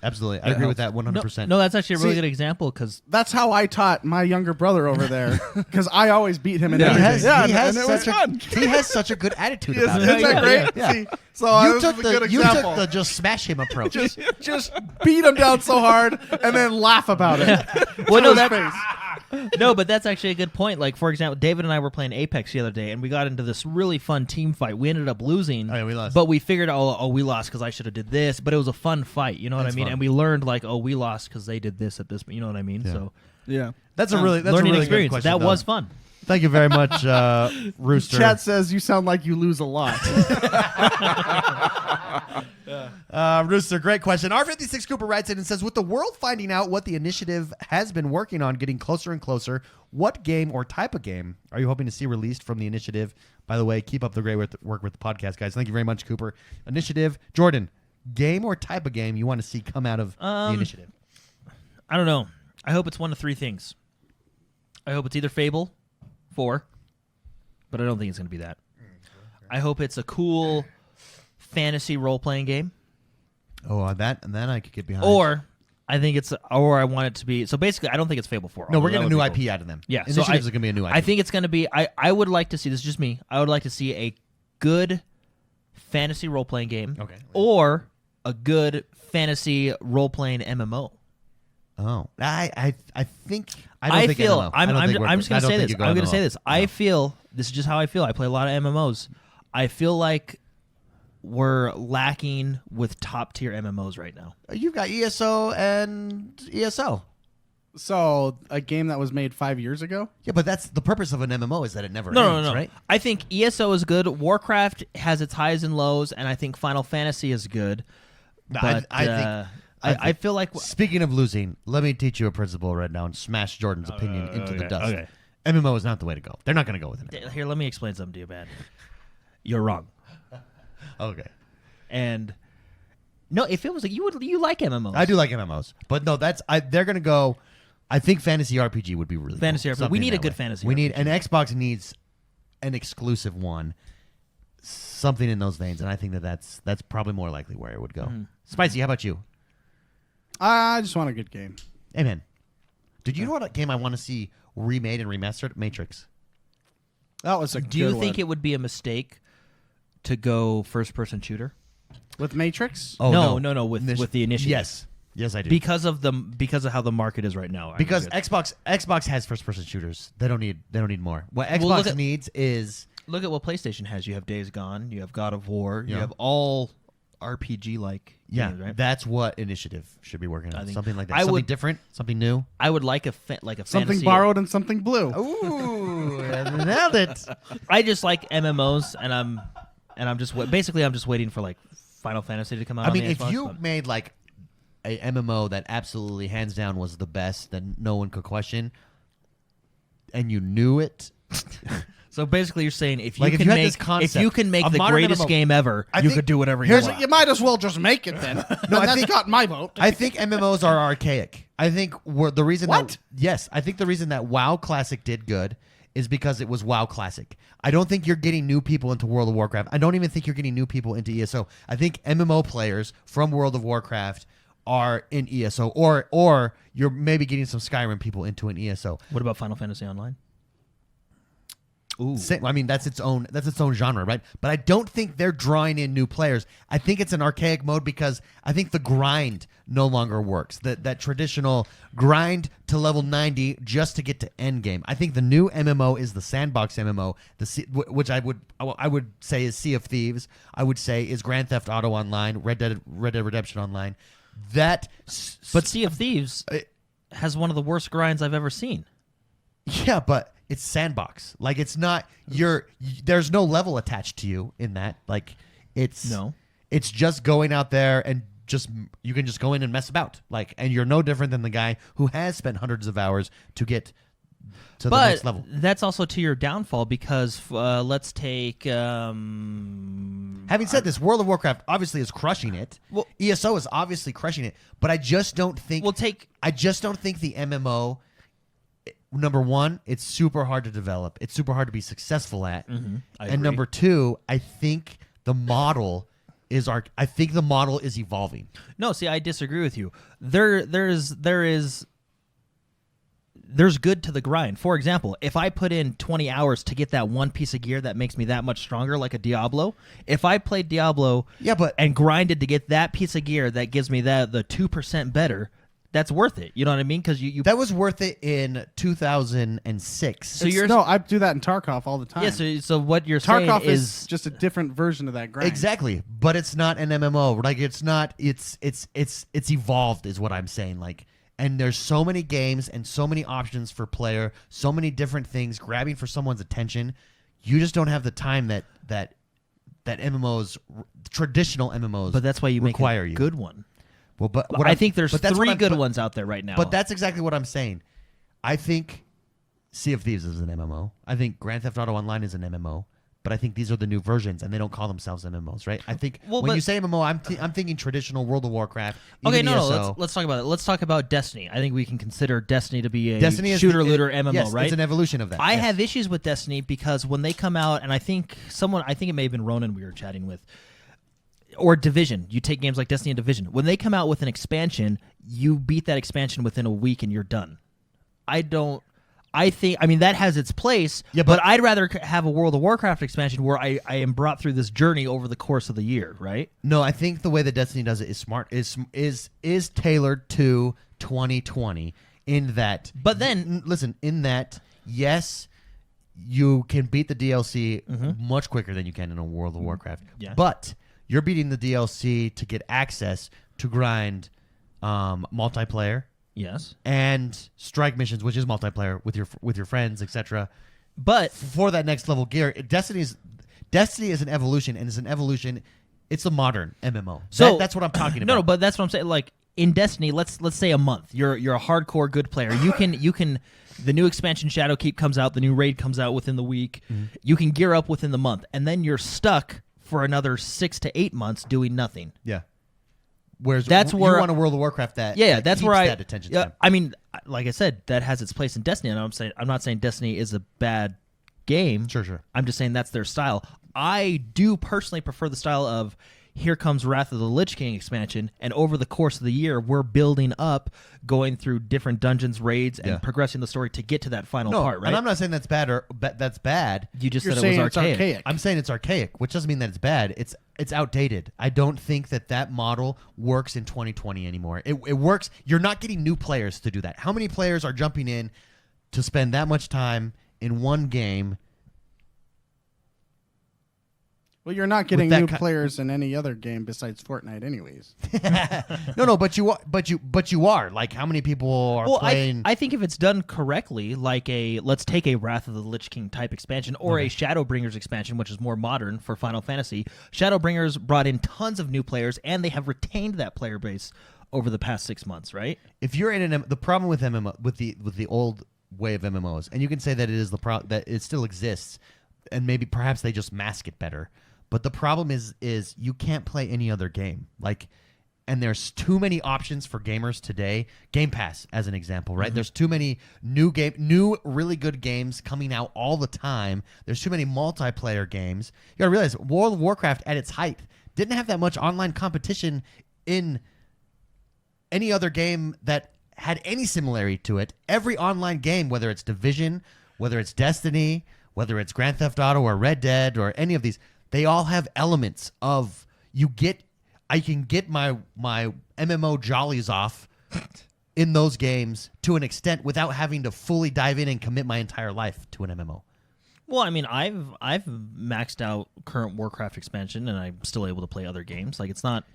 Absolutely. I agree with that 100%. No, that's actually a really See, good example because That's how I taught my younger brother over there because I always beat him in Yeah. He everything. has, yeah, he, has and it was such fun. he has such a good attitude about Isn't it. that great? Yeah. See, so You this took is a good you example. took the just smash him approach. just beat him down so hard and then laugh about it. well, no, To his that face. no, but that's actually a good point. Like for example, David and I were playing Apex the other day, and we got into this really fun team fight. We ended up losing. Oh, yeah, we lost. But we figured, oh, we lost because I should have did this. But it was a fun fight. You know what That's I mean? fun. And we learned like, oh, we lost because they did this at this. You know what I mean? Yeah. So Yeah. That's a really learning good experience. question, That though. was fun. Thank you very much, Rooster. Chat says you sound like you lose a lot. Rooster, great question. R56 Cooper writes in and says, with the world finding out what the initiative has been working on getting closer and closer, what game or type of game are you hoping to see released from the initiative? By the way, keep up the great work with the podcast, guys. Thank you very much, Cooper. Initiative. Jordan, game or type of game you want to see come out of the initiative? I don't know. I hope it's one of three things. I hope it's either Fable 4, but I don't think it's going to be that. I hope it's a cool fantasy role-playing game. Oh, that I could get behind. Or I think it's, or I want it to be. So basically, I don't think it's Fable 4. no, we're although getting a that new would be IP cool. out of them. Yeah, so Initiatives are going to be a new IP. I think it's going to be. I would like to see. This is just me. I would like to see a good fantasy role playing game. Okay. Or a good fantasy role playing MMO. Oh, I think I don't think feel. MMO. I don't think we're- I'm just I going to don't say think this. you go I'm going to MMO. say this. I feel. This is just how I feel. I play a lot of MMOs. I feel like we're lacking with top tier MMOs right now. You've got ESO and ESO. So a game that was made 5 years ago. Yeah, but that's the purpose of an MMO is that it never No, ends, no, no. right? I think ESO is good. Warcraft has its highs and lows, and I think Final Fantasy is good. No, But I I feel like Speaking of losing, let me teach you a principle right now and smash Jordan's opinion into the dust. okay. MMO is not the way to go. They're not going to go with it. Here, let me explain something to you, man. You're wrong. Okay. And no, if it was like you like MMOs. I do like MMOs, but no, they're going to go. I think fantasy RPG would be really Fantasy cool. RPG. Something We need a that good way. fantasy We need, RPG. and Xbox needs an exclusive one, something in those veins, and I think that's probably more likely where it would go. Mm-hmm. Spicy, how about you? I just want a good game. Amen. Did you know what game I want to see remade and remastered? Matrix. That was a Do you good think one. it would be a mistake to go first person shooter? With Matrix? Oh No, with the initiative. Yes, I do. Because of how the market is right now. Because I mean, Xbox has first person shooters. They don't need more. What Xbox look at- needs is look at what PlayStation has. You have Days Gone. You have God of War. You Yeah. have all RPG like. games, right? That's what initiative should be working I on. think- Something like that. I Something would- different, something new. I would like a Something fantasy. borrowed and something blue. Ooh, nailed it. I just like MMOs, and I'm just basically I'm just waiting for like Final Fantasy to come out. I on mean, the if Xbox, you but- made like a MMO that absolutely hands down was the best that no one could question, and you knew it, so basically you're saying if you Like, if can you had make this concept, if you can make a the modern greatest MMO game ever, I you think- could do whatever you here's want. You might as well just make it then. No, I That's think- got my vote. I think MMOs are archaic. I think the reason What? that yes, I think the reason that WoW Classic did good is because it was WoW Classic. I don't think you're getting new people into World of Warcraft. I don't even think you're getting new people into ESO. I think MMO players from World of Warcraft are in ESO, or you're maybe getting some Skyrim people into an ESO. What about Final Fantasy Online? Ooh, I mean, that's its own genre, right? But I don't think they're drawing in new players. I think it's an archaic mode because I think the grind no longer works. That traditional grind to level 90 just to get to end game. I think the new MMO is the sandbox MMO, which I would say is Sea of Thieves. I would say is Grand Theft Auto Online, Red Dead Redemption Online. but Sea of Thieves has one of the worst grinds I've ever seen. Yeah, but it's sandbox. Like it's not there's no level attached to you in that. Like it's just going out there and you can just go in and mess about. Like, and you're no different than the guy who has spent hundreds of hours to get to the next level. That's also to your downfall because let's take. Having said this, World of Warcraft obviously is crushing it. Well- ESO is obviously crushing it, but I just don't think I just don't think the MMO, number one, it's super hard to develop. It's super hard to be successful at. I And agree. number two, I think the model I think the model is evolving. No, see, I disagree with you. There's good to the grind. For example, if I put in 20 hours to get that one piece of gear that makes me that much stronger, like a Diablo, if I played Diablo and grinded to get that piece of gear that gives me the 2% better, that's worth it. You know what I mean? Because you that was worth it in 2006. So no, I do that in Tarkov all the time. Yeah. So what you're Tarkov saying is just a different version of that grind. Exactly, but it's not an MMO. Like it's not. It's evolved, is what I'm saying. Like, and there's so many games and so many options for player, so many different things grabbing for someone's attention. You just don't have the time that MMOs, traditional MMOs, But that's why you require make a you. good one. Well, but I think there's 3 good ones out there right now. But that's exactly what I'm saying. I think Sea of Thieves is an MMO. I think Grand Theft Auto Online is an MMO. But I think these are the new versions, and they don't call themselves MMOs, right? I think when you say MMO, I'm thinking traditional World of Warcraft. Okay, even no, ESO. let's talk about it. Let's talk about Destiny. I think we can consider Destiny to be a Destiny shooter-looter MMO, yes, right? It's an evolution of that. I yes. have issues with Destiny because when they come out, and I think it may have been Ronan we were chatting with, or Division. You take games like Destiny and Division. When they come out with an expansion, you beat that expansion within a week and you're done. I mean, that has its place, but I'd rather have a World of Warcraft expansion where I am brought through this journey over the course of the year, right? No, I think the way that Destiny does it is smart. Is tailored to 2020 in that. But then, listen, in that, yes, you can beat the DLC much quicker than you can in a World of Warcraft. Yeah. But you're beating the DLC to get access to grind multiplayer. yes. And strike missions, which is multiplayer with your friends, etc. But for that next level gear, Destiny is an evolution, and it's an evolution. It's a modern MMO. So that's what I'm talking about. No, but that's what I'm saying. Like in Destiny, let's say a month. You're a hardcore good player. You can the new expansion Shadowkeep comes out, the new raid comes out within the week. Mm-hmm. You can gear up within the month, and then you're stuck for another 6 to 8 months doing nothing. Yeah. Whereas that's you where want a World of Warcraft that that's where that attention span. I mean, like I said, that has its place in Destiny, and I'm not saying Destiny is a bad game. Sure. I'm just saying that's their style. I do personally prefer the style of here comes Wrath of the Lich King expansion, and over the course of the year, we're building up, going through different dungeons, raids, and progressing the story to get to that final part, right? And I'm not saying that's bad that's bad. You just You're said it saying was it's archaic. I'm saying it's archaic, which doesn't mean that it's bad. It's outdated. I don't think that model works in 2020 anymore. It works. You're not getting new players to do that. How many players are jumping in to spend that much time in one game? Well, you're not getting new players in any other game besides Fortnite, anyways. No, but you are. Like, how many people are playing? I think if it's done correctly, like let's take a Wrath of the Lich King type expansion or a Shadowbringers expansion, which is more modern for Final Fantasy. Shadowbringers brought in tons of new players, and they have retained that player base over the past 6 months, right? If you're in the problem with MMO with the old way of MMOs, and you can say that it is that it still exists, and maybe perhaps they just mask it better. But the problem is you can't play any other game. Like, and there's too many options for gamers today. Game Pass, as an example, right? Mm-hmm. There's too many new really good games coming out all the time. There's too many multiplayer games. You gotta realize World of Warcraft at its height didn't have that much online competition in any other game that had any similarity to it. Every online game, whether it's Division, whether it's Destiny, whether it's Grand Theft Auto or Red Dead or any of these, they all have elements of I can get my MMO jollies off in those games to an extent without having to fully dive in and commit my entire life to an MMO. Well, I mean, I've maxed out current Warcraft expansion, and I'm still able to play other games. Like, it's not.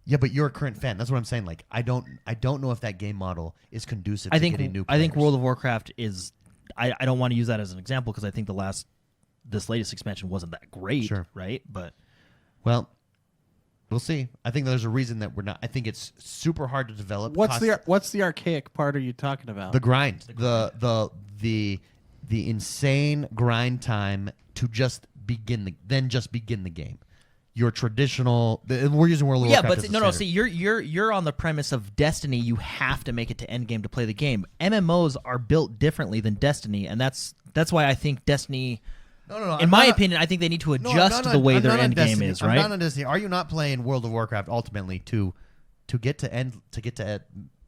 Yeah, but you're a current fan. That's what I'm saying. Like, I don't know if that game model is conducive to getting new players. I think World of Warcraft is. I don't want to use that as an example because I think this latest expansion wasn't that great, right? But well, we'll see. I think there's a reason that we're not. I think it's super hard to develop. What's the archaic part are you talking about? The grind, the insane grind time to just begin the game. Your traditional. We're using World of Warcraft. Yeah, but no. See, you're on the premise of Destiny. You have to make it to endgame to play the game. MMOs are built differently than Destiny, and that's why I think Destiny. No. In my opinion, I think they need to adjust the way their end game is, right? I'm not on Destiny. Are you not playing World of Warcraft ultimately to get to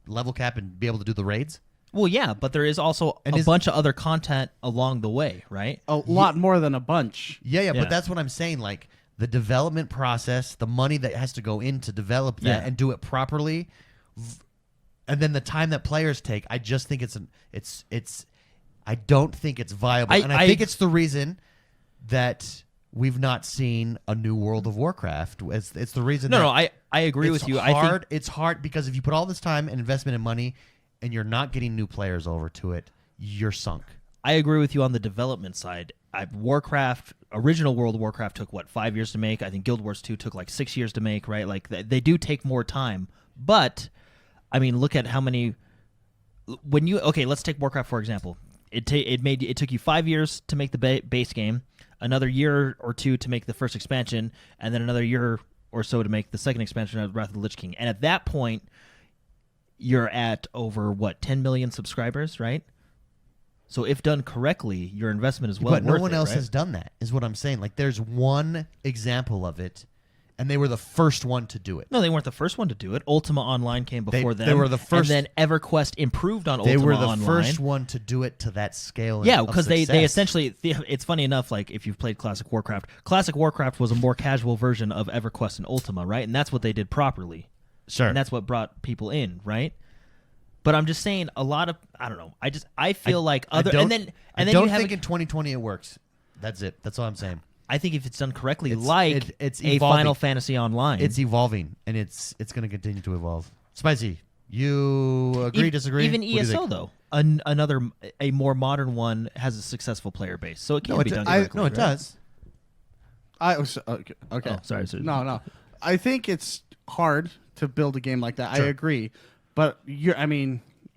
level cap and be able to do the raids? Well, yeah, but there is also a bunch of other content along the way, right? A lot more than a bunch. Yeah, but that's what I'm saying. Like the development process, the money that has to go in to develop that and do it properly, and then the time that players take. I just think it's. I don't think it's viable, and I think it's the reason that we've not seen a new World of Warcraft. It's the reason. I agree with you. I think think it's hard because if you put all this time and investment and money, and you're not getting new players over to it, you're sunk. I agree with you on the development side. Original World of Warcraft took 5 years to make. I think Guild Wars 2 took 6 years to make. Right, like they do take more time. But I mean, look at how many. Let's take Warcraft for example. It took you 5 years to make the base game, another year or two to make the first expansion, and then another year or so to make the second expansion of Wrath of the Lich King. And at that point, you're at over 10 million subscribers, right? So if done correctly, your investment is well worth it. But no one else right? has done that, is what I'm saying. Like there's one example of it, and they were the first one to do it. No, they weren't the first one to do it. Ultima Online came before them. They were the first, and then EverQuest improved on Ultima They were Online. the first one to do it to that scale. Yeah, because they essentially. It's funny enough. Like if you've played Classic Warcraft was a more casual version of EverQuest and Ultima, right? And that's what they did properly. Sure. And that's what brought people in, right? But I'm just saying, a lot of I don't know. I feel like other and then I you don't have think in 2020 it works. That's it. That's all I'm saying. I think if it's done correctly, it's a evolving. Final Fantasy Online, It's evolving, and it's going to continue to evolve. Spicy, you agree, disagree? Even What do you ESO think? though, a more modern one has a successful player base, so it can be done correctly. No, it does. I was okay. Oh, sorry. No. I think it's hard to build a game like that. Sure. I agree, but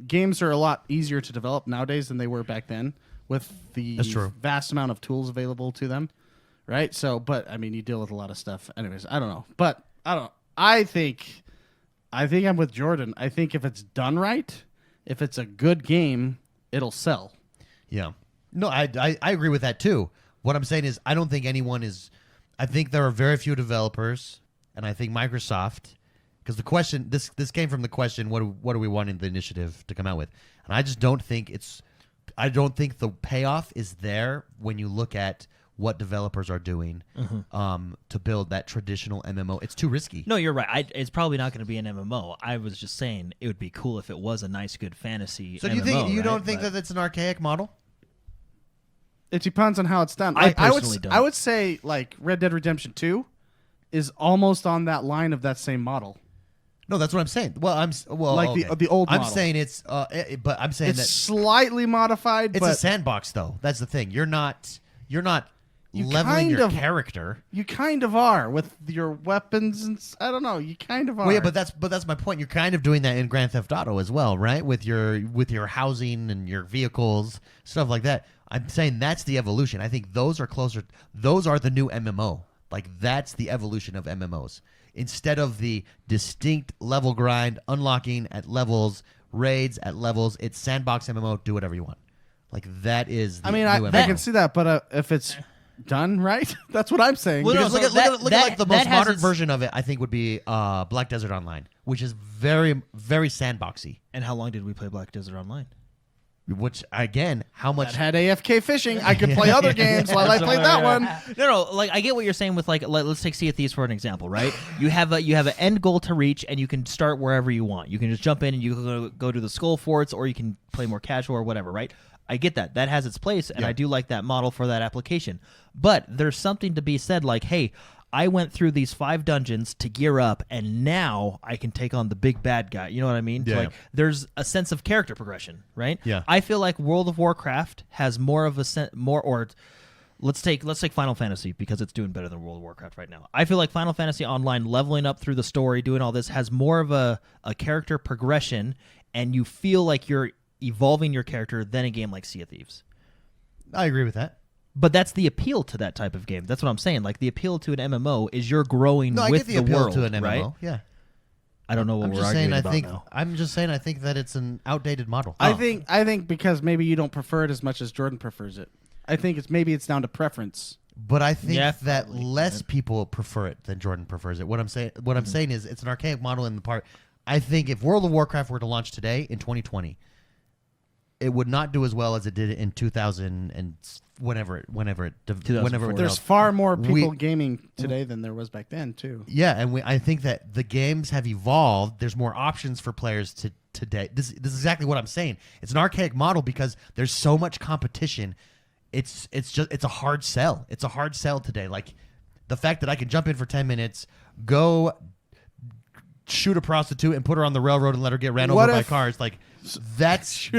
games are a lot easier to develop nowadays than they were back then with the That's true. vast amount of tools available to them, right? So, but you deal with a lot of stuff. Anyways, I don't know, but I don't. I think I'm with Jordan. I think if it's done right, if it's a good game, it'll sell. Yeah. No, I agree with that too. What I'm saying is I don't think anyone is. I think there are very few developers, and I think Microsoft, because the question this came from the question, what do we want in the initiative to come out with? And I just don't think I don't think the payoff is there when you look at what developers are doing to build that traditional MMO. It's too risky. No, you're right. It's probably not going to be an MMO. I was just saying it would be cool if it was a nice, good fantasy. So MMO, you right? don't think that it's an archaic model? It depends on how it's done. I personally don't. I would say like Red Dead Redemption 2 is almost on that line of that same model. No, that's what I'm saying. Well, the old I'm model. saying it's but I'm saying It's that slightly modified, it's but a sandbox though. That's the thing. You're not You leveling kind your of- character. you kind of are with your weapons and I don't know. You kind of are. Well, yeah, but that's my point. You're kind of doing that in Grand Theft Auto as well, right? With your housing and your vehicles, stuff like that. I'm saying that's the evolution. I think those are closer. Those are the new MMO. Like that's the evolution of MMOs. Instead of the distinct level grind, unlocking at levels, raids at levels, it's sandbox MMO. Do whatever you want. Like that is. The new I MMO. can see that, but if it's done right, that's what I'm saying. Well, no, Because so look at like the most that has modern its- version of it. I think would be Black Desert Online, which is very very sandboxy. And how long did we play Black Desert Online? Which again, how much? That had AFK fishing. I could play other games while I played that one. No. Like I get what you're saying with let's take Sea of Thieves for an example, right? You have an end goal to reach, and you can start wherever you want. You can just jump in and you can go to the Skull Forts, or you can play more casual or whatever, right? I get that. That has its place, and Yeah. I do like that model for that application. But there's something to be said, like, hey, I went through these 5 dungeons to gear up, and now I can take on the big bad guy. You know what I mean? Yeah. Like, there's a sense of character progression, right? Yeah. I feel like World of Warcraft has more of a or let's take Final Fantasy because it's doing better than World of Warcraft right now. I feel like Final Fantasy Online, leveling up through the story, doing all this, has more of a character progression, and you feel like you're evolving your character than a game like Sea of Thieves. I agree with that. But that's the appeal to that type of game. That's what I'm saying. Like the appeal to an MMO is you're growing No, I with get the appeal world, to an MMO. right? Yeah. I don't know what I'm we're just arguing saying. about now. I'm just saying. I think that it's an outdated model. I think because maybe you don't prefer it as much as Jordan prefers it. I think it's down to preference. But I think Yeah, that probably. less people prefer it than Jordan prefers it. What I'm saying is it's an archaic model in the part. I think if World of Warcraft were to launch today in 2020, it would not do as well as it did in 2000 and whenever it There's far more people gaming today than there was back then, too. Yeah, and I think that the games have evolved. There's more options for players today. This is exactly what I'm saying. It's an archaic model because there's so much competition. It's a hard sell. It's a hard sell today. Like the fact that I can jump in for 10 minutes, go shoot a prostitute and put her on the railroad and let her get ran over by cars. Like that's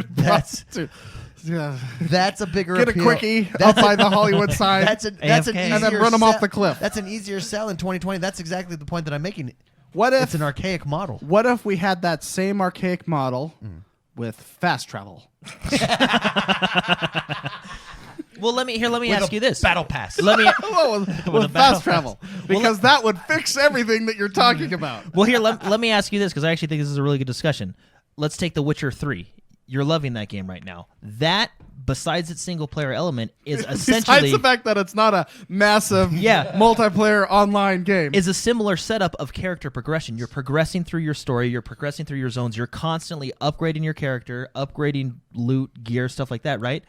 Yeah. that's a bigger Get a appeal. quickie up by the Hollywood sign. That's an AFK. easier And then run 'em off the cliff. That's an easier sell in 2020. That's exactly the point that I'm making. What if It's an archaic model. What if we had that same archaic model with fast travel? Well, let me With ask a you this. battle pass. Let me. with fast travel. Because that would fix everything that you're talking about. Well, here, let me ask you this because I actually think this is a really good discussion. Let's take The Witcher 3. You're loving that game right now. That, besides its single player element, is essentially Besides the fact that it's not a massive multiplayer online game. is a similar setup of character progression. You're progressing through your story. You're progressing through your zones. You're constantly upgrading your character, upgrading loot, gear, stuff like that. Right?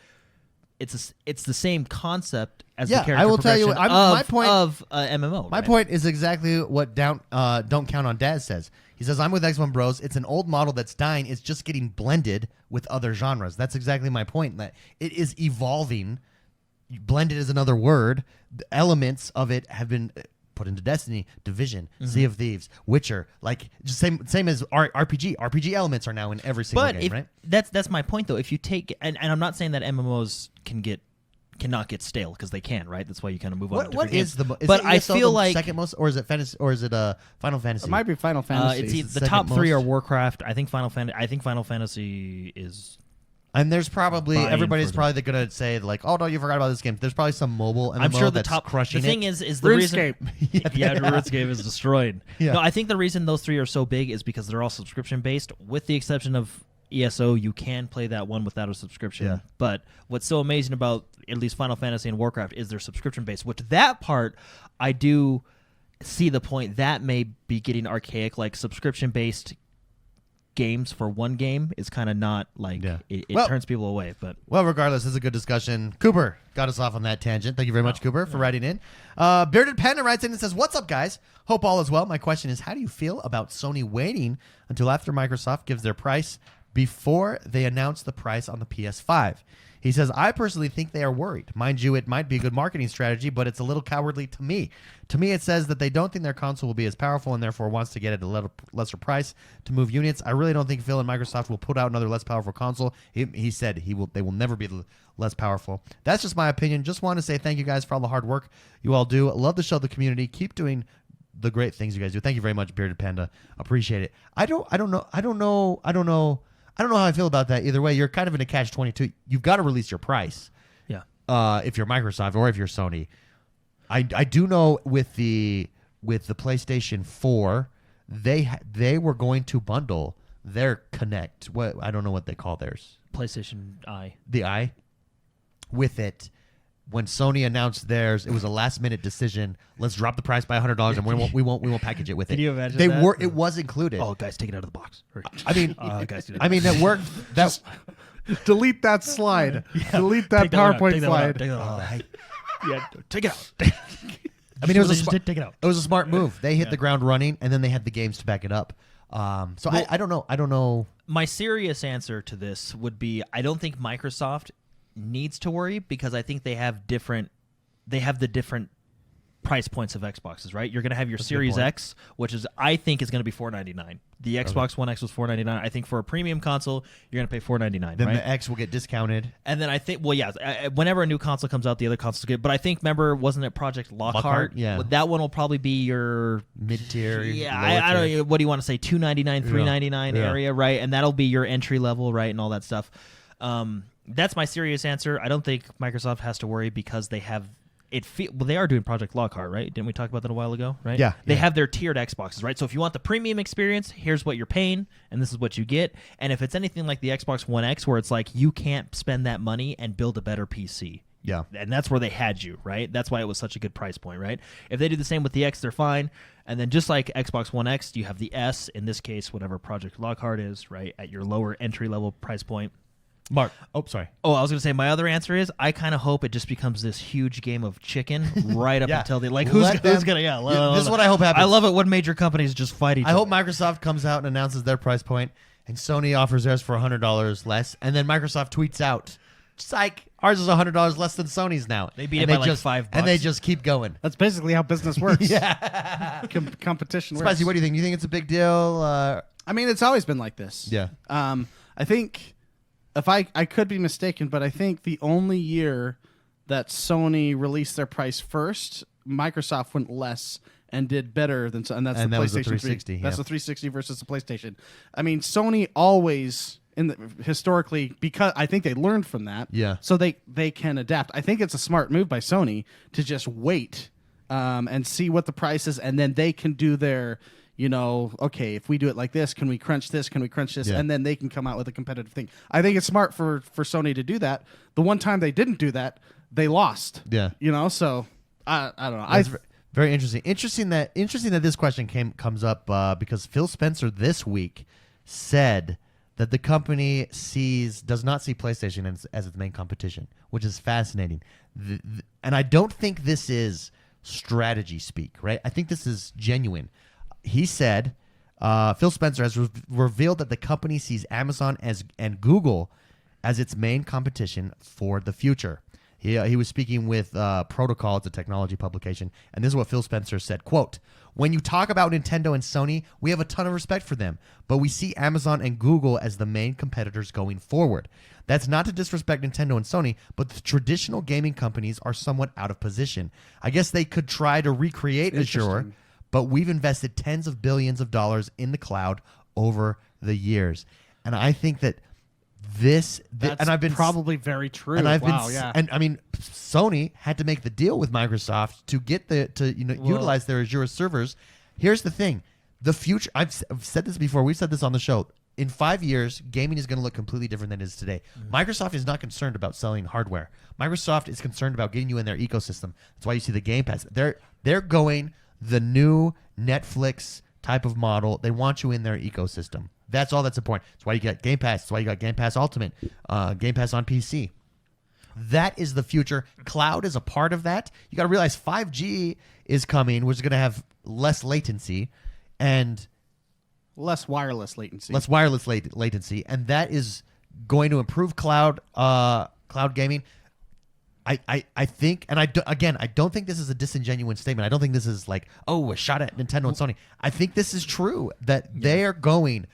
It's the same concept as the character I will tell you. progression My point of MMO. My right? point is exactly what Don't Count on Daz says. He says, I'm with XoneBros. It's an old model that's dying. It's just getting blended with other genres. That's exactly my point. That it is evolving. Blended is another word. The elements of it have been put into Destiny, Division, Sea of Thieves, Witcher. Like just same as RPG. RPG elements are now in every single game, right? That's my point though. If you take and I'm not saying that MMOs cannot get stale because they can, right? That's why you kind of move on. To What different is games. the? Is but it I ESO feel the like second most, or is it fantasy, or is it Final Fantasy? It might be Final Fantasy. it's the second top three most. are Warcraft. I think Final Fantasy is. And there's probably Vying everybody's for them. probably going to say like, oh no, you forgot about this game. There's probably some mobile MMO I'm sure the that's top. crushing The thing it. is the reason. RuneScape. RuneScape is destroyed. Yeah. No, I think the reason those three are so big is because they're all subscription based, with the exception of ESO. You can play that one without a subscription. Yeah. But what's so amazing about at least Final Fantasy and Warcraft is they're subscription based. Which that part, I do see the point that may be getting archaic. Like subscription based games for one game is kind of not like it Well- turns people away. But Well, regardless, this is a good discussion. Cooper got us off on that tangent. Thank you very much, Cooper, for writing in. Bearded Panda writes in and says, "What's up, guys? Hope all is well. My question is, how do you feel about Sony waiting until after Microsoft gives their price before they announce the price on the PS5?" He says, "I personally think they are worried. Mind you, it might be a good marketing strategy, but it's a little cowardly to me. To me, it says that they don't think their console will be as powerful and therefore wants to get it at a lesser price to move units. I really don't think Phil and Microsoft will put out another less powerful console." He said they will never be less powerful. That's just my opinion. Just want to say thank you guys for all the hard work you all do. Love the show, the community. Keep doing the great things you guys do. Thank you very much, Bearded Panda. Appreciate it. I don't know how I feel about that either way. You're kind of in a catch-22. You've got to release your price. yeah, If you're Microsoft or if you're Sony. I do know with the PlayStation 4, they were going to bundle their Connect. What I don't know what they call theirs. PlayStation Eye. The Eye with it. When Sony announced theirs, it was a last-minute decision. Let's drop the price by $100, and we won't package it with it. Can you imagine They that? were. It was included. Oh, guys, take it out of the box. Hurry. I mean, guys, do it worked. That Delete that slide. Delete that Take that one out, PowerPoint take that one out, slide. take that one out. Yeah, take it out. I mean, it was a Just take it out. It was a smart move. They hit the ground running, and then they had the games to back it up. So I don't know. I don't know. My serious answer to this would be I don't think Microsoft needs to worry because I think they have the different price points of Xboxes, right? You're going to have your Series point. X, which is I think is going to be $499. The Xbox One X was $499. I think for a premium console, you're going to pay $499, Then right? the X will get discounted. And then I think, well, yeah, whenever a new console comes out, the other consoles get. But I think, remember, wasn't it Project Lockhart? Yeah. Well, that one will probably be your Mid-tier. yeah, lower I don't tier. know. What do you want to say? $299, $399 Yeah. area, right? And that'll be your entry level, right, and all that stuff. That's my serious answer. I don't think Microsoft has to worry because they have it. Well, they are doing Project Lockhart, right? Didn't we talk about that a while ago? Right? Yeah, They yeah. have their tiered Xboxes, right? So if you want the premium experience, here's what you're paying, and this is what you get. And if it's anything like the Xbox One X, where it's like you can't spend that money and build a better PC. Yeah. And that's where they had you, right? That's why it was such a good price point, right? If they do the same with the X, they're fine. And then just like Xbox One X, you have the S, in this case, whatever Project Lockhart is, right, at your lower entry-level price point. Mark. Oh, sorry. Oh, I was going to say my other answer is I kind of hope it just becomes this huge game of chicken right up Yeah. until they like Let them- who's going to This is what I hope happens. I love it when major companies just fight each I other. hope Microsoft comes out and announces their price point, and Sony offers theirs for $100 less, and then Microsoft tweets out, "Psych, ours is $100 less than Sony's now." They beat And it by like just, $5. and they just keep going. That's basically how business works. Yeah. Competition works. Spicy, what do you think? You think it's a big deal? I mean, it's always been like this. Yeah. I think if I could be mistaken, but I think the only year that Sony released their price first, Microsoft went less and did better than, and that's And the that was the PlayStation 360, 3. That's yeah. the 360 versus the PlayStation. I mean, Sony always historically, because I think they learned from that. Yeah. So they can adapt. I think it's a smart move by Sony to just wait and see what the price is, and then they can do their, okay, if we do it like this, can we crunch this? Can we crunch this? Yeah. And then they can come out with a competitive thing. I think it's smart for Sony to do that. The one time they didn't do that, they lost. Yeah. So I don't know. That's very interesting. Interesting that this question comes up because Phil Spencer this week said that the company does not see PlayStation as its main competition, which is fascinating. And I don't think this is strategy speak, right? I think this is genuine. He said, Phil Spencer has revealed that the company sees Amazon and Google as its main competition for the future. He was speaking with Protocol, it's a technology publication, and this is what Phil Spencer said, quote, "When you talk about Nintendo and Sony, we have a ton of respect for them, but we see Amazon and Google as the main competitors going forward. That's not to disrespect Nintendo and Sony, but the traditional gaming companies are somewhat out of position. I guess they could try to recreate Azure, Interesting. but we've invested tens of billions of dollars in the cloud over the years." And I think that That's and I've been probably very true. and I've wow, been, yeah. and I mean, Sony had to make the deal with Microsoft to get utilize their Azure servers. Here's the thing: the future. I've said this before. We've said this on the show. In 5 years, gaming is going to look completely different than it is today. Microsoft is not concerned about selling hardware. Microsoft is concerned about getting you in their ecosystem. That's why you see the Game Pass. They're going the new Netflix type of model. They want you in their ecosystem. That's all that's important. That's why you got Game Pass. That's why you got Game Pass Ultimate, Game Pass on PC. That is the future. Cloud is a part of that. You got to realize 5G is coming, which is going to have less latency and less wireless latency. less wireless latency, and that is going to improve cloud gaming. I think, and I don't think this is a disingenuous statement. I don't think this is like, oh, a shot at Nintendo and Sony. I think this is true that they are going.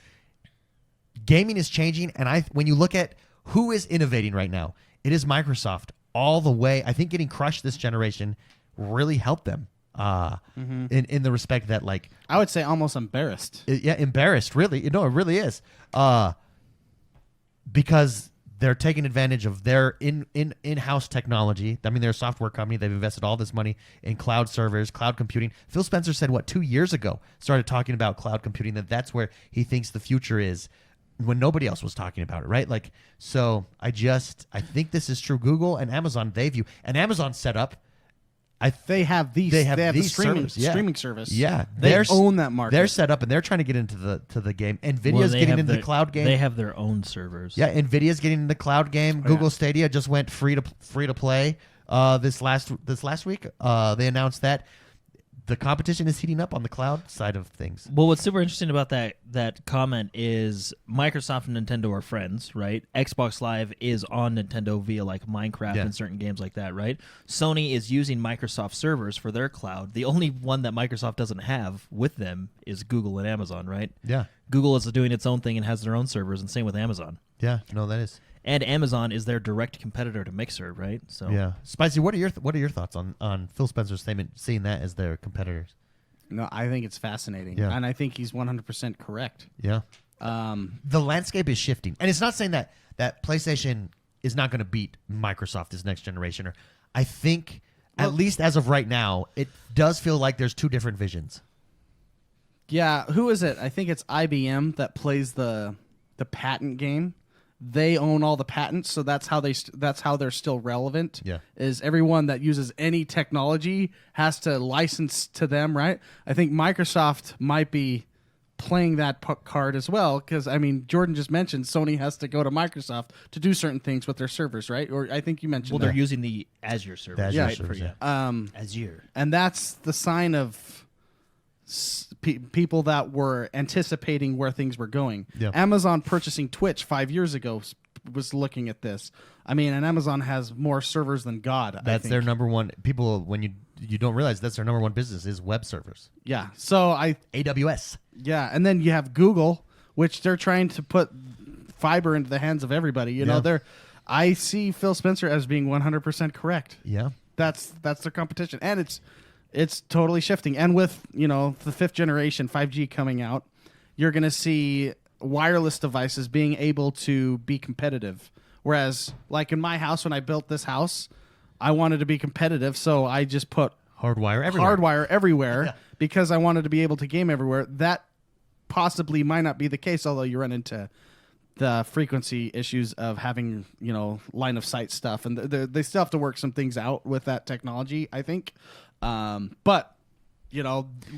Gaming is changing, and when you look at who is innovating right now, it is Microsoft all the way. I think getting crushed this generation really helped them in the respect that, like, I would say almost embarrassed. embarrassed. Really, it really is, because they're taking advantage of their in-house technology. I mean, they're a software company. They've invested all this money in cloud servers, cloud computing. Phil Spencer said, 2 years ago, started talking about cloud computing, that's where he thinks the future is, when nobody else was talking about it, right? Like, so I think this is true. Google and Amazon, and Amazon set up. They have the these streaming servers, yeah. streaming service. Yeah, They own that market. They're set up, and they're trying to get into the game. Nvidia's they getting have into the cloud game. They have their own servers. Yeah, Nvidia's getting in the cloud game. Google Stadia just went free to play this last week. They announced that the competition is heating up on the cloud side of things. Well, what's super interesting about that comment is Microsoft and Nintendo are friends, right? Xbox Live is on Nintendo via like Minecraft and certain games like that, right? Sony is using Microsoft servers for their cloud. The only one that Microsoft doesn't have with them is Google and Amazon, right? Yeah. Google is doing its own thing and has their own servers, and same with Amazon. Yeah, no, that is. And Amazon is their direct competitor to Mixer, right? So Yeah, Spicy. What are your thoughts on Phil Spencer's statement, seeing that as their competitors? No, I think it's fascinating, Yeah. and I think he's 100% correct. Yeah. The landscape is shifting, and it's not saying that PlayStation is not going to beat Microsoft this next generation. Or I think, at least as of right now, it does feel like there's two different visions. Yeah, who is it? I think it's IBM that plays the patent game, they own all the patents, so that's how they're still relevant. Yeah. Is everyone that uses any technology has to license to them, right? I think Microsoft might be playing that card as well, because I mean, Jordan just mentioned Sony has to go to Microsoft to do certain things with their servers, right? Or I think you mentioned Well, they're using the Azure servers, The Azure right? servers, For, yeah. Azure. and that's the sign of people that were anticipating where things were going. Yeah. Amazon purchasing Twitch 5 years ago was looking at this. I mean, and Amazon has more servers than God. I That's think. their number one. People, when you don't realize that's their number one business is web servers. Yeah. So AWS. yeah, and then you have Google, which they're trying to put fiber into the hands of everybody. You know, I see Phil Spencer as being 100% correct. Yeah. That's their competition, and it's totally shifting. And with the 5th generation 5G coming out, you're going to see wireless devices being able to be competitive. Whereas, like in my house, when I built this house, I wanted to be competitive, so I just put Hardwire everywhere. hardwire everywhere because I wanted to be able to game everywhere. That possibly might not be the case, although you run into the frequency issues of having line of sight stuff, and they still have to work some things out with that technology, I think. But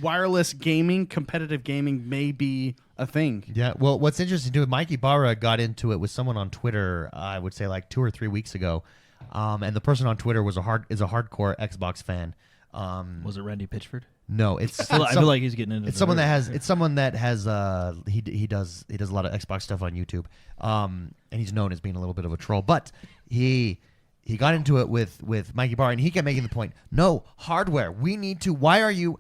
wireless gaming, competitive gaming may be a thing. Yeah. Well, what's interesting too, Mikey Barra got into it with someone on Twitter. I would say like 2 or 3 weeks ago, and the person on Twitter is a hardcore Xbox fan. Was it Randy Pitchford? No, it's. I feel like he's getting into. It's someone that has. It's someone that has. He does a lot of Xbox stuff on YouTube. And he's known as being a little bit of a troll, but he got into it with Mikey Barra, and he kept making the point. No hardware. We need to. Why are you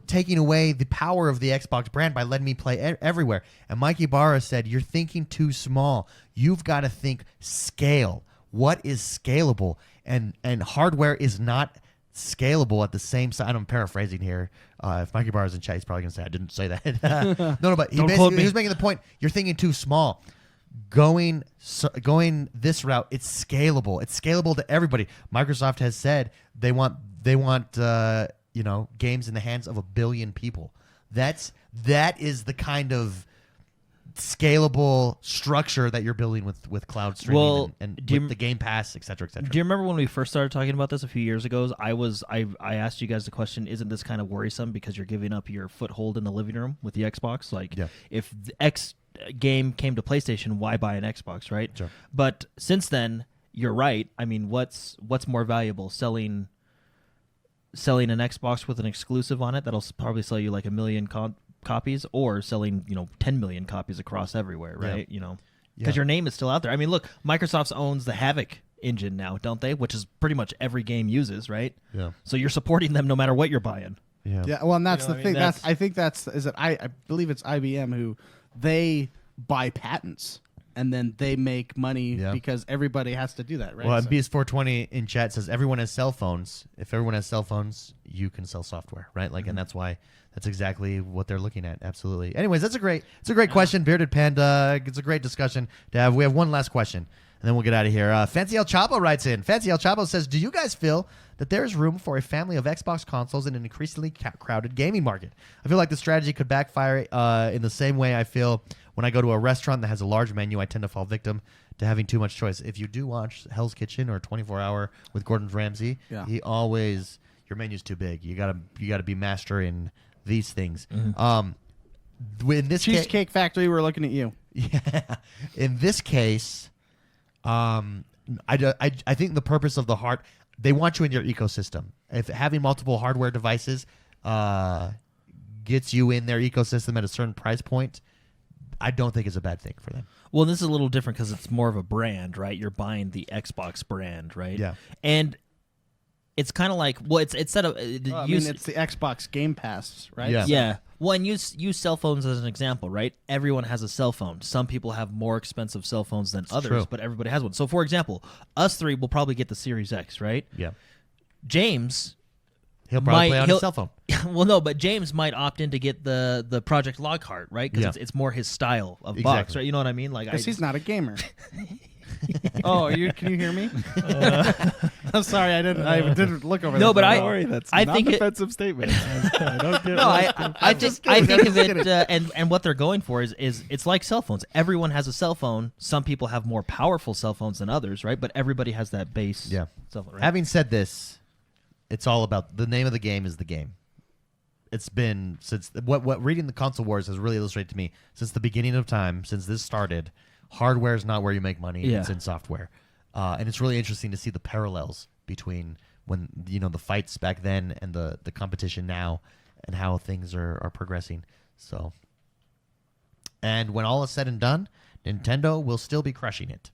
taking away the power of the Xbox brand by letting me play everywhere? And Mikey Barra said, "You're thinking too small. You've got to think scale. What is scalable? And hardware is not." Scalable at the same side. I'm paraphrasing here. If Mikey Barr is in chat, he's probably going to say I didn't say that. no, but he was making the point. You're thinking too small. Going this route, it's scalable. It's scalable to everybody. Microsoft has said they want games in the hands of 1 billion people. That is the kind of scalable structure that you're building with cloud streaming and with the Game Pass, et cetera, et cetera. Do you remember when we first started talking about this a few years ago? I asked you guys the question, isn't this kind of worrisome because you're giving up your foothold in the living room with the Xbox? Like, if the X game came to PlayStation, why buy an Xbox, right? Sure. But since then, you're right. I mean, what's more valuable, selling an Xbox with an exclusive on it that'll probably sell you like 1 million copies, or selling 10 million copies across everywhere, right? Because your name is still out there. I mean, look, Microsoft owns the Havoc engine now, don't they? Which is pretty much every game uses, right? Yeah. So you're supporting them no matter what you're buying. Yeah. Yeah. Well, and that's the thing. I mean, I believe it's IBM who they buy patents and then they make money because everybody has to do that, right? Well, and BS420 in chat says everyone has cell phones. If everyone has cell phones, you can sell software, right? Like, and that's why. That's exactly what they're looking at. Absolutely. Anyways, it's a great question, Bearded Panda. It's a great discussion to have. We have one last question, and then we'll get out of here. Fancy El Chavo writes in. Fancy El Chavo says, do you guys feel that there is room for a family of Xbox consoles in an increasingly crowded gaming market? I feel like the strategy could backfire in the same way I feel when I go to a restaurant that has a large menu. I tend to fall victim to having too much choice. If you do watch Hell's Kitchen or 24 Hour with Gordon Ramsay, he always, your menu's too big. You gotta be mastering these things. Mm-hmm. In this Cheesecake Factory, we're looking at you. Yeah. In this case, I think the purpose of the they want you in your ecosystem. If having multiple hardware devices gets you in their ecosystem at a certain price point, I don't think it's a bad thing for them. Well, this is a little different because it's more of a brand, right? You're buying the Xbox brand, right? Yeah. And it's kind of like, well, it's set up. It's the Xbox Game Pass, right? Yeah. Yeah. Well, and use cell phones as an example, right? Everyone has a cell phone. Some people have more expensive cell phones than others, true. but everybody has one. So, for example, us three will probably get the Series X, right? Yeah. James, He'll probably play on his cell phone. well, no, but James might opt in to get the Project Lockhart, right? Because it's more his style of box, right? You know what I mean? Like, Because he's not a gamer. Oh, can you hear me? I'm sorry, I didn't look over. No, there. but Don't worry, that's I not think an it- offensive statement. I don't get No, I think of kidding. it, and what they're going for is it's like cell phones. Everyone has a cell phone. Some people have more powerful cell phones than others, right? But everybody has that base cell phone, right? Having said this, it's all about the name of the game is the game. It's been since what reading the console wars has really illustrated to me since the beginning of time, since this started. Hardware is not where you make money; Yeah. it's in software, and it's really interesting to see the parallels between when the fights back then and the competition now, and how things are progressing. So, and when all is said and done, Nintendo will still be crushing it.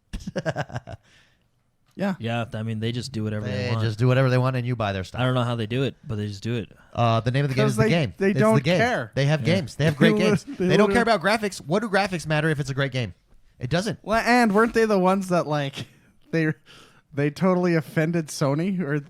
Yeah. Yeah, I mean, they just do whatever they They want. just do whatever they want, and you buy their stuff. I don't know how they do it, but they just do it. The name of the game is Because the they- game. they It's don't the game. care. They have games. They have great They games. would- they They don't would- care about graphics. What do graphics matter if it's a great game? It doesn't. Well, and weren't they the ones that they totally offended Sony or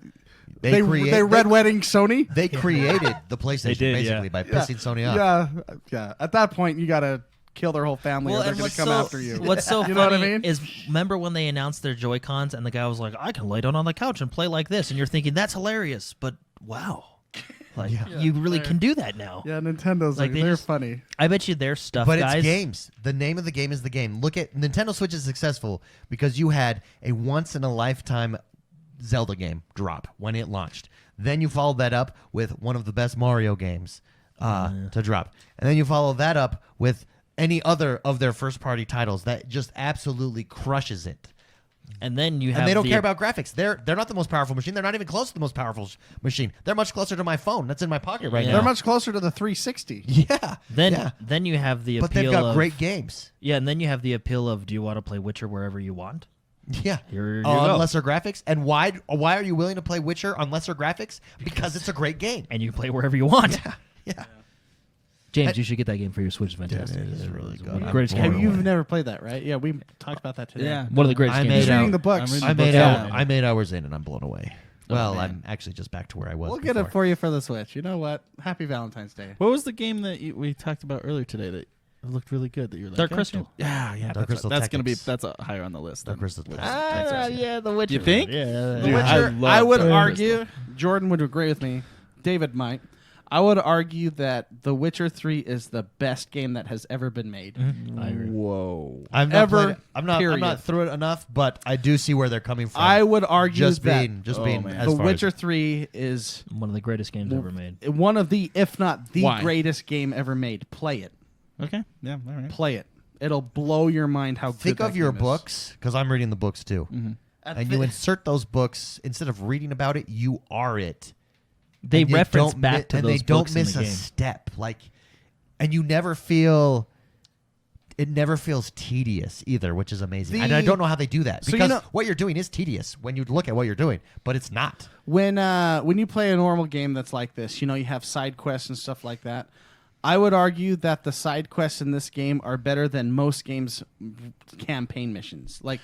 they red wedding Sony? They created the PlayStation did, basically yeah. by pissing Sony off. Yeah. At that point, you gotta kill their whole family, or they're and gonna what's come so, after you. What's so You funny know what I mean? is, remember when they announced their Joy-Cons and the guy was like, I can lay down on the couch and play like this, and you're thinking that's hilarious, but wow, like you really can do that now. Yeah, Nintendo's Like, like they they're just- funny. I bet you their stuff, But guys. it's games. The name of the game is the game. Look at Nintendo Switch is successful because you had a once in a lifetime Zelda game drop when it launched. Then you followed that up with one of the best Mario games to drop. And then you follow that up with any other of their first party titles that just absolutely crushes it. And then you have And they don't care about graphics. They're not the most powerful machine. They're not even close to the most powerful machine. They're much closer to my phone. That's in my pocket right Yeah. They're now. much closer to the 360. Yeah. Then yeah. then you have the But appeal they've got of, great games. Yeah, and then you have the appeal of, do you want to play Witcher wherever you want? Yeah. Here you on go. lesser graphics. And why are you willing to play Witcher on lesser graphics? Because it's a great game. And you can play wherever you want. Yeah. James, you should get that game for your Switch. It's fantastic. it is really It's good. one of the I'm greatest blown games. away. You've never played that, right? Yeah, we talked about that today. Yeah. One of the greatest I games. made He's out- reading the books. I'm reading I the made books. I made hours in and I'm blown away. Well, man. I'm actually just back to where I was. We'll get before. it for you for the Switch. You know what? Happy Valentine's Day. What was the game that we talked about earlier today that looked really good? That you're like Dark "Yeah, Crystal." Yeah. Dark Crystal That's gonna be Tactics. higher on the list. Dark than Crystal Witcher. Tactics. yeah, the Witcher. You think? Yeah. The Dude, Witcher, I I would love argue, Jordan would agree with me, David might. I would argue that The Witcher 3 is the best game that has ever been made. I agree. Whoa. I've not Ever, played it. I'm period. not through it enough, but I do see where they're coming from. I would argue just that being man. as The far Witcher as, 3 is One of the greatest games ever made. one of the, if not the Why? greatest game ever made. Play it. Okay. Yeah. All right. Play it. It'll blow your mind how think good of that your game is. books because I'm reading the books too, and you insert those books instead of reading about it. You are it. They And you reference don't back mi- to and those they don't books miss in a the game. step. Like, and you never feel. It never feels tedious either, which is amazing. And I The- don't know how they do that So you because know- what you're doing is tedious when you look at what you're doing, but it's not. When you play a normal game that's like this, you have side quests and stuff like that. I would argue that the side quests in this game are better than most games' campaign missions. Like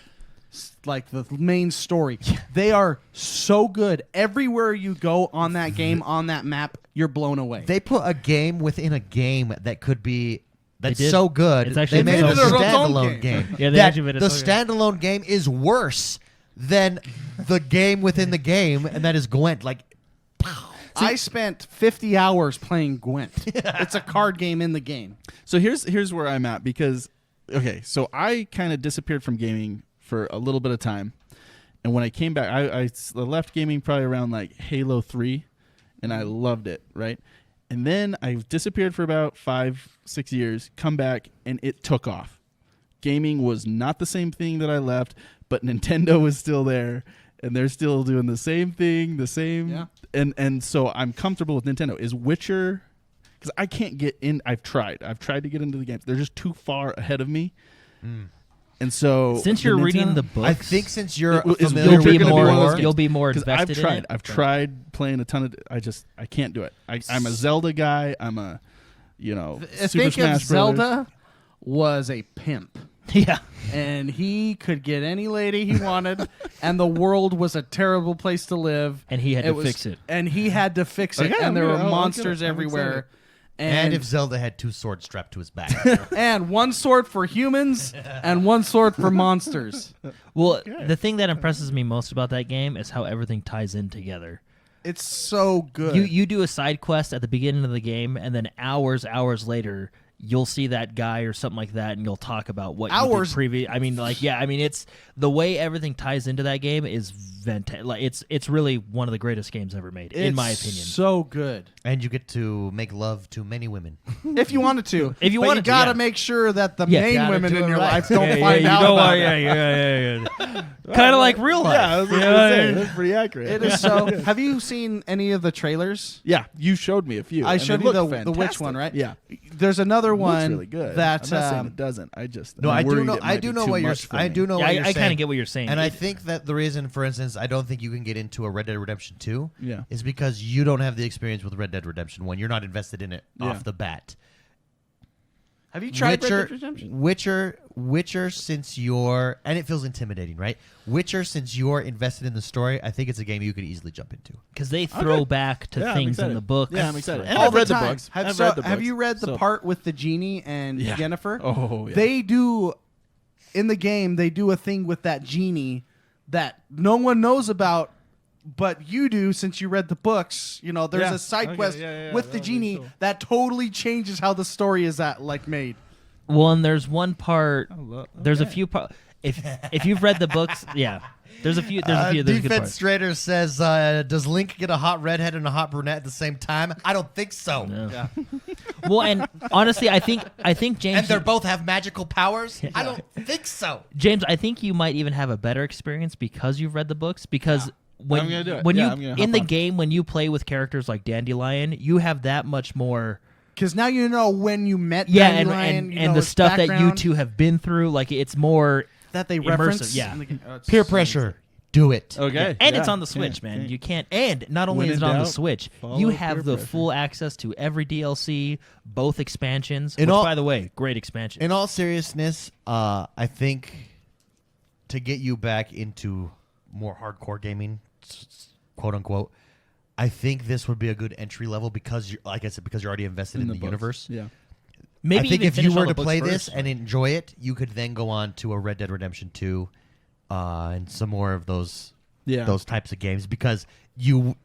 the main story. They are so good. Everywhere you go on that game, on that map, you're blown away. They put a game within a game that could be. That's did. so good. It's actually they made it a so good. standalone game. Yeah, they that actually made it the so good. standalone game is worse than the game within the game, and that is Gwent. Like, I spent 50 hours playing Gwent. It's a card game in the game. So here's where I'm at because so I kind of disappeared from gaming for a little bit of time, and when I came back, I left gaming probably around like Halo 3, and I loved it, right? And then I disappeared for about 5-6 years, come back, and it took off. Gaming was not the same thing that I left, but Nintendo was still there, and they're still doing the same thing, Yeah. and so I'm comfortable with Nintendo. Is Witcher, because I can't get in. I've tried to get into the games. They're just too far ahead of me. And so Since you're the reading Nintendo- the books, I think since you're Is familiar Witcher with gonna be one of those more, games? you'll be more 'Cause invested in it. I've tried playing a ton of. I can't do it. I'm a Zelda guy. I'm a, I Super think Smash if Brothers. Zelda was a pimp. Yeah. And he could get any lady he wanted, and the world was a terrible place to live. And he had to was- fix it. And he had to fix it, Okay, and there were I'll get it. monsters I'm everywhere. And if Zelda had 2 swords strapped to his back. and 1 sword for humans and 1 sword for monsters. Well, the thing that impresses me most about that game is how everything ties in together. It's so good. You do a side quest at the beginning of the game, and then hours later, you'll see that guy or something like that, and you'll talk about what you did previous. I mean, it's the way everything ties into that game is fantastic. Like it's really one of the greatest games ever made, in my opinion. So good. And you get to make love to many women. If you wanted to, If you but wanted to, you gotta yeah. make sure that the Yeah. main Gotta women do in it your right. life don't find out about it. Kind of like real life. Yeah, I was going to say, that's pretty accurate. It is so. Have you seen any of the trailers? Yeah, you showed me a few. I and showed they you look the witch fantastic. one, right? Yeah. There's another Looks one really good. that I'm not saying it doesn't. I just No, I'm I do worried know. it I might do be know too what you're. much for I me. do know Yeah, what you're I saying. kind of get what you're saying. And I think that the reason, for instance, I don't think you can get into a Red Dead Redemption 2 Yeah. is because you don't have the experience with Red Dead Redemption 1. You're not invested in it off the bat. Have you tried Witcher, Red Dead Redemption? Witcher, since you're, and it feels intimidating, right? Witcher, since you're invested in the story, I think it's a game you could easily jump into. because they throw back to Yeah, I'm things in excited. the books. Yeah, I'm excited. And All I've read the the time. books. Have, I've so- read the have books. you read the So- part with the genie and Yeah. Jennifer? Oh, yeah. They do in the game. They do a thing with that genie that no one knows about, but you do since you read the books. You know, there's Yeah. a side Okay, quest yeah, with the that'd be genie cool. that totally changes how the story is made. Well, and there's one part. love- There's a okay. few parts. If you've read the books, yeah. There's a few. There's a good Defense parts. Strader says, does Link get a hot redhead and a hot brunette at the same time? I don't think so. No. Yeah. Well, and honestly, I think James. And they both have magical powers? I don't think so. James, I think you might even have a better experience because you've read the books. Because when I'm gonna do it. when Yeah, you I'm gonna in hop the on. game when you play with characters like Dandelion, you have that much more. Because now you know when you met Yeah, and Dandelion, you know and the his stuff that you background, two have been through, like it's more that they immersive, reference. yeah. in the game. Oh, it's Peer so pressure. Do it. Okay. and yeah. it's on the Switch, man. Okay. You can't. And not only When is in it on the doubt, Switch, follow you peer have the pressure. full access to every DLC, both expansions. In Which, all- by the way, great expansion. In all seriousness, I think to get you back into more hardcore gaming, quote unquote, I think this would be a good entry level because, like I said, because you're already invested in the books. universe. Yeah. Maybe I think even if you finish all were the to books play first. this and enjoy it, you could then go on to a Red Dead Redemption 2 and some more of those Yeah. those types of games because you'd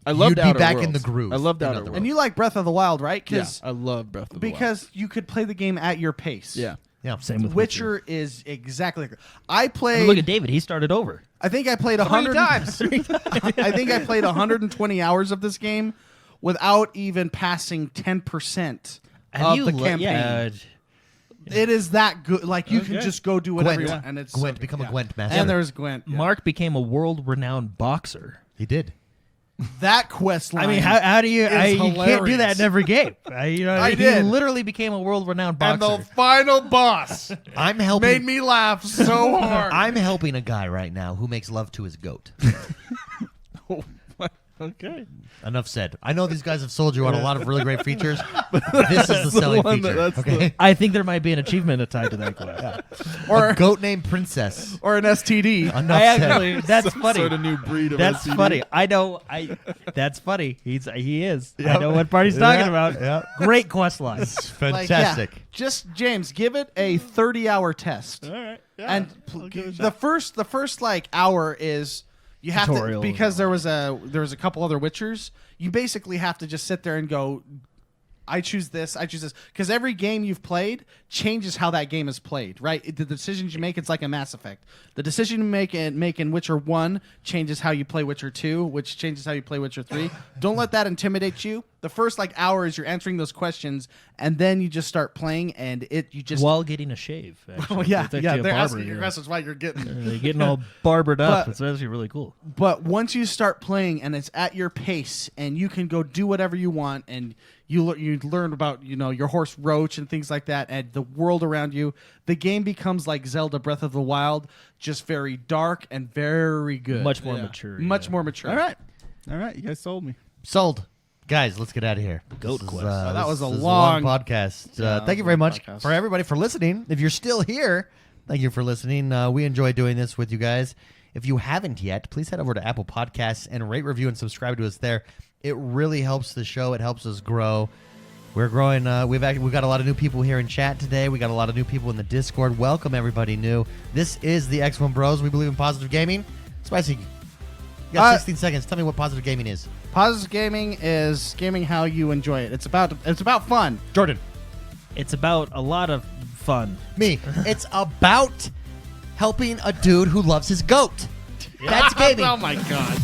loved be Outer back in Worlds. the groove. I loved in Outer other Worlds. And words. you like Breath of the Wild, right? Yeah. I love Breath of the Wild. Because you could play the game at your pace. Yeah. Yeah. Same with Witcher is exactly. I I mean, played. look at David. He started over. I think I played 100 times. I think I played 120 hours of this game without even passing 10% of the campaign. Yeah, It is that good. Like you can Okay. just go do whatever Gwent. you want, and it's Gwent. so good. Become a Yeah. Gwent master. And there's Gwent. yeah. Mark became a world-renowned boxer. He did. That quest line. I mean, how do you? is You can't do hilarious. that in every game. I he did. literally became a world-renowned And boxer. the final boss I'm helping. made me laugh so hard. I'm helping a guy right now who makes love to his goat. Okay. Enough said. I know these guys have sold you on a lot of really great features, but this is the selling one that- feature. that's Okay. I think there might be an achievement tied to that quest. A goat named Princess. or an STD. Enough I said. actually, that's funny. Sort of new breed of That's STD. funny. I know. That's funny. He is. I know what part he's talking about. Yeah. Great quest line. Like, yeah, Fantastic. just James, give it a 30-hour test. All right. Yeah. And I'll give it a the shot. first like hour is you have Tutorial. to because there was a couple other Witchers. You basically have to just sit there and go, I choose this, because every game you've played changes how that game is played, right? The decisions you make, it's like a Mass Effect. The decision you make in Witcher 1 changes how you play Witcher 2, which changes how you play Witcher 3. Don't let that intimidate you. The first like hour is you're answering those questions, and then you just start playing, and you just While getting a shave. Actually. oh yeah, It's actually yeah. a They're barber, asking your yeah. questions why you're getting. They're getting all barbered up. But- It's actually really cool. But once you start playing and it's at your pace and you can go do whatever you want and you learn about your horse Roach and things like that and the world around you, the game becomes like Zelda Breath of the Wild, just very dark and very good. Much more Yeah. mature. Much yeah. more mature. All right. All right. You guys sold me. Sold. Guys, let's get out of here. Goat This is, quest. that was a this is long- podcast. Yeah, Thank you that very was a much long podcast. for everybody for listening. If you're still here, thank you for listening. We enjoy doing this with you guys. If you haven't yet, please head over to Apple Podcasts and rate, review, and subscribe to us there. It really helps the show. It helps us grow. We're growing. We've got a lot of new people here in chat today. We got a lot of new people in the Discord. Welcome everybody new. This is the X1Bros. We believe in positive gaming. Spicy, you got 16 seconds. Tell me what positive gaming is. Positive gaming is gaming how you enjoy it. It's about fun. Jordan. It's about a lot of fun. Me. It's about helping a dude who loves his goat. That's gaming. Oh my god.